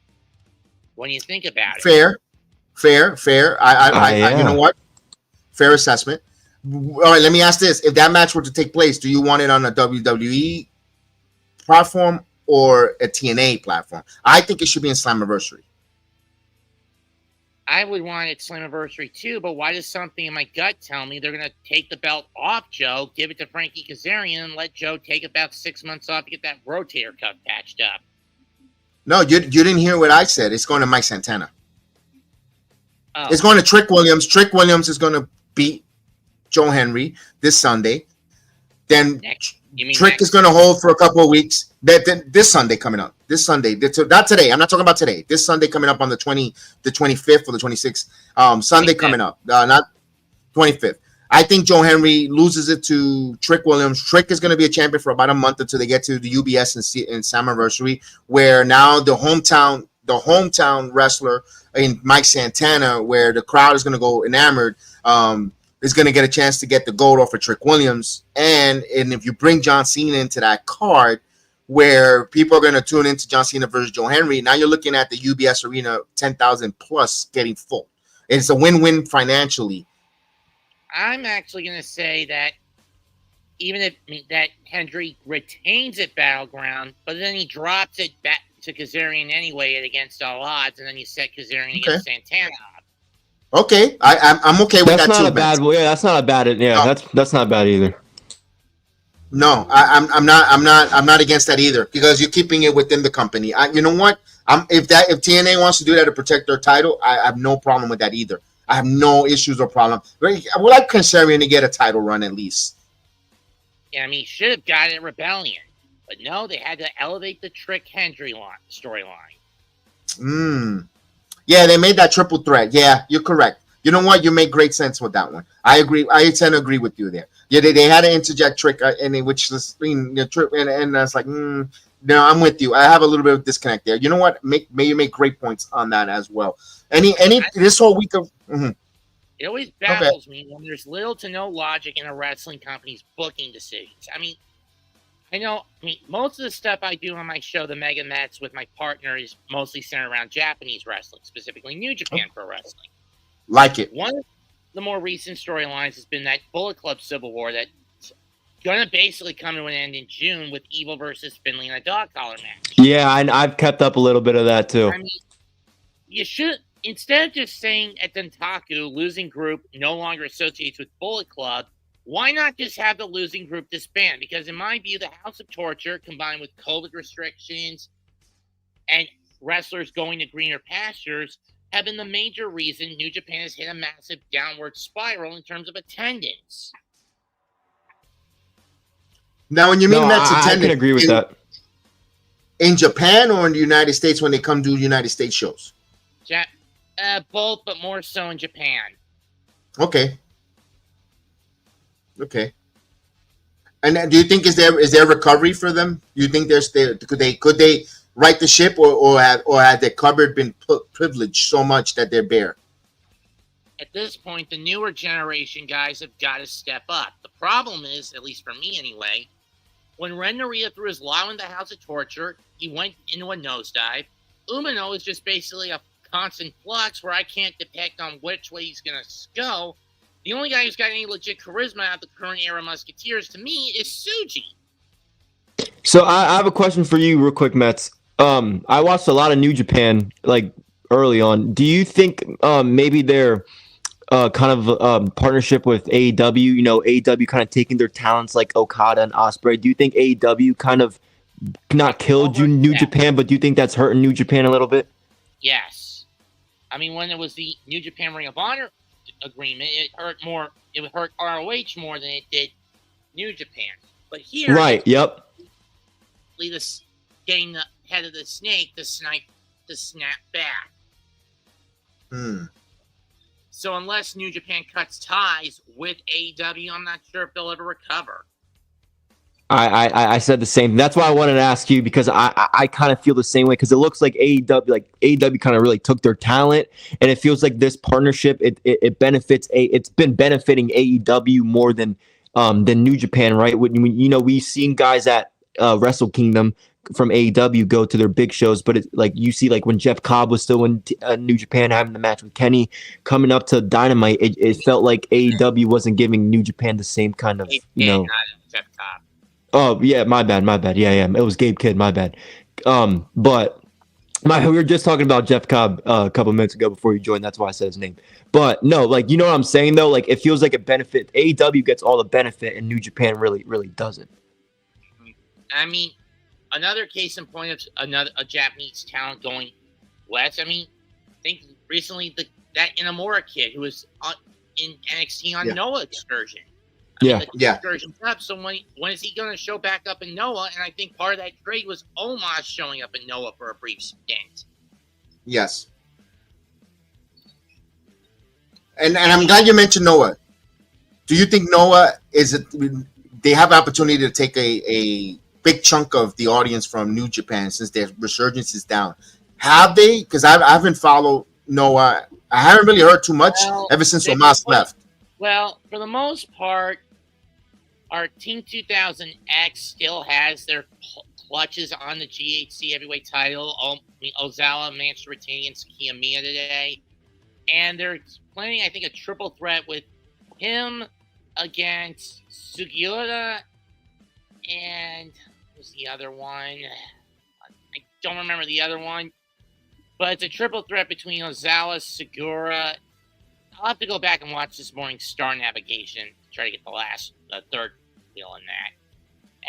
When you think about it. Fair. I you know what? Fair assessment. All right, let me ask this. If that match were to take place, do you want it on a WWE platform or a TNA platform? I think it should be in Slammiversary. I would want it Slammiversary too, but why does something in my gut tell me they're going to take the belt off Joe, give it to Frankie Kazarian, and let Joe take about 6 months off to get that rotator cuff patched up? No, you didn't hear what I said. It's going to Mike Santana. Oh. It's going to Trick Williams. Trick Williams is going to beat Joe Hendry this Sunday. Then Trick is going to hold for a couple of weeks. This Sunday coming up. This Sunday. Not today. I'm not talking about today. This Sunday coming up on the 25th or the 26th. Sunday coming up. Not 25th. I think Joe Hendry loses it to Trick Williams. Trick is going to be a champion for about a month until they get to the UBS and Slammiversary, where now the hometown wrestler in Mike Santana, where the crowd is going to go enamored, is going to get a chance to get the gold off of Trick Williams. And if you bring John Cena into that card, where people are going to tune into John Cena versus Joe Hendry, now you're looking at the UBS Arena 10,000 plus getting full. It's a win-win financially. I'm actually going to say that even if that Hendry retains at Battleground, but then he drops it back to Kazarian anyway against all odds, and then you set Kazarian against Santana up. Okay, I'm okay with that's that too. That's not a bad. Yeah, no. That's not bad either. No, I'm not against that either, because you're keeping it within the company. You know what? If TNA wants to do that to protect their title, I have no problem with that either. I have no issues or problem. I would like Kazarian to get a title run at least. Yeah, I mean, he should have got it at Rebellion, but no, they had to elevate the Trick Hendry storyline. Yeah, they made that triple threat. Yeah, you're correct. You know what? You make great sense with that one. I agree. I tend to agree with you there. Yeah, they had to interject Trick, which is and I was like, no, I'm with you. I have a little bit of disconnect there. You know what? You make great points on that as well. This whole week of. It always baffles me when there's little to no logic in a wrestling company's booking decisions. I mean, most of the stuff I do on my show, The Mega Mets, with my partner is mostly centered around Japanese wrestling, specifically New Japan Pro Wrestling. Like it. One of the more recent storylines has been that Bullet Club Civil War that's going to basically come to an end in June with Evil versus Finley in a dog collar match. Yeah, I've kept up a little bit of that too. I mean, you should, instead of just saying at Dentaku, losing group no longer associates with Bullet Club, why not just have the losing group disband? Because in my view, the House of Torture, combined with COVID restrictions and wrestlers going to greener pastures, have been the major reason New Japan has hit a massive downward spiral in terms of attendance. Now, when you mean Mets attendance, I can agree with that. In Japan or in the United States when they come do United States shows? Both, but more so in Japan. Okay. And do you think is there recovery for them? You think could they right the ship, or had their cupboard been privileged so much that they're bare? At this point, the newer generation guys have got to step up. The problem is, at least for me anyway, when Rhea threw his law in the House of Torture, he went into a nosedive. Umino is just basically a constant flux where I can't depict on which way he's going to go. The only guy who's got any legit charisma out of the current era Musketeers, to me, is Tsuji. So I have a question for you real quick, Mets. I watched a lot of New Japan like early on. Do you think maybe they're kind of partnership with AEW, you know, AEW kind of taking their talents like Okada and Ospreay? Do you think AEW kind of not killed New Japan, but do you think that's hurting New Japan a little bit? Yes. I mean, when it was the New Japan Ring of Honor agreement, it hurt ROH more than it did New Japan. But here, right, yep. This getting the head of the snake to snap back. So unless New Japan cuts ties with AEW, I'm not sure if they'll ever recover. I said the same. That's why I wanted to ask you, because I kind of feel the same way, because it looks like AEW kind of really took their talent, and it feels like this partnership it benefits it's been benefiting AEW more than New Japan, right? When you know, we've seen guys at Wrestle Kingdom from AEW go to their big shows, but it's like you see, like when Jeff Cobb was still in New Japan having the match with Kenny, coming up to Dynamite, it felt like AEW wasn't giving New Japan the same kind of, you know. Jeff Cobb. Oh yeah, my bad. Yeah, it was Gabe Kidd, my bad. But we were just talking about Jeff Cobb a couple minutes ago before you joined. That's why I said his name. But no, like, you know what I'm saying though. Like, it feels like a benefit. AEW gets all the benefit, and New Japan really doesn't. I mean, another case in point of a Japanese talent going west. I mean, I think recently that Inamura kid who was in NXT on Noah excursion. The excursion's up. So when is he going to show back up in Noah? And I think part of that trade was Omos showing up in Noah for a brief stint. Yes. And I'm glad you mentioned Noah. Do you think Noah they have an opportunity to take a big chunk of the audience from New Japan since their resurgence is down? Have they? Because I haven't followed Noah. I haven't really heard too much ever since Omos left. Well, for the most part, our Team 2000X still has their clutches on the GHC heavyweight title. Ozawa managed to retain against Kiyomiya today. And they're planning, I think, a triple threat with him against Sugiura and who's the other one? I don't remember the other one. But it's a triple threat between Ozawa, Sugiura. I'll have to go back and watch this morning's Star Navigation to try to get the third wheel in that.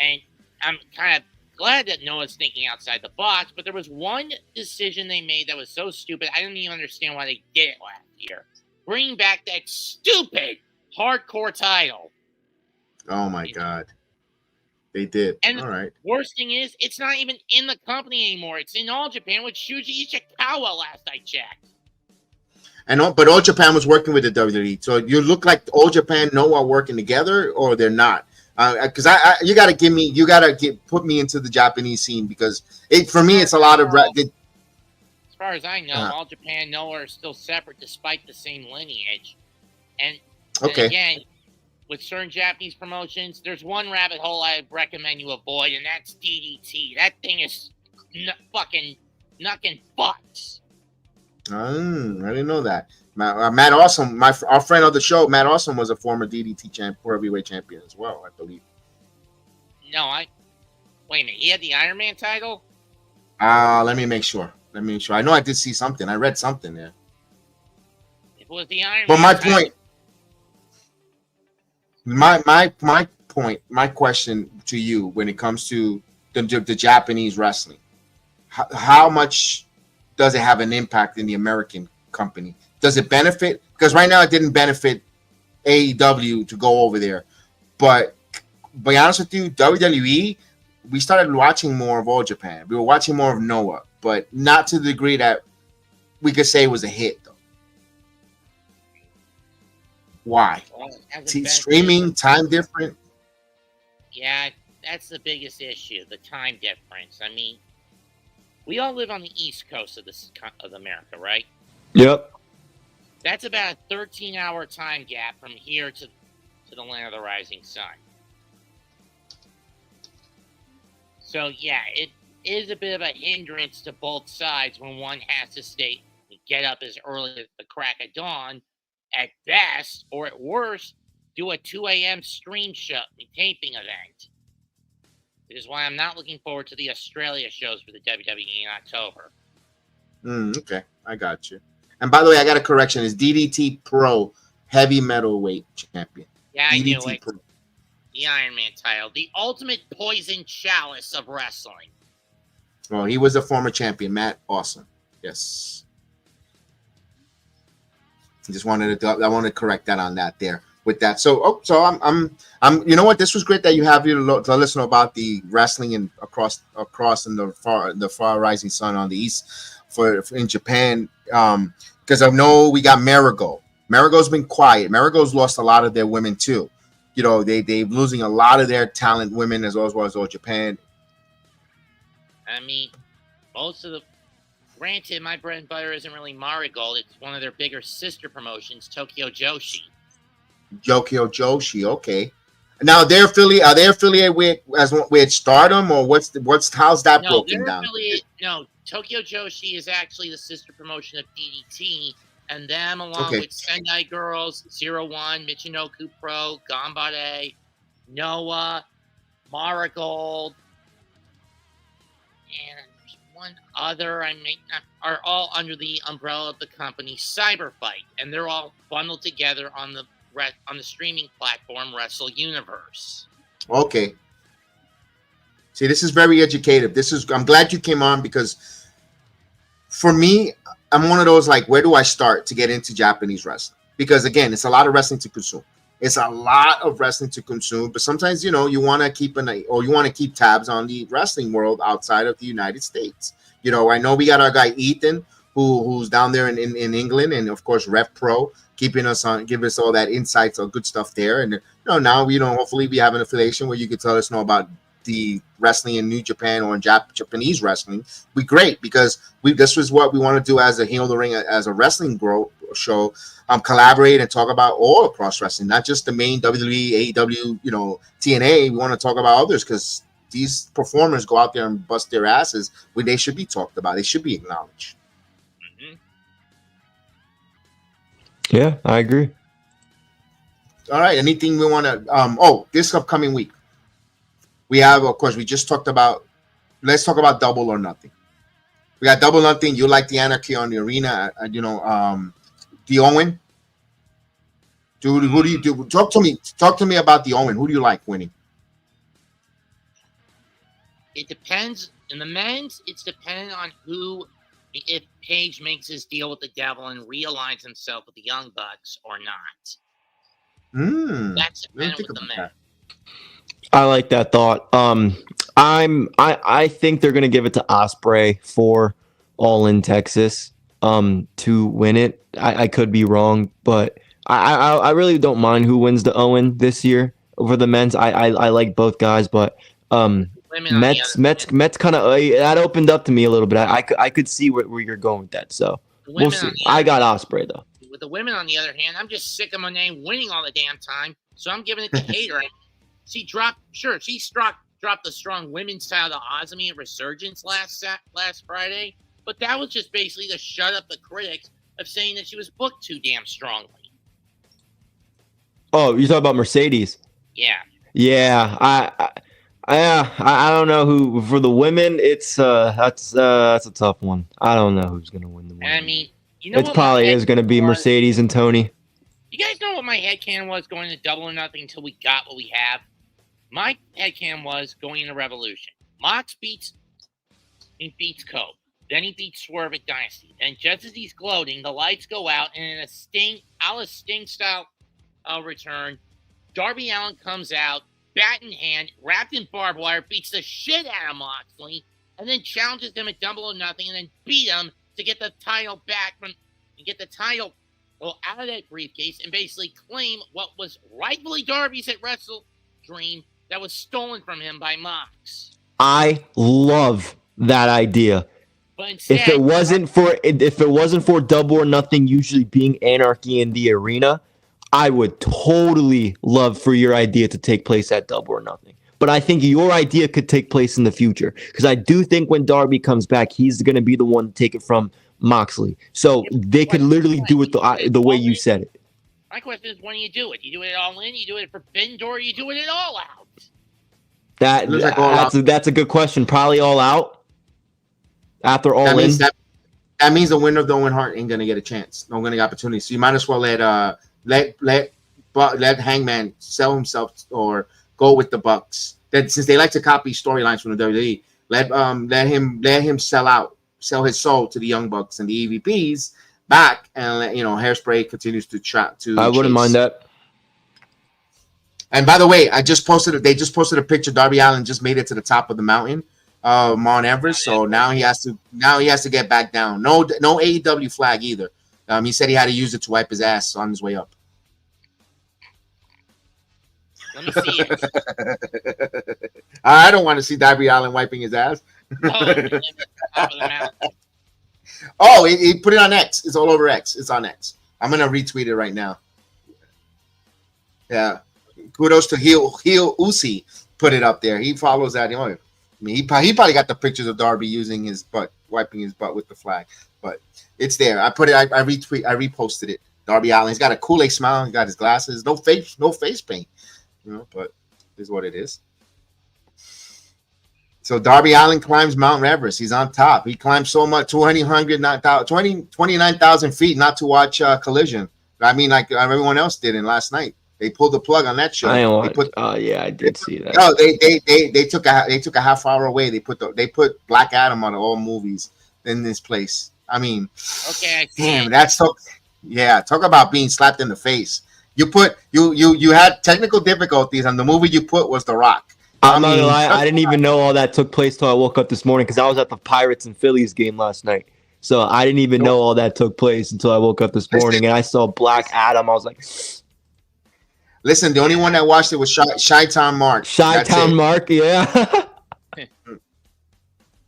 And I'm kind of glad that Noah's thinking outside the box, but there was one decision they made that was so stupid. I didn't even understand why they did it last year. Bring back that stupid hardcore title. Oh my God. They did. And all right. The worst thing is, it's not even in the company anymore. It's in All Japan with Shuji Ishikawa last I checked. But All Japan was working with the WWE. So you look like All Japan Noah working together, or they're not. Because you got to put me into the Japanese scene, because for me it's a lot of. As far as I know, All Japan Noah are still separate despite the same lineage. And again, with certain Japanese promotions, there's one rabbit hole I recommend you avoid, and that's DDT. That thing is fucking knucking butts. I didn't know that. Matt Awesome, our friend of the show, Matt Awesome, was a former DDT World Heavyweight Champion as well, I believe. No, wait a minute. He had the Iron Man title? Let me make sure. I know I did see something. I read something there. If it was the Iron Man. But my question to you when it comes to the Japanese wrestling, how much does it have an impact in the American company? Does it benefit? Because right now it didn't benefit AEW to go over there. But to be honest with you, WWE, we started watching more of All Japan. We were watching more of Noah, but not to the degree that we could say it was a hit, though. Why? Well, streaming, time different? Yeah, that's the biggest issue, the time difference. I mean, We all live on the East Coast of America, right? Yep. That's about a 13-hour time gap from here to the land of the rising sun. So yeah, it is a bit of a hindrance to both sides when one has to get up as early as the crack of dawn, at best, or at worst, do a 2 a.m. stream show taping event. Which is why I'm not looking forward to the Australia shows for the WWE in October. Okay, I got you. And by the way, I got a correction. It's DDT Pro Heavy Metalweight Champion. Yeah, I knew DDT it. Pro. The Iron Man title. The ultimate poison chalice of wrestling. Well, he was a former champion, Matt. Awesome. Yes. I wanted to correct that on that there with that. So I'm you know what? This was great that you have you to listen about the wrestling and across in the far rising sun on the east for in Japan. Because I know we got Marigold. Marigold's been quiet. Marigold's lost a lot of their women too. You know, they're losing a lot of their talent women as well as all Japan. I mean, granted, my bread and butter isn't really Marigold. It's one of their bigger sister promotions, Tokyo Joshi. Tokyo Joshi, okay. Now are they affiliated with Stardom, or how's that broken down? No, Tokyo Joshi is actually the sister promotion of DDT, and them along with Sendai Girls, 01, Michinoku Pro, Ganbare, Noah, Marigold, and there's one other are all under the umbrella of the company Cyber Fight, and they're all bundled together on the streaming platform Wrestle Universe. Okay. See, this is very educative. I'm glad you came on, because for me, I'm one of those, like, where do I start to get into Japanese wrestling? Because again, it's a lot of wrestling to consume. But sometimes, you know, you want to keep tabs on the wrestling world outside of the United States. You know, I know we got our guy Ethan, who's down there in England, and of course Ref Pro, giving us all that insights on good stuff there. And now hopefully we have an affiliation where you can tell us about the wrestling in New Japan or in Japanese wrestling. Be great, because this was what we want to do as a Heal the Ring, as a wrestling show. Collaborate and talk about all across wrestling, not just the main WWE, AEW, TNA. We want to talk about others, because these performers go out there and bust their asses. They should be talked about. They should be acknowledged. Yeah, I agree. All right. Anything we want to? This upcoming week, we have, of course, we just talked about. Let's talk about Double or Nothing. We got Double or Nothing. You like the anarchy on the arena, the Owen. Dude, who do you do? Talk to me about the Owen. Who do you like winning? It depends. In the men's, it's dependent on if Page makes his deal with the devil and realigns himself with the Young Bucks or not. That's dependent with the men. I like that thought. I think they're gonna give it to Ospreay for All in Texas to win it. I could be wrong, but I really don't mind who wins the Owen this year over the men's. I like both guys, but Mets kind of that opened up to me a little bit. I could see where you're going with that. So we'll see. I got Ospreay though. With the women, on the other hand, I'm just sick of Monet winning all the damn time, so I'm giving it to Hater. She dropped the strong women's title to Azumi at Resurgence last Friday, but that was just basically to shut up the critics of saying that she was booked too damn strongly. Oh, you're talking about Mercedes? Yeah. Yeah, I don't know who for the women. It's that's a tough one. I don't know who's gonna win the women. I mean, it probably is gonna be Mercedes and Tony. You guys know what my headcanon was going to Double or Nothing until we got what we have? My headcanon was going into Revolution. Mox beats Cope. Then he beats Swerve at Dynasty. And just as he's gloating, the lights go out, and in a Sting style return, Darby Allin comes out, bat in hand, wrapped in barbed wire, beats the shit out of Moxley, and then challenges him at Double or Nothing, and then beat him to get the title back out of that briefcase, and basically claim what was rightfully Darby's at Wrestle Dream that was stolen from him by Mox. I love that idea. But instead, if it wasn't for Double or Nothing usually being anarchy in the arena, I would totally love for your idea to take place at Double or Nothing. But I think your idea could take place in the future because I do think when Darby comes back, he's going to be the one to take it from Moxley. So they could literally do it the way you said it. My question is, when do you do it? You do it all in, you do it for Forbidden Door, or you do it all out? That's a good question. Probably all out. After all in. That means the winner of the Owen Hart ain't gonna get a chance. No gonna get opportunity. So you might as well let Hangman sell himself or go with the Bucks. That since they like to copy storylines from the WWE, let him sell his soul to the Young Bucks and the EVPs back, and let Hairspray continues to trap to. I wouldn't mind that. And by the way, they just posted a picture. Darby Allin just made it to the top of the mountain, Mount Everest. So now he has to get back down. No AEW flag either. He said he had to use it to wipe his ass on his way up. Let me see it. I don't want to see Darby Allin wiping his ass. Oh, he put it on X. It's all over X. It's on X. I'm gonna retweet it right now. Yeah. Kudos to Heel Uzi put it up there. He follows that. I mean, he probably got the pictures of Darby using his butt, wiping his butt with the flag. But it's there. I put it. I reposted it. Darby Allin. He's got a Kool-Aid smile. He got his glasses. No face paint. But is what it is. So Darby Allin climbs Mount Everest. He's on top. He climbed so much, 29,000 feet, not to watch Collision. I mean, like everyone else did in last night. They pulled the plug on that show. I did see that. No, they took a half hour away. They put Black Adam on all movies in this place. I mean, okay, damn, that's so. Yeah, talk about being slapped in the face. You had technical difficulties, and the movie you put was The Rock. I'm not gonna lie, I didn't even know all that took place till I woke up this morning because I was at the Pirates and Phillies game last night. So I didn't even know all that took place until I woke up this morning and I saw Black Adam. I was like, listen, the only one that watched it was Chi-Town Mark. Chi-Town Mark, yeah.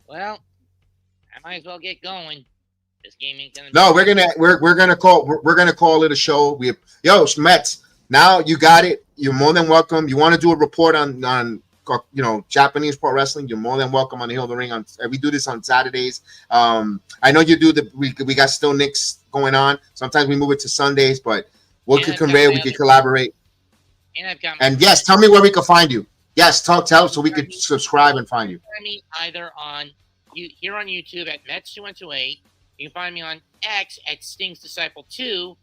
Well, I might as well get going. This game ain't gonna. No, we're gonna call it a show. Mets. Now you got it. You're more than welcome. You want to do a report on Japanese pro wrestling? You're more than welcome on the Hill of the Ring. We do this on Saturdays. I know you do we got still Knicks going on. Sometimes we move it to Sundays, but we could collaborate. And I've got. And yes, tell me where we can find you. Yes, tell so we could subscribe and find you. Find me either here on YouTube at Mets2128. You can find me on X at Sting's Disciple 2.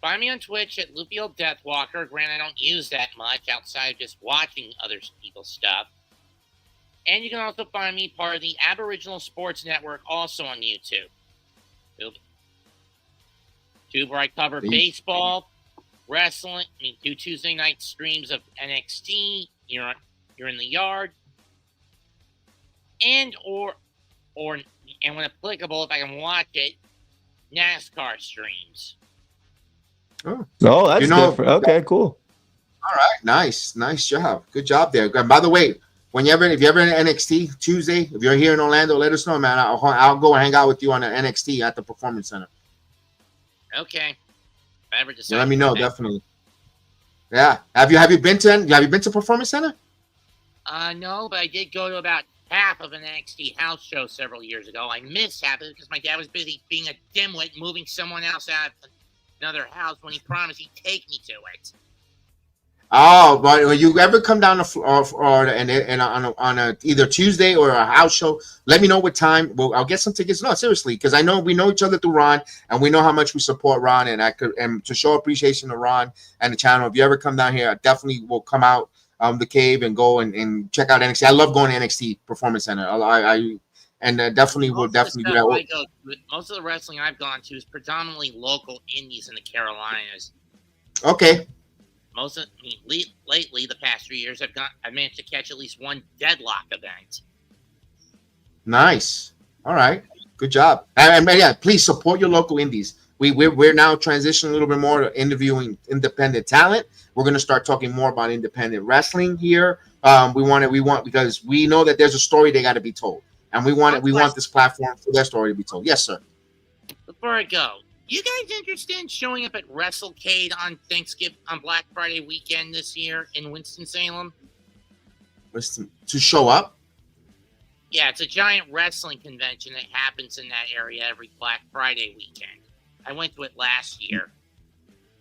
Find me on Twitch at Lufield Deathwalker. Granted, I don't use that much outside of just watching other people's stuff. And you can also find me part of the Aboriginal Sports Network, also on YouTube. Where I cover baseball, wrestling. Do Tuesday night streams of NXT. You're in the yard, and when applicable, if I can watch it, NASCAR streams. Oh, that's different. Okay, cool. All right, nice job. Good job there. And by the way, if you're ever in NXT Tuesday, if you're here in Orlando, let us know, man. I'll go and hang out with you on the NXT at the Performance Center. Okay. If I ever decide, let me know, definitely. Yeah. Have you been to Performance Center? No, but I did go to about half of an NXT house show several years ago. I missed half of it because my dad was busy being a dimwit, moving someone else out of another house when he promised he'd take me to it. Oh, but when you ever come down to Florida and on a either Tuesday or a house show, let me know what time. Well, I'll get some tickets. No, seriously, because I know we know each other through Ron, and we know how much we support Ron, and to show appreciation to Ron and the channel. If you ever come down here, I definitely will come out the cave and go and check out NXT. I love going to NXT Performance Center. I definitely will do that. Most of the wrestling I've gone to is predominantly local indies in the Carolinas. Okay. Lately, the past 3 years, I've managed to catch at least one Deadlock event. Nice. All right. Good job. And yeah, please support your local indies. We're now transitioning a little bit more to interviewing independent talent. We're going to start talking more about independent wrestling here. We want because we know that there's a story they got to be told. and we want this platform for their story to be told. Yes, sir. Before I go, you guys interested in showing up at WrestleCade on Black Friday weekend this year in Winston-Salem? To show up? Yeah, it's a giant wrestling convention that happens in that area every Black Friday weekend. I went to it last year.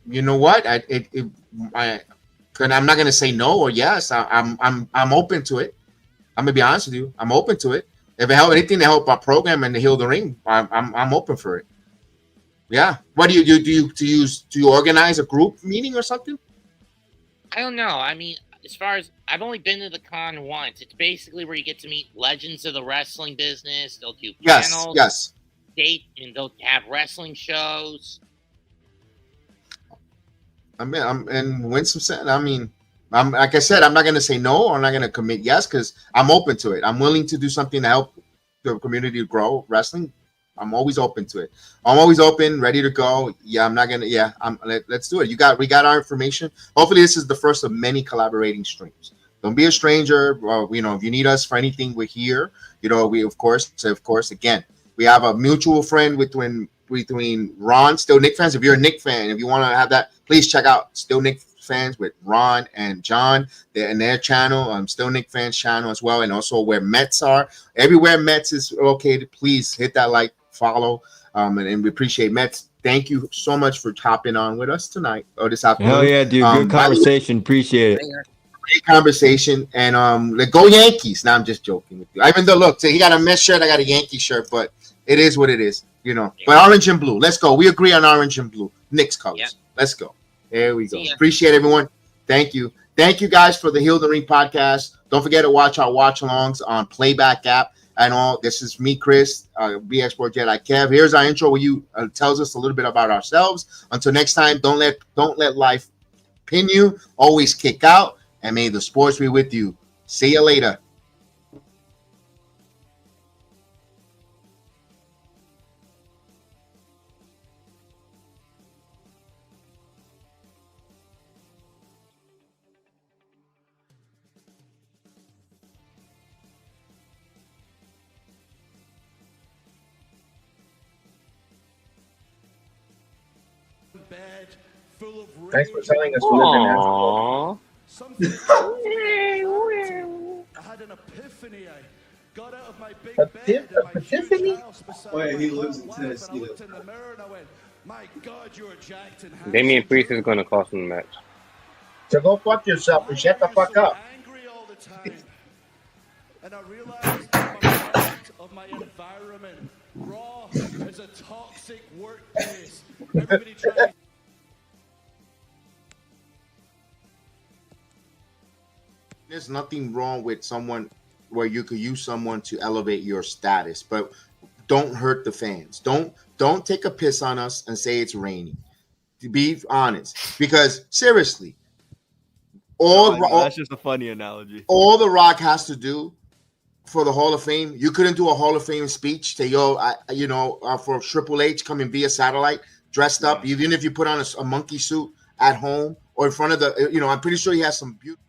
You know what? I'm not gonna say no or yes. I'm open to it. I'm gonna be honest with you. I'm open to it. If it help anything to help our program and to heal the ring, I'm open for it. Yeah. What do you do? Do you organize a group meeting or something? I don't know. I mean, as far as I've only been to the con once. It's basically where you get to meet legends of the wrestling business. They'll do panels, yes, and they'll have wrestling shows. I'm Winston. I mean, I'm like I said, I'm not going to say no or I'm not going to commit yes because I'm open to it. I'm willing to do something to help the community grow wrestling. I'm always open to it. I'm always open, ready to go. Yeah, I'm not gonna. Yeah, let's do it. We got our information. Hopefully, this is the first of many collaborating streams. Don't be a stranger. If you need us for anything, we're here. We of course, again, we have a mutual friend between Ron, Still Nick fans. If you're a Nick fan, if you want to have that, please check out Still Nick fans with Ron and John. They're in their channel. Still Nick fans channel as well, and also where Mets are. Everywhere Mets is located, please hit that like, follow, and we appreciate Mets. Thank you so much for hopping on with us tonight or this afternoon. Hell yeah, dude! Good conversation. Appreciate it. Great conversation, and go Yankees. Now I'm just joking with you. Even though look, he got a Mets shirt, I got a Yankee shirt, but it is what it is, But orange and blue. Let's go. We agree on orange and blue. Knicks colors. Yep. Let's go. There we go. Appreciate everyone. Thank you. Thank you guys for the Heal the Ring podcast. Don't forget to watch our watch-alongs on Playback app. And all. This is me, Chris, BX Sport Jedi Kev. Here's our intro where you tells us a little bit about ourselves. Until next time, don't let life pin you. Always kick out, and may the sports be with you. See you later. Thanks for telling us. I had an epiphany. I got out of my big bed. Epiphany? Wait, he lives in Tennessee. I looked in the mirror and I went, "My God, you're jacked and handsome." Damian Priest is going to cost him the match. So go fuck yourself and shut the fuck up. Angry all the time, and I realized I'm a product of my environment. Raw is a toxic workplace. Everybody trying. There's nothing wrong with someone where you could use someone to elevate your status, but don't hurt the fans. Don't take a piss on us and say it's raining. To be honest, because seriously, that's just a funny analogy. All The Rock has to do for the Hall of Fame, you couldn't do a Hall of Fame speech to for Triple H coming via satellite, dressed up, even if you put on a monkey suit at home or in front of the, I'm pretty sure he has some beautiful.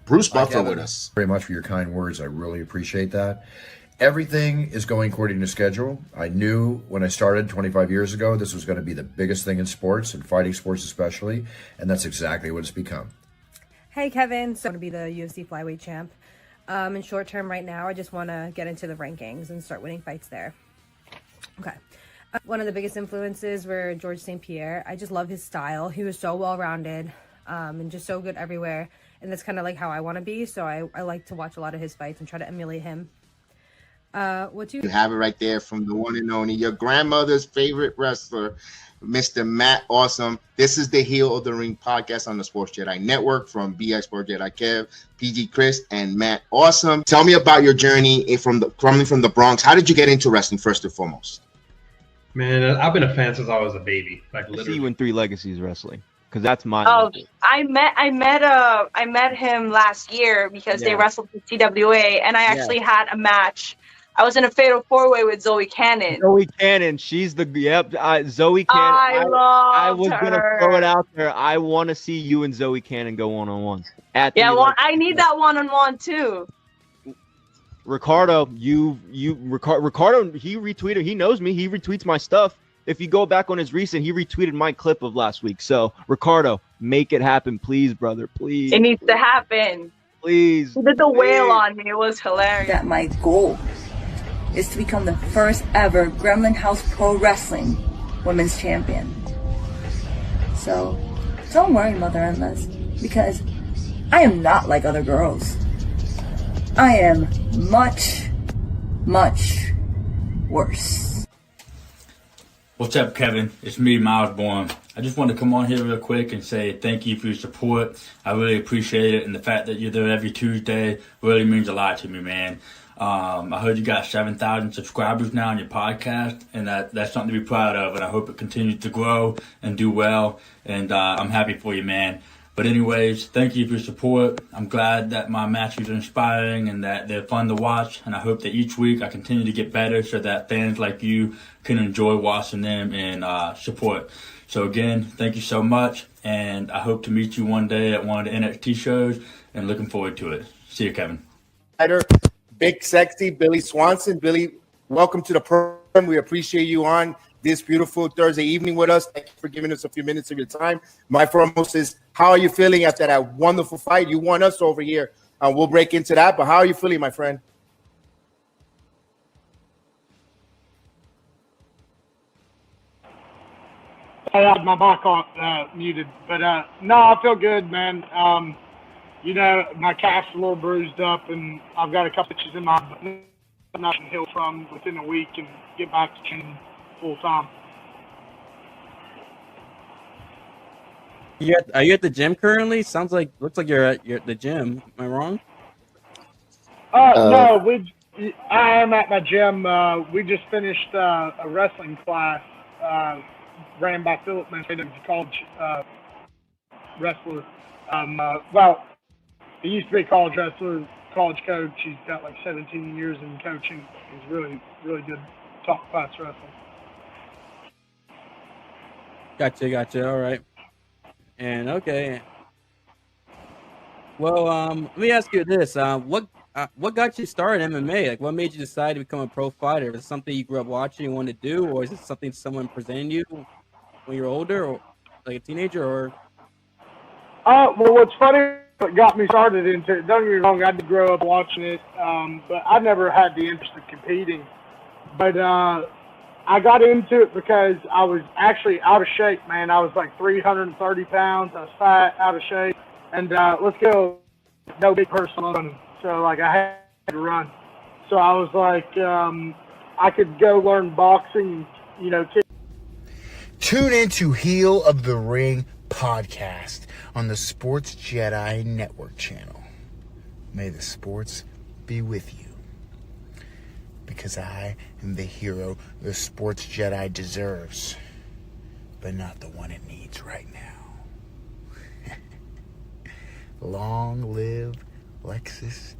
Bruce Buffer with us. Very much for your kind words. I really appreciate that. Everything is going according to schedule. I knew when I started 25 years ago, this was going to be the biggest thing in sports and fighting sports especially, and that's exactly what it's become. Hey, Kevin. So I'm going to be the UFC flyweight champ. In short term right now, I just want to get into the rankings and start winning fights there. Okay. One of the biggest influences were George St. Pierre. I just love his style. He was so well-rounded and just so good everywhere. And that's kind of like how I want to be. So I like to watch a lot of his fights and try to emulate him. You have it right there from the one and only, your grandmother's favorite wrestler, Mr. Matt Awesome. This is the Heel of the Ring podcast on the Sports Jedi Network from BX Sport Jedi Kev, PG Chris, and Matt Awesome. Tell me about your journey coming from the Bronx. How did you get into wrestling first and foremost? Man, I've been a fan since I was a baby. Like literally. I see you in 3 Legacies wrestling. Because that's my. Oh, I met him last year because they Yeah. wrestled for TWA, and I actually had a match. I was in a fatal 4-way with Zoe Cannon. Zoe Cannon, she's the Zoe Cannon. I was gonna throw it out there. I want to see you and Zoe Cannon go one-on-one. I need that one-on-one too. Ricardo, Ricardo, he retweeted. He knows me. He retweets my stuff. If you go back on his recent, he retweeted my clip of last week. So Ricardo, make it happen, please, brother, please. It needs to happen. Please. He did the whale on me. It was hilarious. That my goal is to become the first ever Gremlin House Pro Wrestling Women's Champion. So don't worry, mother-in-laws, because I am not like other girls. I am much, much worse. What's up, Kevin? It's me, Miles Borne. I just want to come on here real quick and say thank you for your support. I really appreciate it, and the fact that you're there every Tuesday really means a lot to me, man. I heard you got 7,000 subscribers now on your podcast, and that's something to be proud of, and I hope it continues to grow and do well, and I'm happy for you, man. But anyways, thank you for your support. I'm glad that my matches are inspiring and that they're fun to watch, and I hope that each week I continue to get better so that fans like you can enjoy watching them and support. So again, thank you so much, and I hope to meet you one day at one of the NXT shows, and looking forward to it. See you, Kevin. Big Sexy Billy Swanson. Billy, welcome to the program. We appreciate you on this beautiful Thursday evening with us. Thank you for giving us a few minutes of your time. My foremost is, how are you feeling after that wonderful fight? You won us over here. We'll break into that, but how are you feeling, my friend? I had my mic on muted, but no, I feel good, man. You know, my calf's a little bruised up, and I've got a couple itches in my butt I can heal from within a week and get back to training full time. Are you at the gym currently? Looks like you're at the gym. Am I wrong? No, I am at my gym. We just finished a wrestling class ran by Philip Manfred, college wrestler. Well, he used to be a college wrestler, college coach. He's got like 17 years in coaching. He's really, really good top class wrestler. Gotcha. All right. And okay. Well, let me ask you this: what got you started in MMA? Like, what made you decide to become a pro fighter? Is it something you grew up watching and wanted to do, or is it something someone presented you when you were older, or like a teenager, or? Well, what's funny, what got me started into it, don't get me wrong, I did grow up watching it, but I never had the interest of competing. But I got into it because I was actually out of shape, man. I was like 330 pounds. I was fat, out of shape. And let's go, no big person running. So, like, I had to run. So I was like, I could go learn boxing, you know. Tune in to Heel of the Ring podcast on the Sports Jedi Network channel. May the sports be with you. Because I am the hero the Sports Jedi deserves, but not the one it needs right now. Long live Lexus